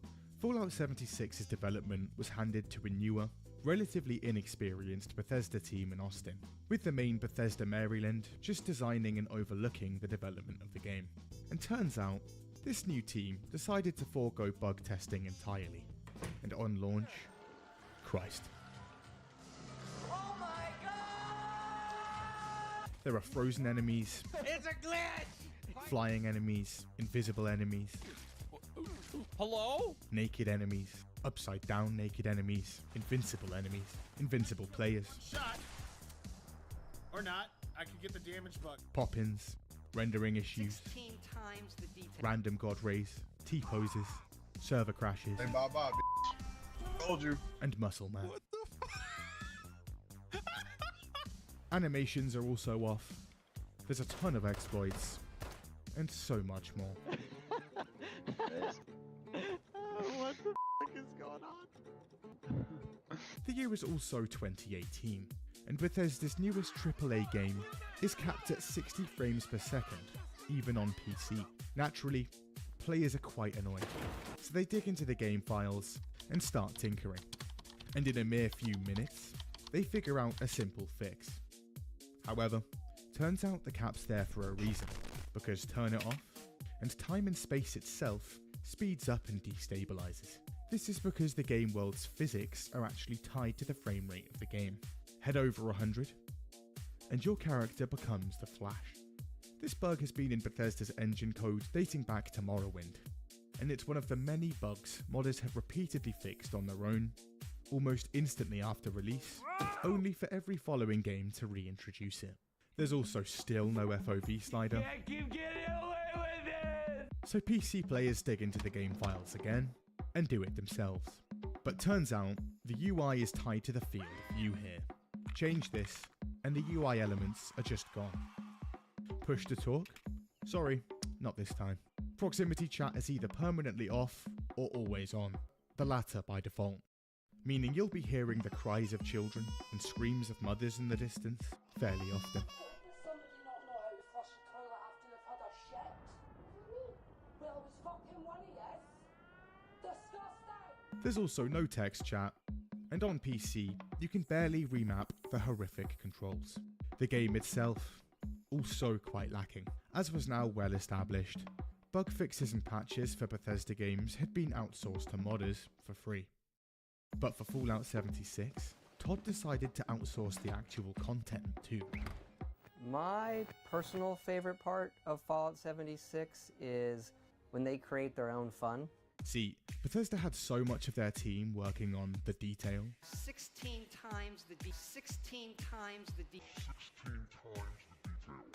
Fallout 76's development was handed to a newer, relatively inexperienced Bethesda team in Austin, with the main Bethesda Maryland just designing and overlooking the development of the game. And turns out, this new team decided to forego bug testing entirely, and on launch, Christ. Oh my god! There are frozen enemies, It's a glitch! flying enemies, invisible enemies, Hello? naked enemies, upside down naked enemies, invincible players, Shot. Or not. I could get the damage bug. pop-ins, rendering issues, 16 times the detail. random god rays, T-poses, server crashes, Hey, bye, bitch. Told you. and muscle man. Animations are also off. There's a ton of exploits, and so much more. What the f is going on? The year is also 2018, and Bethesda's newest AAA game is capped at 60 frames per second, even on PC. Naturally, players are quite annoyed, so they dig into the game files and start tinkering. And in a mere few minutes, they figure out a simple fix. However, turns out the cap's there for a reason, because turn it off, and time and space itself speeds up and destabilizes. This is because the game world's physics are actually tied to the frame rate of the game. Head over 100, and your character becomes the Flash. This bug has been in Bethesda's engine code dating back to Morrowind, and it's one of the many bugs modders have repeatedly fixed on their own, almost instantly after release, only for every following game to reintroduce it. There's also still no FOV slider, Can't keep getting away with it! so PC players dig into the game files again and do it themselves. But turns out, the UI is tied to the field of view here. Change this, and the UI elements are just gone. Push to talk? Sorry, not this time. Proximity chat is either permanently off or always on, the latter by default, meaning you'll be hearing the cries of children and screams of mothers in the distance fairly often. There's also no text chat, and on PC, you can barely remap the horrific controls. The game itself, also quite lacking. As was now well established, bug fixes and patches for Bethesda games had been outsourced to modders for free. But for Fallout 76, Todd decided to outsource the actual content too. My personal favorite part of Fallout 76 is when they create their own fun. See, Bethesda had so much of their team working on the detail. 16 times the 16 times the 16 times the detail.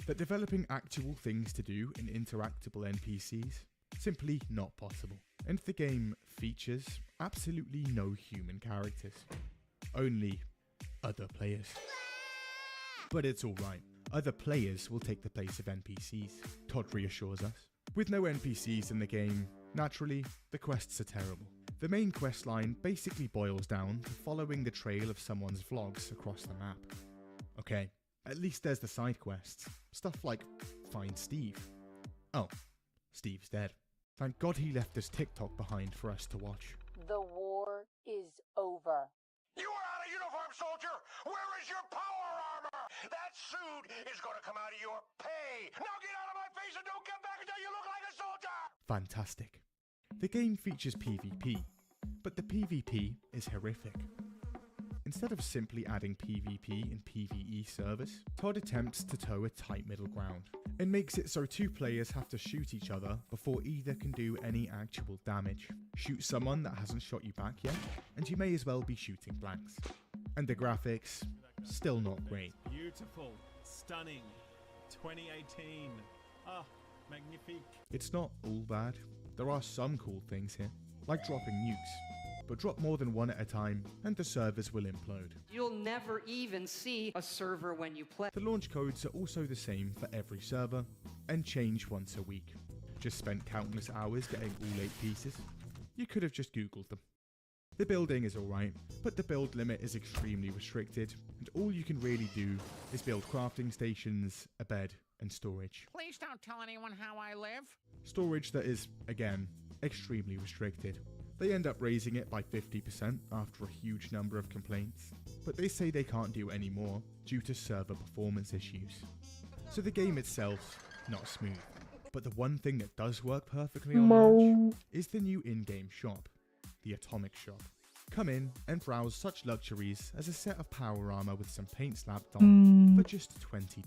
That developing actual things to do in interactable NPCs simply not possible. And the game features absolutely no human characters. Only other players. But it's alright. Other players will take the place of NPCs, Todd reassures us. With no NPCs in the game, naturally, the quests are terrible. The main quest line basically boils down to following the trail of someone's vlogs across the map. Okay, at least there's the side quests. Stuff like find Steve. Oh, Steve's dead. Thank God he left his TikTok behind for us to watch. The war is over. You are out of uniform, soldier! Where is your power armor? That suit is gonna come out of your pay! Now get out of my face and don't come back until you look like a soldier! Fantastic. The game features PvP, but the PvP is horrific. Instead of simply adding PvP and PvE servers, Todd attempts to toe a tight middle ground and makes it so two players have to shoot each other before either can do any actual damage. Shoot someone that hasn't shot you back yet, and you may as well be shooting blanks. And the graphics, still not great. Beautiful, stunning, 2018. Ah, magnifique. It's not all bad. There are some cool things here, like dropping nukes, but drop more than one at a time and the servers will implode. You'll never even see a server when you play. The launch codes are also the same for every server and change once a week. Just spent countless hours getting all 8 pieces. You could have just googled them. The building is alright, but the build limit is extremely restricted, and all you can really do is build crafting stations, a bed, and storage. Please don't tell anyone how I live. Storage that is, again, extremely restricted. They end up raising it by 50% after a huge number of complaints, but they say they can't do any more due to server performance issues. So the game itself, not smooth. But the one thing that does work perfectly on launch is the new in-game shop, the Atomic Shop. Come in and browse such luxuries as a set of power armor with some paint slapped on for just $20.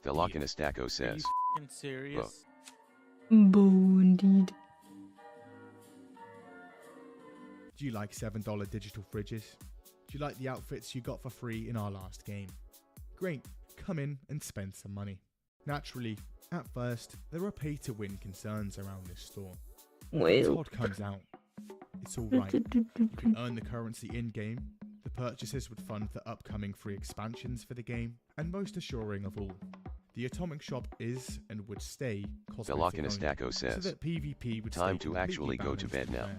The Lockinistaco says. Are you serious? Boo, indeed. Do you like $7 digital fridges? Do you like the outfits you got for free in our last game? Great, come in and spend some money. Naturally, at first, there are pay-to-win concerns around this store. Well. Todd comes out. It's alright. You can earn the currency in-game. The purchases would fund the upcoming free expansions for the game, and most assuring of all, the Atomic Shop is and would stay cosmetic The Lockinistaco says. so that PvP would Time stay to actually go to bed now.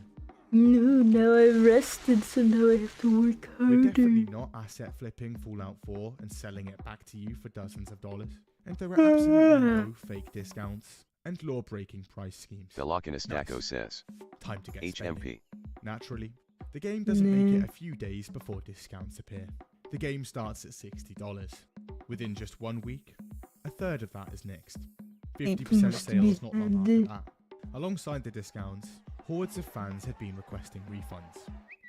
No, now I'm rested, so now I have to work harder. We're definitely not asset flipping Fallout 4 and selling it back to you for dozens of dollars. And there are absolutely no fake discounts and law-breaking price schemes. The Lockinistaco says. Time to get HMP. spending. Naturally, the game doesn't make it a few days before discounts appear. The game starts at $60. Within just 1 week, a third of that is nixed. 50% sales not long after that. Alongside the discounts, hordes of fans had been requesting refunds.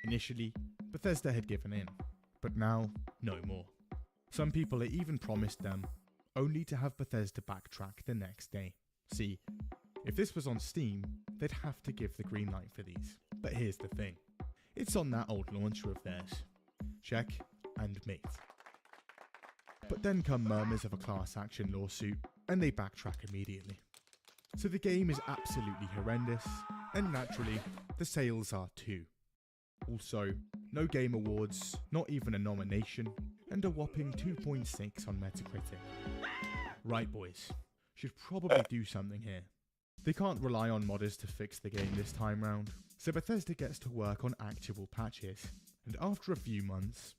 Initially, Bethesda had given in, but now, no more. Some people had even promised them, only to have Bethesda backtrack the next day. See, if this was on Steam, they'd have to give the green light for these. But here's the thing, it's on that old launcher of theirs. Check and mate. But then come murmurs of a class action lawsuit, and they backtrack immediately. So the game is absolutely horrendous, and naturally, the sales are too. Also, no Game Awards, not even a nomination, and a whopping 2.6 on Metacritic. Right boys, should probably do something here. They can't rely on modders to fix the game this time round, so Bethesda gets to work on actual patches, and after a few months,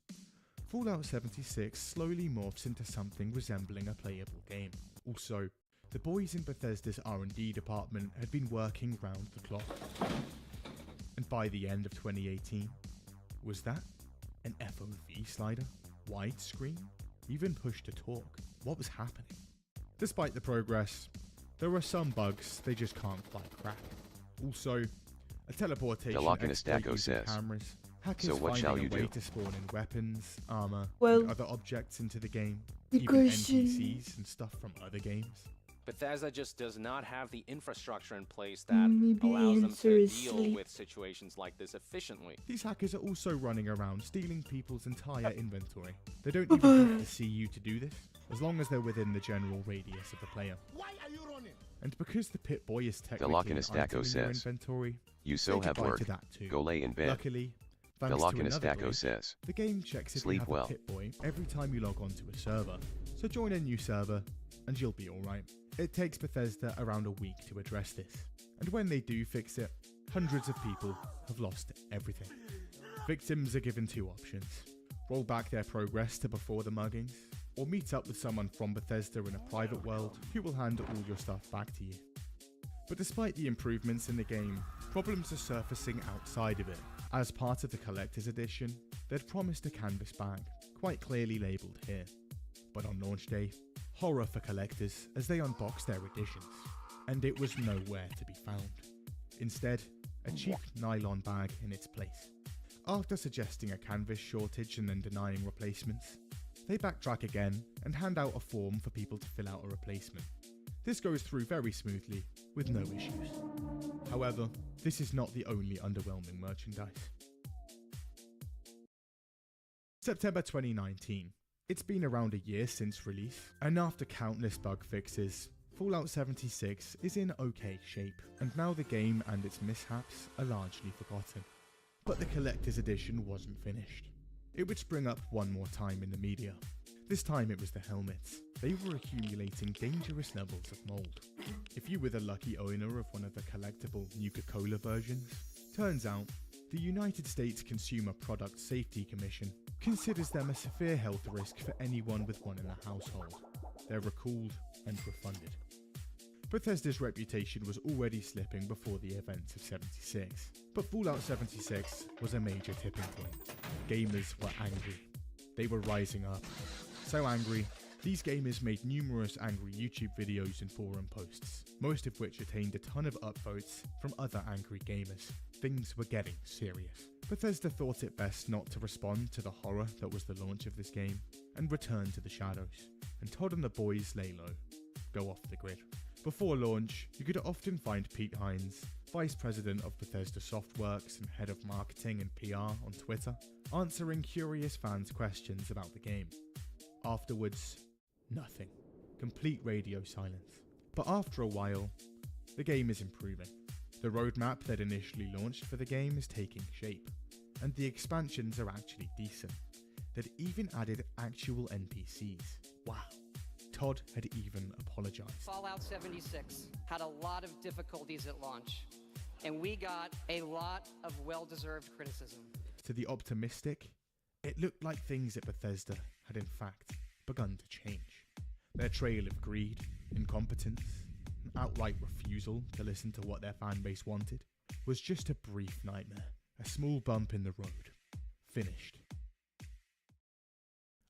Fallout 76 slowly morphs into something resembling a playable game. Also, the boys in Bethesda's R&D department had been working round the clock. And by the end of 2018, was that an FOV slider? Widescreen? Even push to talk? What was happening? Despite the progress, there are some bugs they just can't quite crack. Also, a teleportation exploit using cameras Hackers So what find shall a you way do? to spawn in weapons, armor, Well, and other objects into the game, the even question- NPCs and stuff from other games. Bethesda just does not have the infrastructure in place that Maybe allows them answer to is deal sleep. with situations like this efficiently. These hackers are also running around stealing people's entire inventory. They don't even have to see you to do this, as long as they're within the general radius of the player. Why are you running? And because the Pip-Boy is The technically lock in an a stack item in your says, inventory, You say so have goodbye work. to that too. Go lay in bed. Luckily, The thanks lock to in a another stack glitch, says, the game checks if Sleep you have well. a Pip-Boy every time you log onto a server. So join a new server, and you'll be alright. It takes Bethesda around a week to address this. And when they do fix it, hundreds of people have lost everything. Victims are given two options. Roll back their progress to before the muggings, or meet up with someone from Bethesda in a private world who will hand all your stuff back to you. But despite the improvements in the game, problems are surfacing outside of it. As part of the Collector's Edition, they'd promised a canvas bag, quite clearly labelled here. But on launch day, horror for collectors as they unboxed their editions, and it was nowhere to be found. Instead, a cheap nylon bag in its place. After suggesting a canvas shortage and then denying replacements, they backtrack again and hand out a form for people to fill out a replacement. This goes through very smoothly, with no issues. However, this is not the only underwhelming merchandise. September 2019. It's been around a year since release, and after countless bug fixes, Fallout 76 is in okay shape, and now the game and its mishaps are largely forgotten. But the Collector's Edition wasn't finished. It would spring up one more time in the media. This time it was the helmets. They were accumulating dangerous levels of mold. If you were the lucky owner of one of the collectible Nuka-Cola versions, turns out the United States Consumer Product Safety Commission considers them a severe health risk for anyone with one in the household. They're recalled and refunded. Bethesda's reputation was already slipping before the events of 76, but Fallout 76 was a major tipping point. Gamers were angry. They were rising up. So angry, these gamers made numerous angry YouTube videos and forum posts, most of which attained a ton of upvotes from other angry gamers. Things were getting serious. Bethesda thought it best not to respond to the horror that was the launch of this game, and return to the shadows, and Todd and the boys lay low, go off the grid. Before launch, you could often find Pete Hines, Vice President of Bethesda Softworks and Head of Marketing and PR on Twitter, answering curious fans' questions about the game. Afterwards, nothing. Complete radio silence. But after a while, the game is improving. The roadmap that initially launched for the game is taking shape, and the expansions are actually decent. They'd even added actual NPCs. Wow. Todd had even apologized. Fallout 76 had a lot of difficulties at launch, and we got a lot of well-deserved criticism. To the optimistic, it looked like things at Bethesda had in fact begun to change. Their trail of greed, incompetence, and outright refusal to listen to what their fanbase wanted was just a brief nightmare, a small bump in the road. Finished.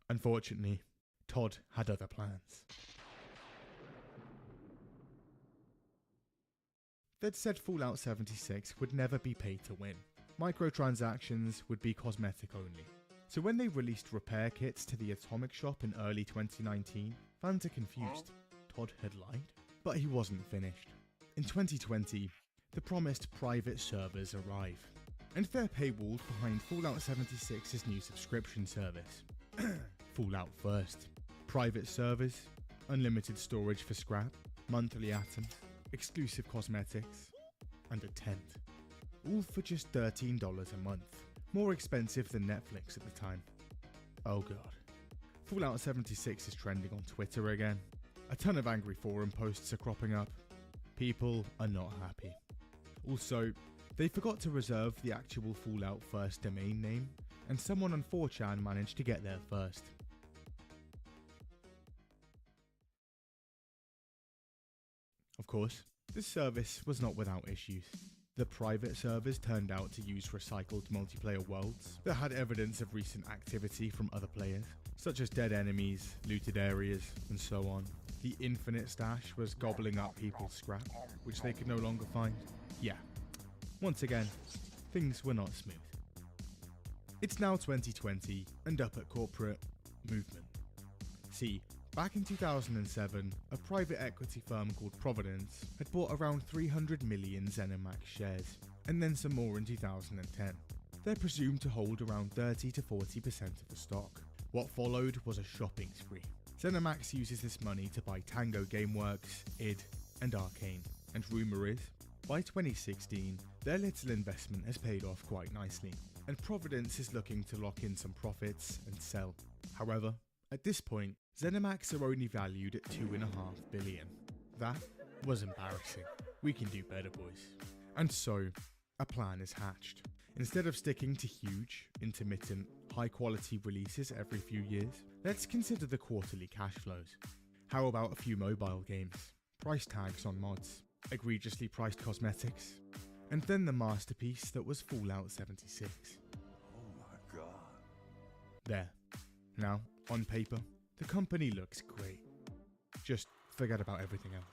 Unfortunately, Todd had other plans. They'd said Fallout 76 would never be pay to win. Microtransactions would be cosmetic only. So when they released repair kits to the Atomic Shop in early 2019, fans are confused. Todd had lied? But he wasn't finished. In 2020, the promised private servers arrive, and they're paywalled behind Fallout 76's new subscription service. Fallout First. Private servers, unlimited storage for scrap, monthly atoms, exclusive cosmetics, and a tent. All for just $13 a month. More expensive than Netflix at the time. Oh god. Fallout 76 is trending on Twitter again. A ton of angry forum posts are cropping up. People are not happy. Also, they forgot to reserve the actual Fallout First domain name, and someone on 4chan managed to get there first. Of course, this service was not without issues. The private servers turned out to use recycled multiplayer worlds that had evidence of recent activity from other players, such as dead enemies, looted areas, and so on. The infinite stash was gobbling up people's scrap, which they could no longer find. Yeah, once again, things were not smooth. It's now 2020 and up at corporate movement. See, back in 2007, a private equity firm called Providence had bought around 300 million ZeniMax shares, and then some more in 2010. They're presumed to hold around 30 to 40% of the stock. What followed was a shopping spree. ZeniMax uses this money to buy Tango Gameworks, id, and Arcane, and rumour is, by 2016, their little investment has paid off quite nicely, and Providence is looking to lock in some profits and sell. However, at this point, ZeniMax are only valued at $2.5 billion. That was embarrassing. We can do better, boys. And so, a plan is hatched. Instead of sticking to huge, intermittent, high-quality releases every few years, let's consider the quarterly cash flows. How about a few mobile games, price tags on mods, egregiously priced cosmetics, and then the masterpiece that was Fallout 76. Oh my god. There. Now, on paper, the company looks great. Just forget about everything else.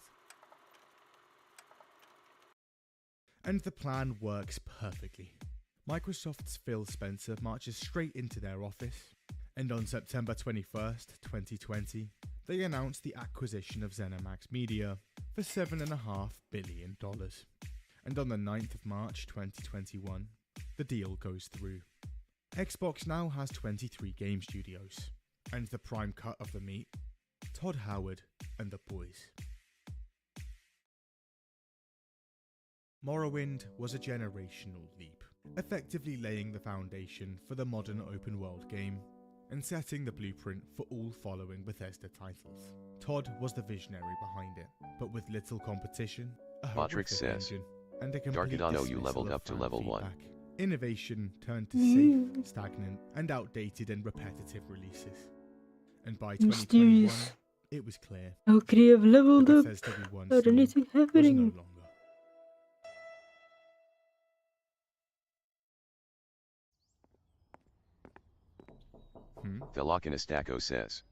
And the plan works perfectly. Microsoft's Phil Spencer marches straight into their office, and on September 21st, 2020, they announced the acquisition of ZeniMax Media for $7.5 billion. And on the 9th of March 2021, the deal goes through. Xbox now has 23 game studios, and the prime cut of the meat, Todd Howard and the boys. Morrowind was a generational leap, effectively laying the foundation for the modern open world game, and setting the blueprint for all following Bethesda titles. Todd was the visionary behind it, but with little competition, a horrific says, engine, and a complete Darkidano, you dismissal leveled of up to fan level feedback. 1. Innovation turned to safe, stagnant, and outdated and repetitive releases. And by 2021, Mysterious. it was clear. How could he have leveled the up Bethesda we once without knew anything was no happening? longer. The Lokinestaco says,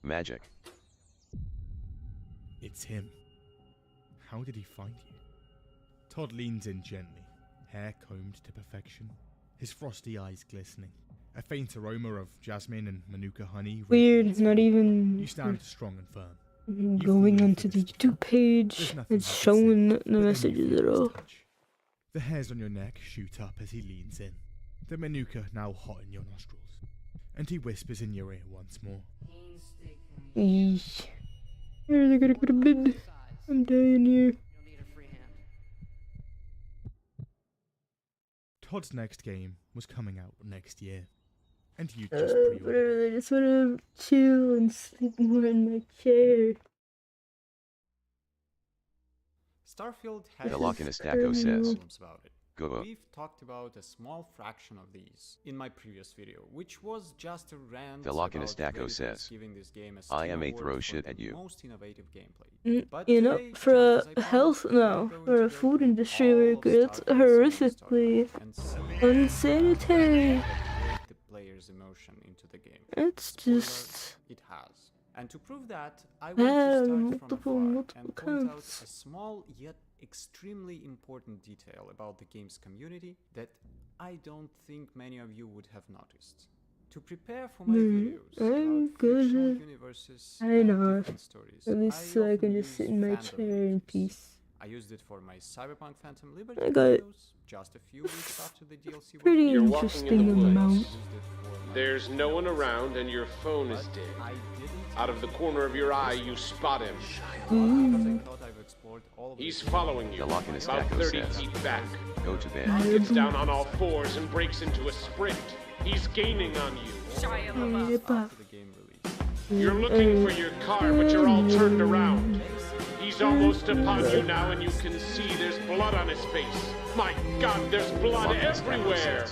magic. It's him. How did he find you? Todd leans in gently, hair combed to perfection, his frosty eyes glistening. A faint aroma of jasmine and manuka honey. Weird, not even You stand strong and firm. going onto the YouTube page. It's showing the messages at all. The hairs on your neck shoot up as he leans in, the manuka now hot in your nostrils. And he whispers in your ear once more. Eesh. Where are they gonna go to bed? I'm dying here. Todd's next game was coming out next year, and you just Whatever, I just wanna chill and sleep more in my chair. Starfield has The Lokinestaco says, problems about it. Go. We've talked about a small fraction of these in my previous video, which was just a rant The about Lokinestaco Redditors says, giving this game a I am a award throw for shit the at you. most innovative gameplay. But You know, today, for just as I health promised, now, we're going for to a go food through industry all where of it's Starfield's horrifically and see unsanitary. the player's emotion into the game. It's Spoiler, just it has. And to prove that, I want bad to on start multiple from afar and point out counts. a small yet extremely important detail about the game's community that I don't think many of you would have noticed. To prepare for my videos I'm about fictional good. universes I and know. different stories, At least so I often can just use sit in my fandom chair in reviews. peace. I used it for my Cyberpunk Phantom Liberty I got videos just a few weeks after the DLC pretty was You're released. walking interesting in the amount. woods. There's no one around and your phone is dead. Out of the corner of your eye, you spot him. He's following you, The about Lokinestaco 30 says, feet back. go to bed. He gets down on all fours and breaks into a sprint. He's gaining on you. You're looking for your car, but you're all turned around. He's almost upon you now, and you can see there's blood on his face. My God, there's blood everywhere.